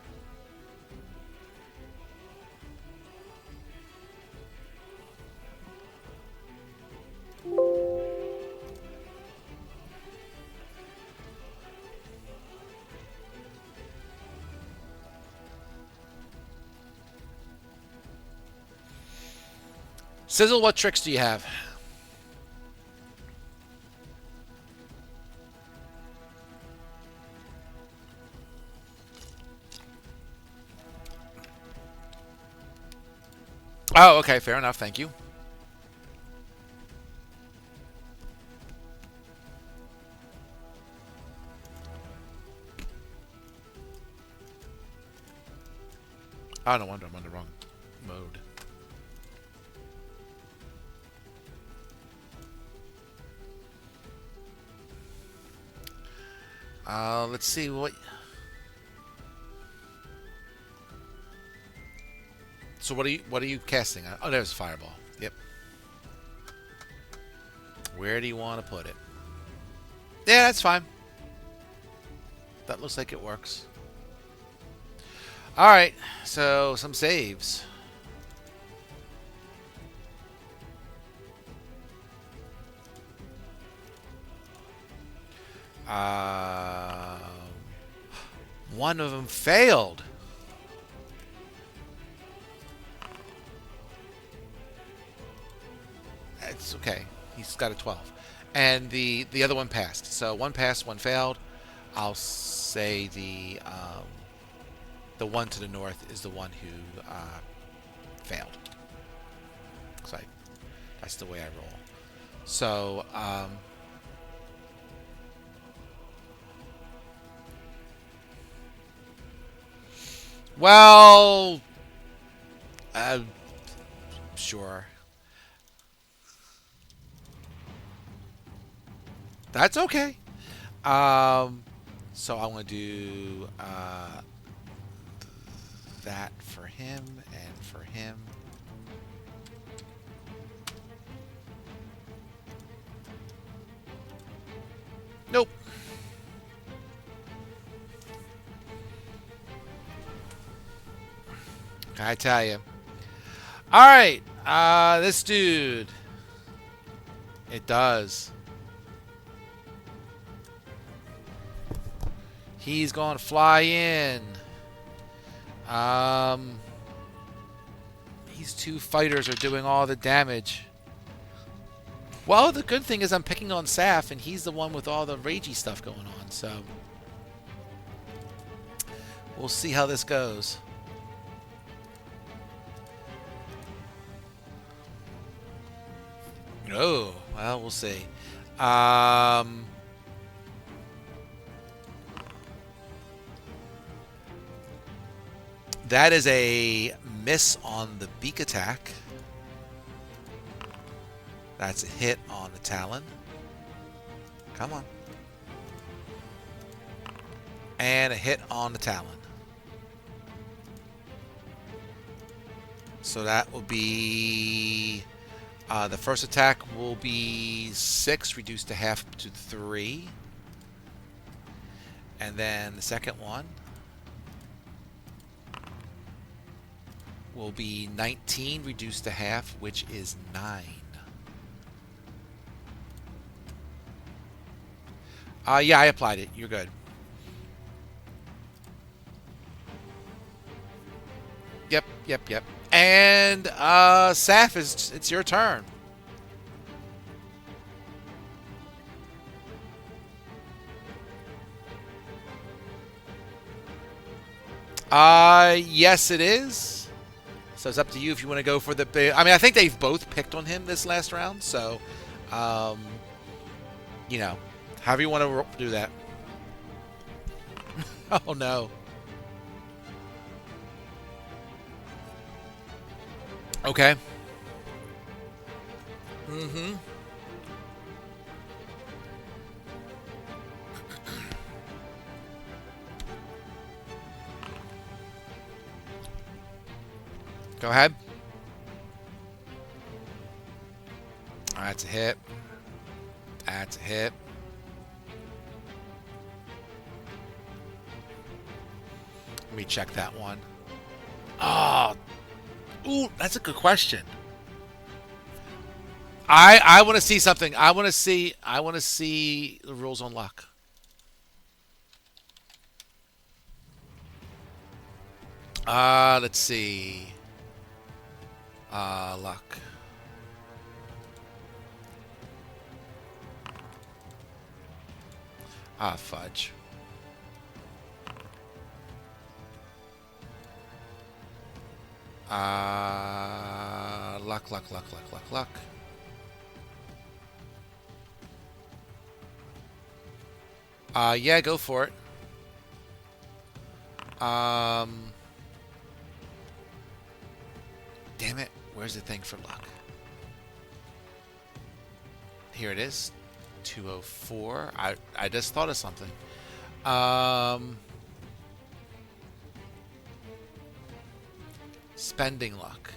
Sizzle, what tricks do you have? Oh, okay, fair enough. Thank you. Oh, no wonder I'm on the wrong mode. Let's see what. So what are you casting? Oh, there's fireball. Yep. Where do you want to put it? Yeah, that's fine. That looks like it works. All right. So some saves. Um, one of them failed. It's okay. He's got a 12. And the other one passed. So one passed, one failed. I'll say the one to the north is the one who failed. Looks like that's the way I roll. So well, uh, sure. That's okay. Um, so I'm gonna do that for him and for him. Nope. Can I tell you? All right. This dude. It does. He's going to fly in. Um, These two fighters are doing all the damage. Well, the good thing is I'm picking on Saf, and he's the one with all the ragey stuff going on, so... We'll see how this goes. Oh, well, we'll see. That is a miss on the beak attack. That's a hit on the Talon. Come on. And a hit on the Talon. So that will be... the first attack will be 6, reduced to half to 3. And then the second one will be 19, reduced to half, which is 9. Yeah, I applied it. You're good. Yep. And, Saf, it's your turn. Yes, it is. So it's up to you if you want to go for the big... I mean, I think they've both picked on him this last round, so, you know, however you want to do that. Oh, no. Okay. Mm-hmm. Go ahead. That's a hit. That's a hit. Let me check that one. Oh. Ooh, that's a good question. I want to see something. I want to see the rules on luck. Let's see. Luck. Fudge. Luck. Yeah, go for it. Damn it. Where's the thing for luck? Here it is. 204. I just thought of something. Spending luck.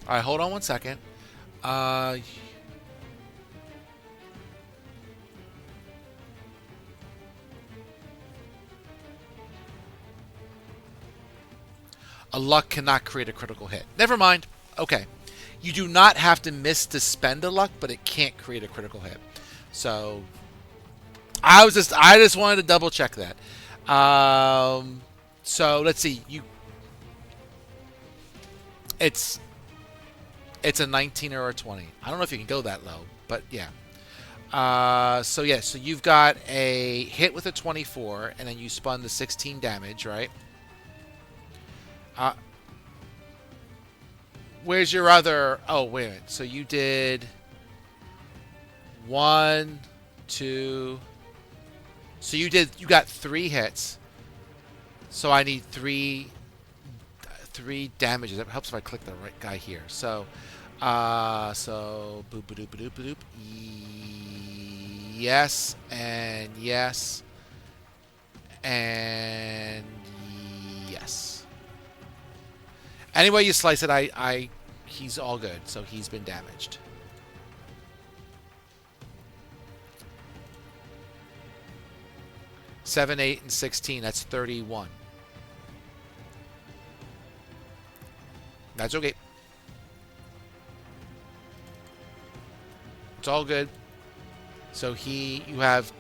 All right, hold on one second. A luck cannot create a critical hit. Never mind. Okay. You do not have to miss to spend a luck, but it can't create a critical hit. So I just wanted to double check that. So let's see. It's a 19 or a 20. I don't know if you can go that low, but yeah. So you've got a hit with a 24, and then you spun the 16 damage, right? Where's your other... Oh, wait a minute. So you did 1, 2... So you got 3 hits. So I need 3 damages. It helps if I click the right guy here. So boop ba doop ba doop ba doop. Yes and yes and yes. Anyway you slice it, he's all good. So he's been damaged. Seven, 8, and 16. That's 31. That's okay. It's all good. So you have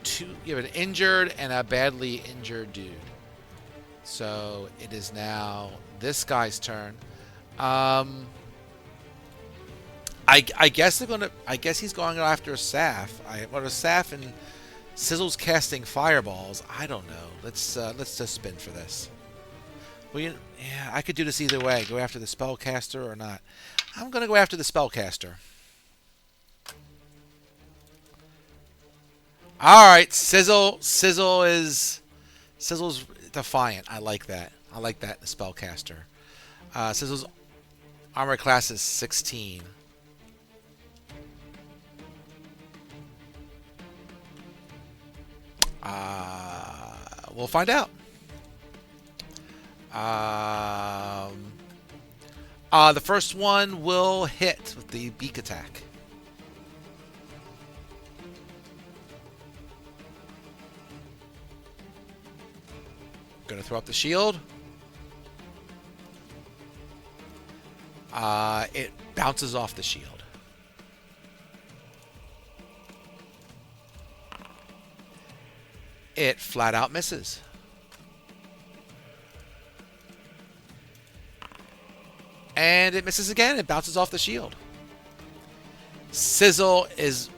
an injured and a badly injured dude. So it is now this guy's turn. Um, I guess they're gonna. I guess he's going after Saf. What are Saf and Sizzle's casting fireballs? I don't know. Let's just spin for this. Well, yeah, I could do this either way. Go after the spellcaster or not. I'm gonna go after the spellcaster. All right, Sizzle's defiant. I like that. I like that. The spellcaster. Sizzle's armor class is 16. We'll find out. The first one will hit with the beak attack. Gonna throw up the shield. It bounces off the shield. It flat out misses. And it misses again. It bounces off the shield. Sizzle is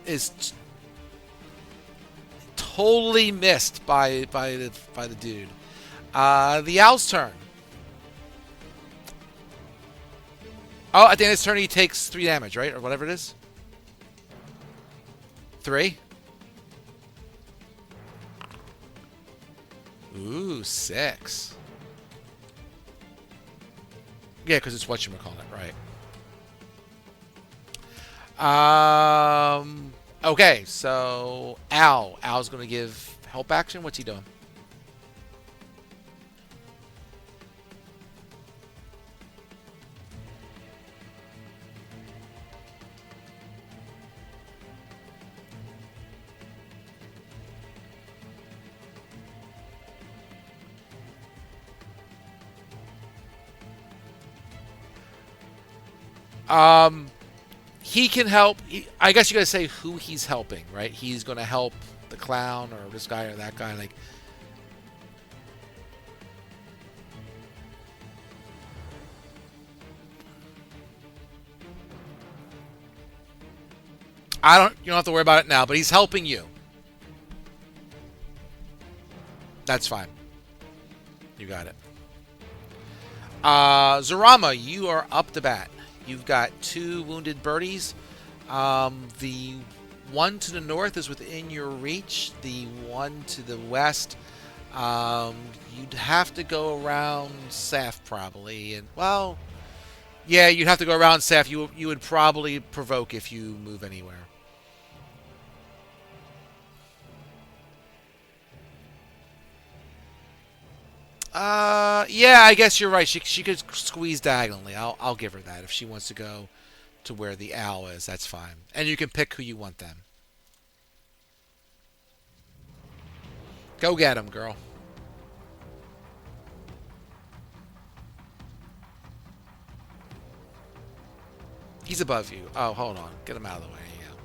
totally missed by the dude. The owl's turn. Oh, at the end of his turn, he takes 3 damage, right? Or whatever it is. 3. Ooh, 6. Yeah, because it's whatchamacallit, right? Okay, so Al. Al's going to give help action. What's he doing? He can help. I guess you gotta say who he's helping, right? He's gonna help the clown or this guy or that guy. Like, you don't have to worry about it now, but he's helping you. That's fine. You got it. Zarama, you are up to bat. You've got 2 wounded birdies. The one to the north is within your reach. The one to the west, you'd have to go around Saf probably. And well, yeah, you'd have to go around Saf. You would probably provoke if you move anywhere. Yeah, I guess you're right. She could squeeze diagonally. I'll give her that if she wants to go to where the owl is. That's fine. And you can pick who you want then. Go get him, girl. He's above you. Oh, hold on. Get him out of the way. Yeah.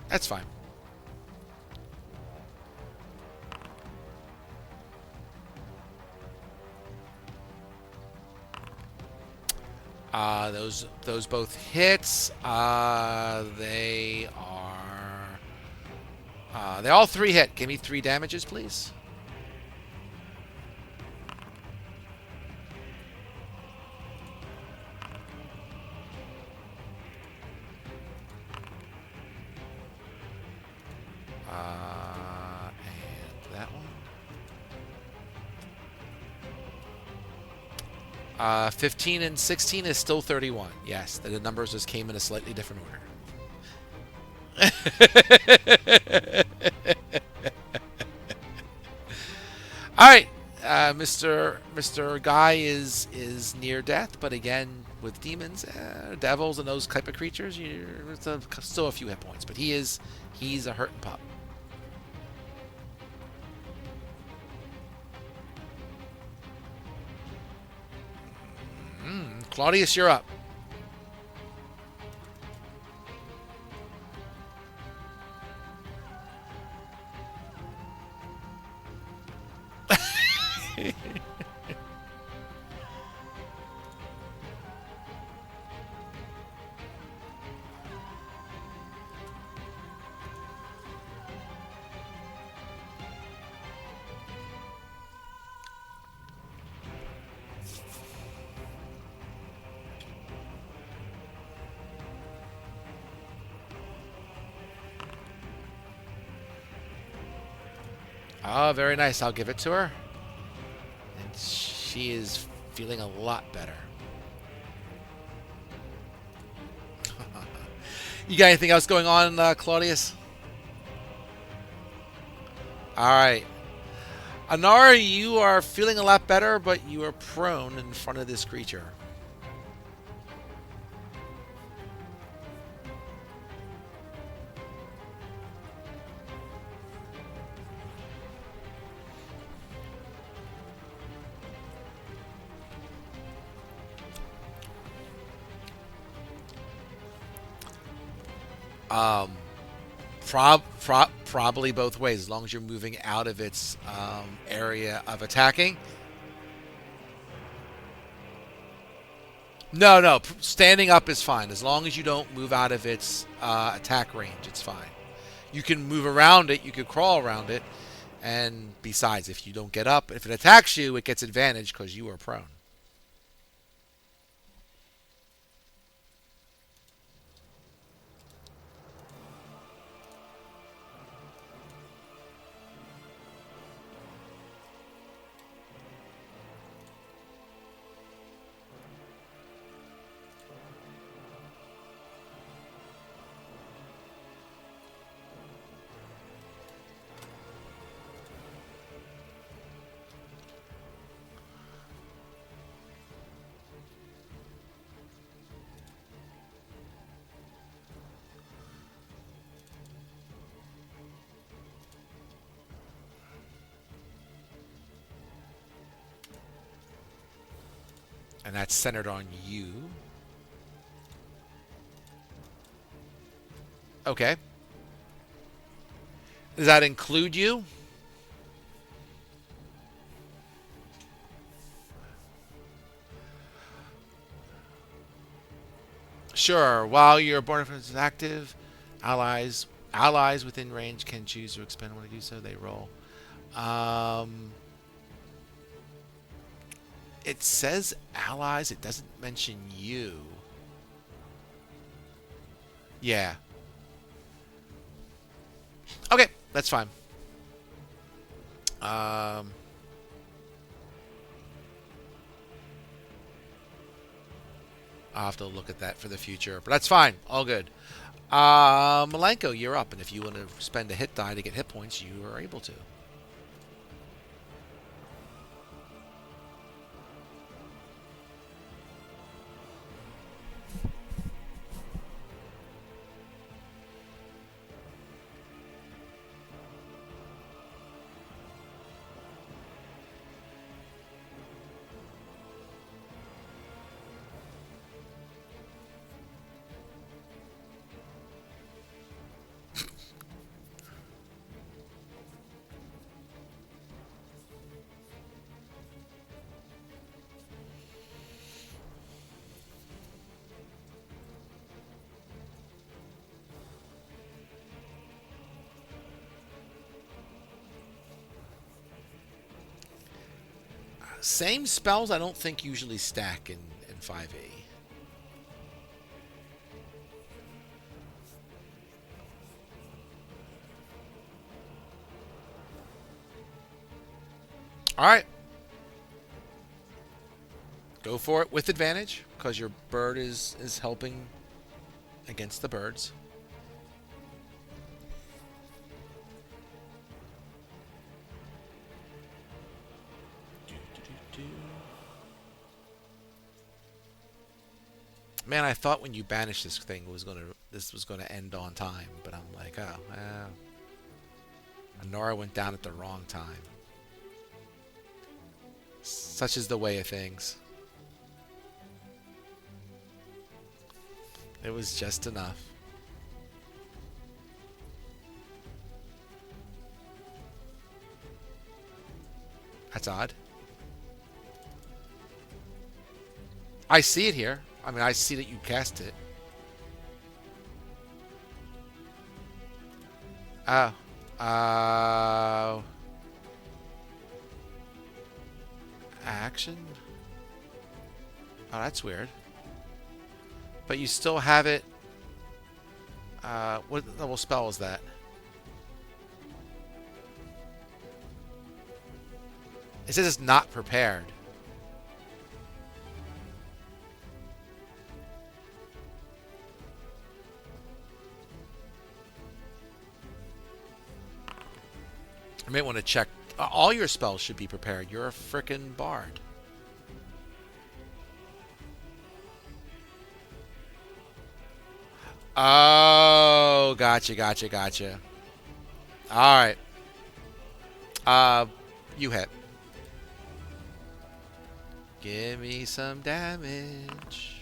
That's fine. Those both hits. They all 3 hit. Give me 3 damages, please. And that one. 15 and 16 is still 31. Yes, the numbers just came in a slightly different order. All right, Mr. Guy is near death, but again with demons, devils, and those type of creatures, it's still a few hit points. But he's a hurting pup. Claudius, you're up. Oh, very nice. I'll give it to her. And she is feeling a lot better. You got anything else going on, Claudius? All right. Anara, you are feeling a lot better, but you are prone in front of this creature. Um, probably both ways, as long as you're moving out of its area of attacking. No, no, standing up is fine. As long as you don't move out of its attack range, it's fine. You can move around it, you can crawl around it, and besides, if you don't get up, if it attacks you, it gets advantage because you are prone. And that's centered on you. Okay. Does that include you? Sure. While your bonus is active, allies within range can choose to expend when they do so. They roll. Um, it says allies. It doesn't mention you. Yeah. Okay, that's fine. Um, I'll have to look at that for the future, but that's fine. All good. Malenko, you're up, and if you want to spend a hit die to get hit points, you are able to. Same spells I don't think usually stack in 5e. All right. Go for it with advantage because your bird is helping against the birds. Man, I thought when you banished this was gonna end on time, but I'm like, oh, well, Honora went down at the wrong time. Such is the way of things. It was just enough. That's odd. I see it here. I mean, I see that you cast it. Oh. Action? Oh, that's weird. But you still have it. What level spell is that? It says it's not prepared. I may want to check. All your spells should be prepared. You're a frickin' bard. Oh, gotcha, gotcha, gotcha. All right. You hit. Give me some damage.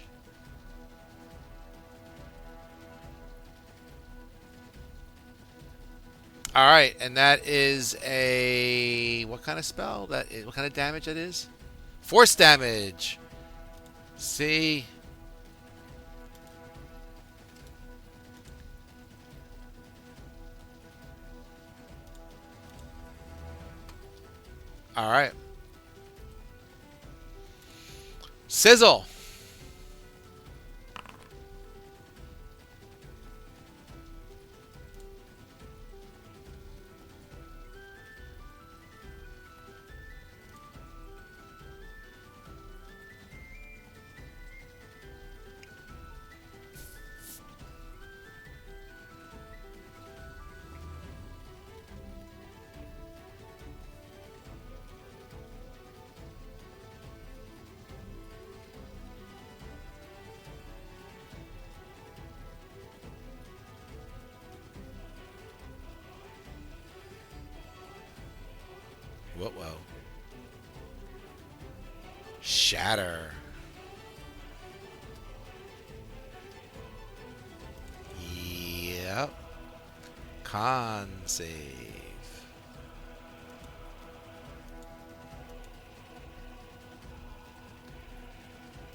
All right, and that is a what kind of spell? That is, what kind of damage that is? Force damage. See. All right. Sizzle. Whoa, whoa. Shatter. Yep. Con save.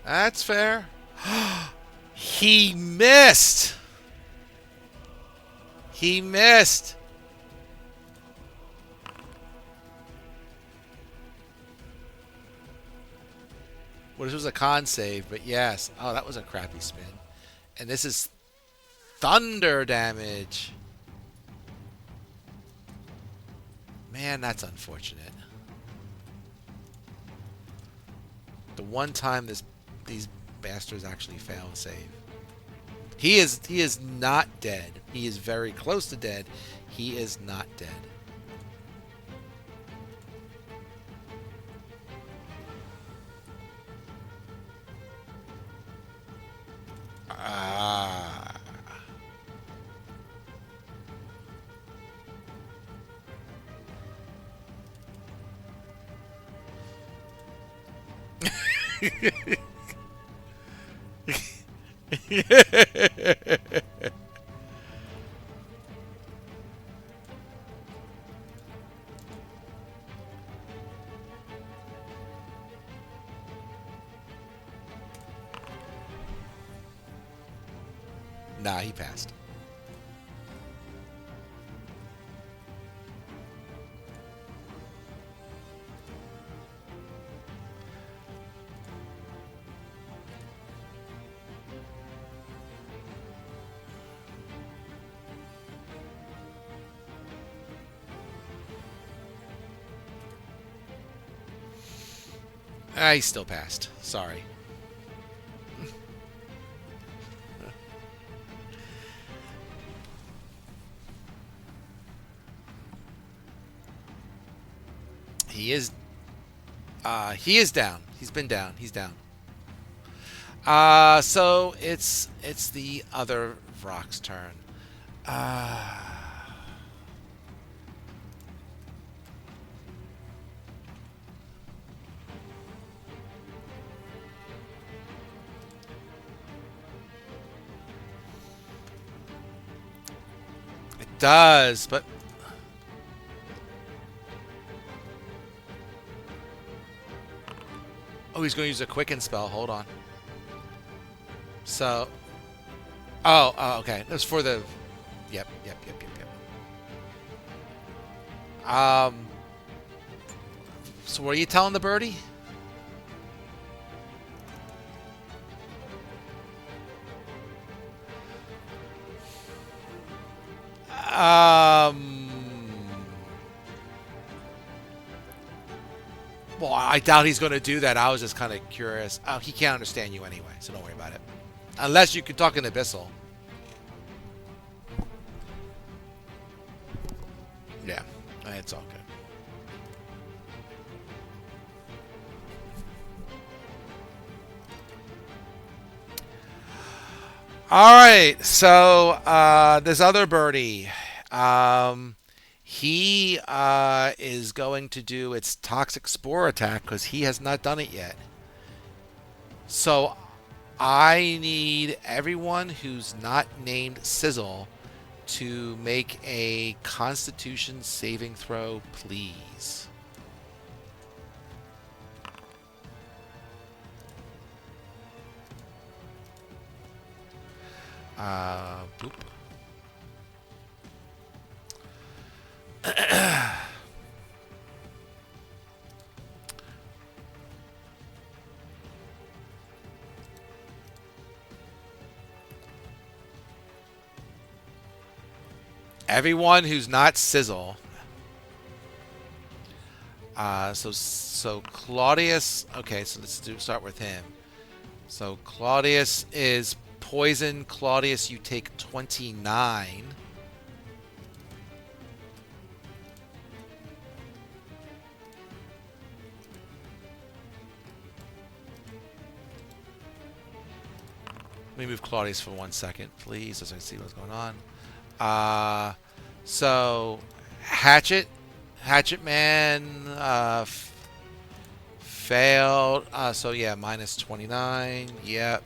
That's fair. He missed. He missed. Well, this was a con save, but yes. Oh, that was a crappy spin. And this is thunder damage. Man, that's unfortunate. The one time these bastards actually fail a save. He is not dead. He is very close to dead. He is not dead. Ah. Nah, he passed. Ah, he still passed. Sorry. He is down. He's been down. He's down. So it's the other Vrock's turn. It does, but oh, he's going to use a quicken spell. Hold on. So, okay. That's for the. Yep. So what are you telling the birdie? Um. I doubt he's going to do that. I was just kind of curious. Oh, he can't understand you anyway, so don't worry about it. Unless you can talk in Abyssal. Yeah, it's all good. All right, so this other birdie, um, he is going to do its toxic spore attack because he has not done it yet. So I need everyone who's not named Sizzle to make a Constitution saving throw, please. Boop. Everyone who's not Sizzle. So Claudius. Okay, so start with him. So Claudius is poison. Claudius, you take 29. Let me move Claudius for 1 second, please, so I can see what's going on. So Hatchet Man, failed. So yeah, minus 29. Yep.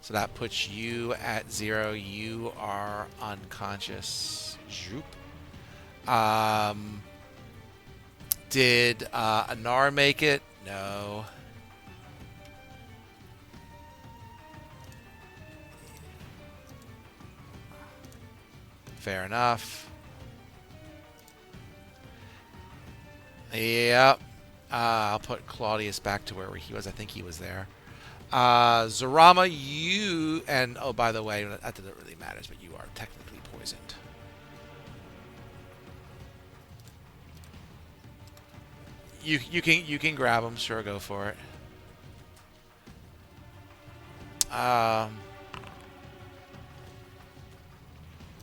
So that puts you at 0. You are unconscious. Zoop. Did Anar make it? No. Fair enough. Yep. I'll put Claudius back to where he was. I think he was there. Zarama, you... And, oh, by the way, that doesn't really matter, but you are technically poisoned. You can grab him. Sure, go for it.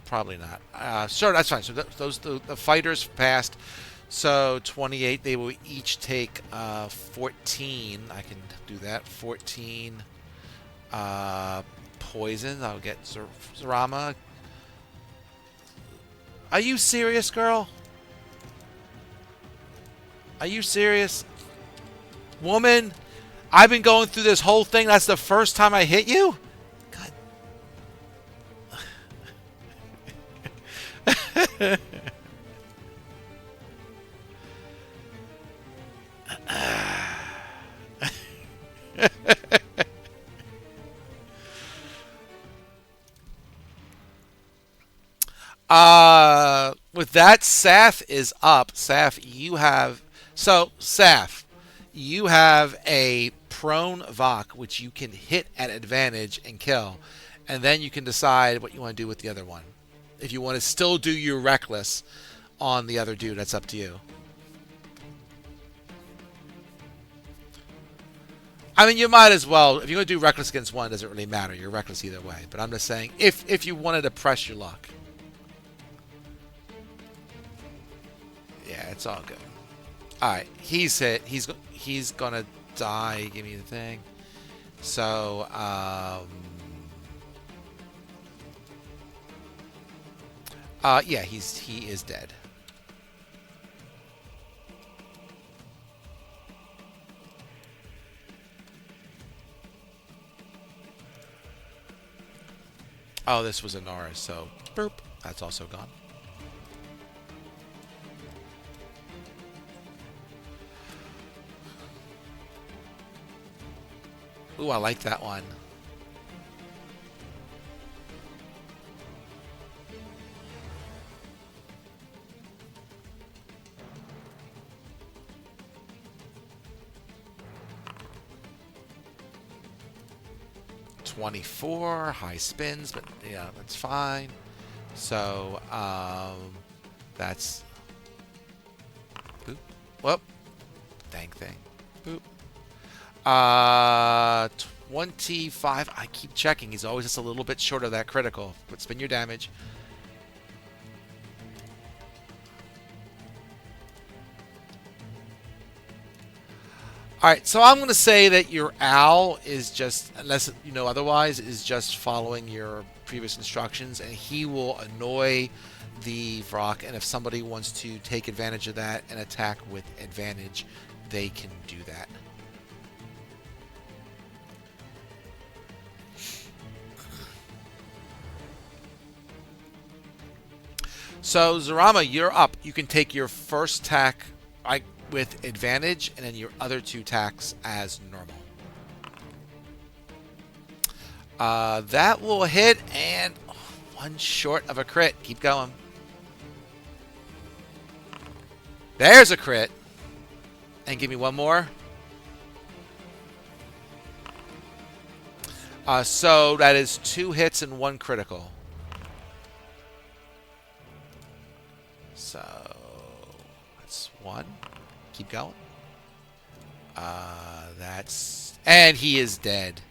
Probably not. Sure, that's fine. So the fighters passed. So 28, they will each take 14. I can do that. 14 poison. I'll get Zarama. Are you serious, girl? Are you serious? Woman, I've been going through this whole thing. That's the first time I hit you? God. With that, Saf is up. Saf, you have... So, Saf, you have a prone Vok, which you can hit at advantage and kill. And then you can decide what you want to do with the other one. If you want to still do your Reckless on the other dude, that's up to you. I mean, you might as well. If you're going to do Reckless against one, it doesn't really matter. You're Reckless either way. But I'm just saying, if you wanted to press your luck. Yeah, it's all good. All right, he's hit. He's gonna die. Give me the thing. So, yeah, he is dead. Oh, this was Anara, so boop. That's also gone. Ooh, I like that one. $24 high spins, but yeah, that's fine. So that's boop. Whoop. Dang thing. Boop. Uh, 25. I keep checking. He's always just a little bit short of that critical. But spin your damage. All right, so I'm going to say that your owl is just, unless you know otherwise, is just following your previous instructions, and he will annoy the Vrock. And if somebody wants to take advantage of that and attack with advantage, they can do that. So Zarama, you're up. You can take your first attack with advantage, and then your other two attacks as normal. That will hit, and one short of a crit. Keep going. There's a crit. And give me one more. So that is 2 hits and 1 critical. So that's 1. Keep going. And he is dead.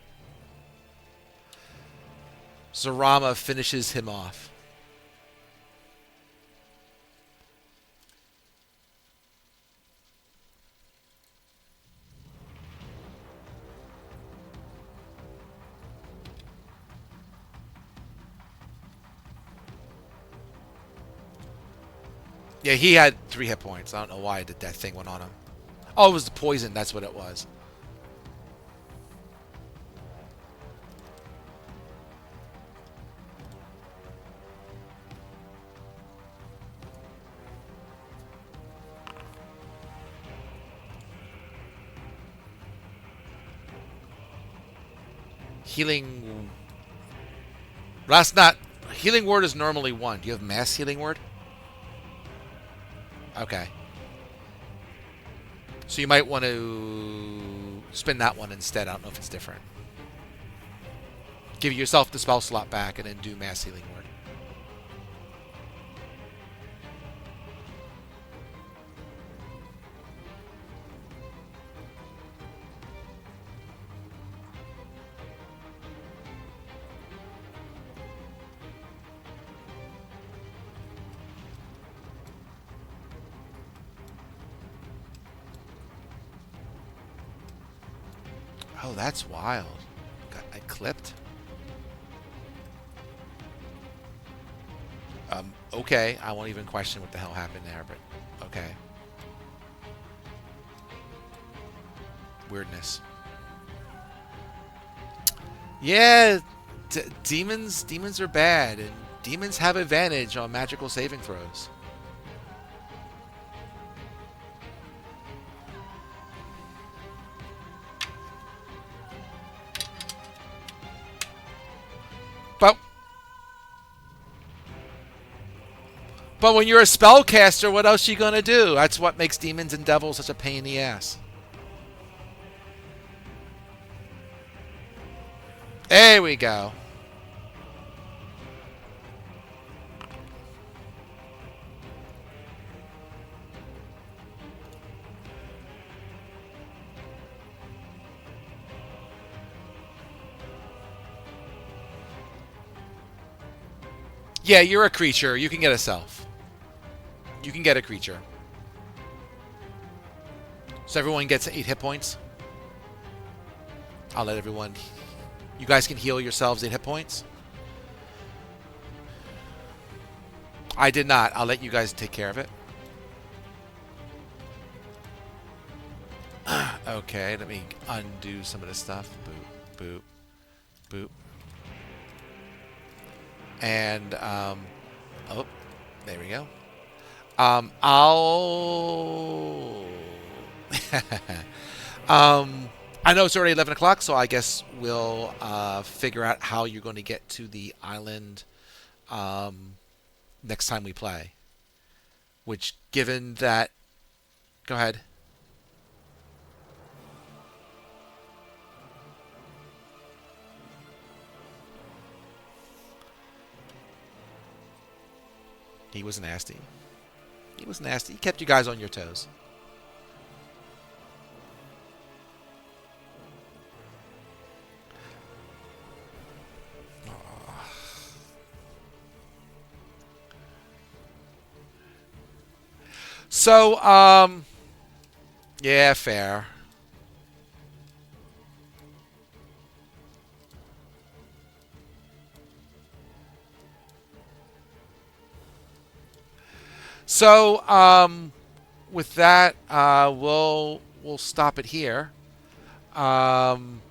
Zarama finishes him off. Yeah, he had 3 hit points. I don't know why that thing went on him. Oh, it was the poison. That's what it was. Healing. That's not. Healing word is normally 1. Do you have mass healing word? Okay. So you might want to spin that one instead. I don't know if it's different. Give yourself the spell slot back and then do mass healing word. Oh, that's wild. I clipped. Okay. I won't even question what the hell happened there, but okay. Weirdness. Yeah, demons are bad, and demons have advantage on magical saving throws. But But when you're a spellcaster, what else are you going to do? That's what makes demons and devils such a pain in the ass. There we go. Yeah, you're a creature. You can get a self. You can get a creature. So everyone gets 8 hit points. I'll let everyone... You guys can heal yourselves 8 hit points. I did not. I'll let you guys take care of it. Okay, let me undo some of this stuff. Boop, boop, boop. And, oh, there we go. I'll... I know it's already 11 o'clock, so I guess we'll figure out how you're going to get to the island next time we play. Which, given that... Go ahead. He was nasty. He was nasty. He kept you guys on your toes. So, yeah, fair. So, with that, we'll stop it here. Um,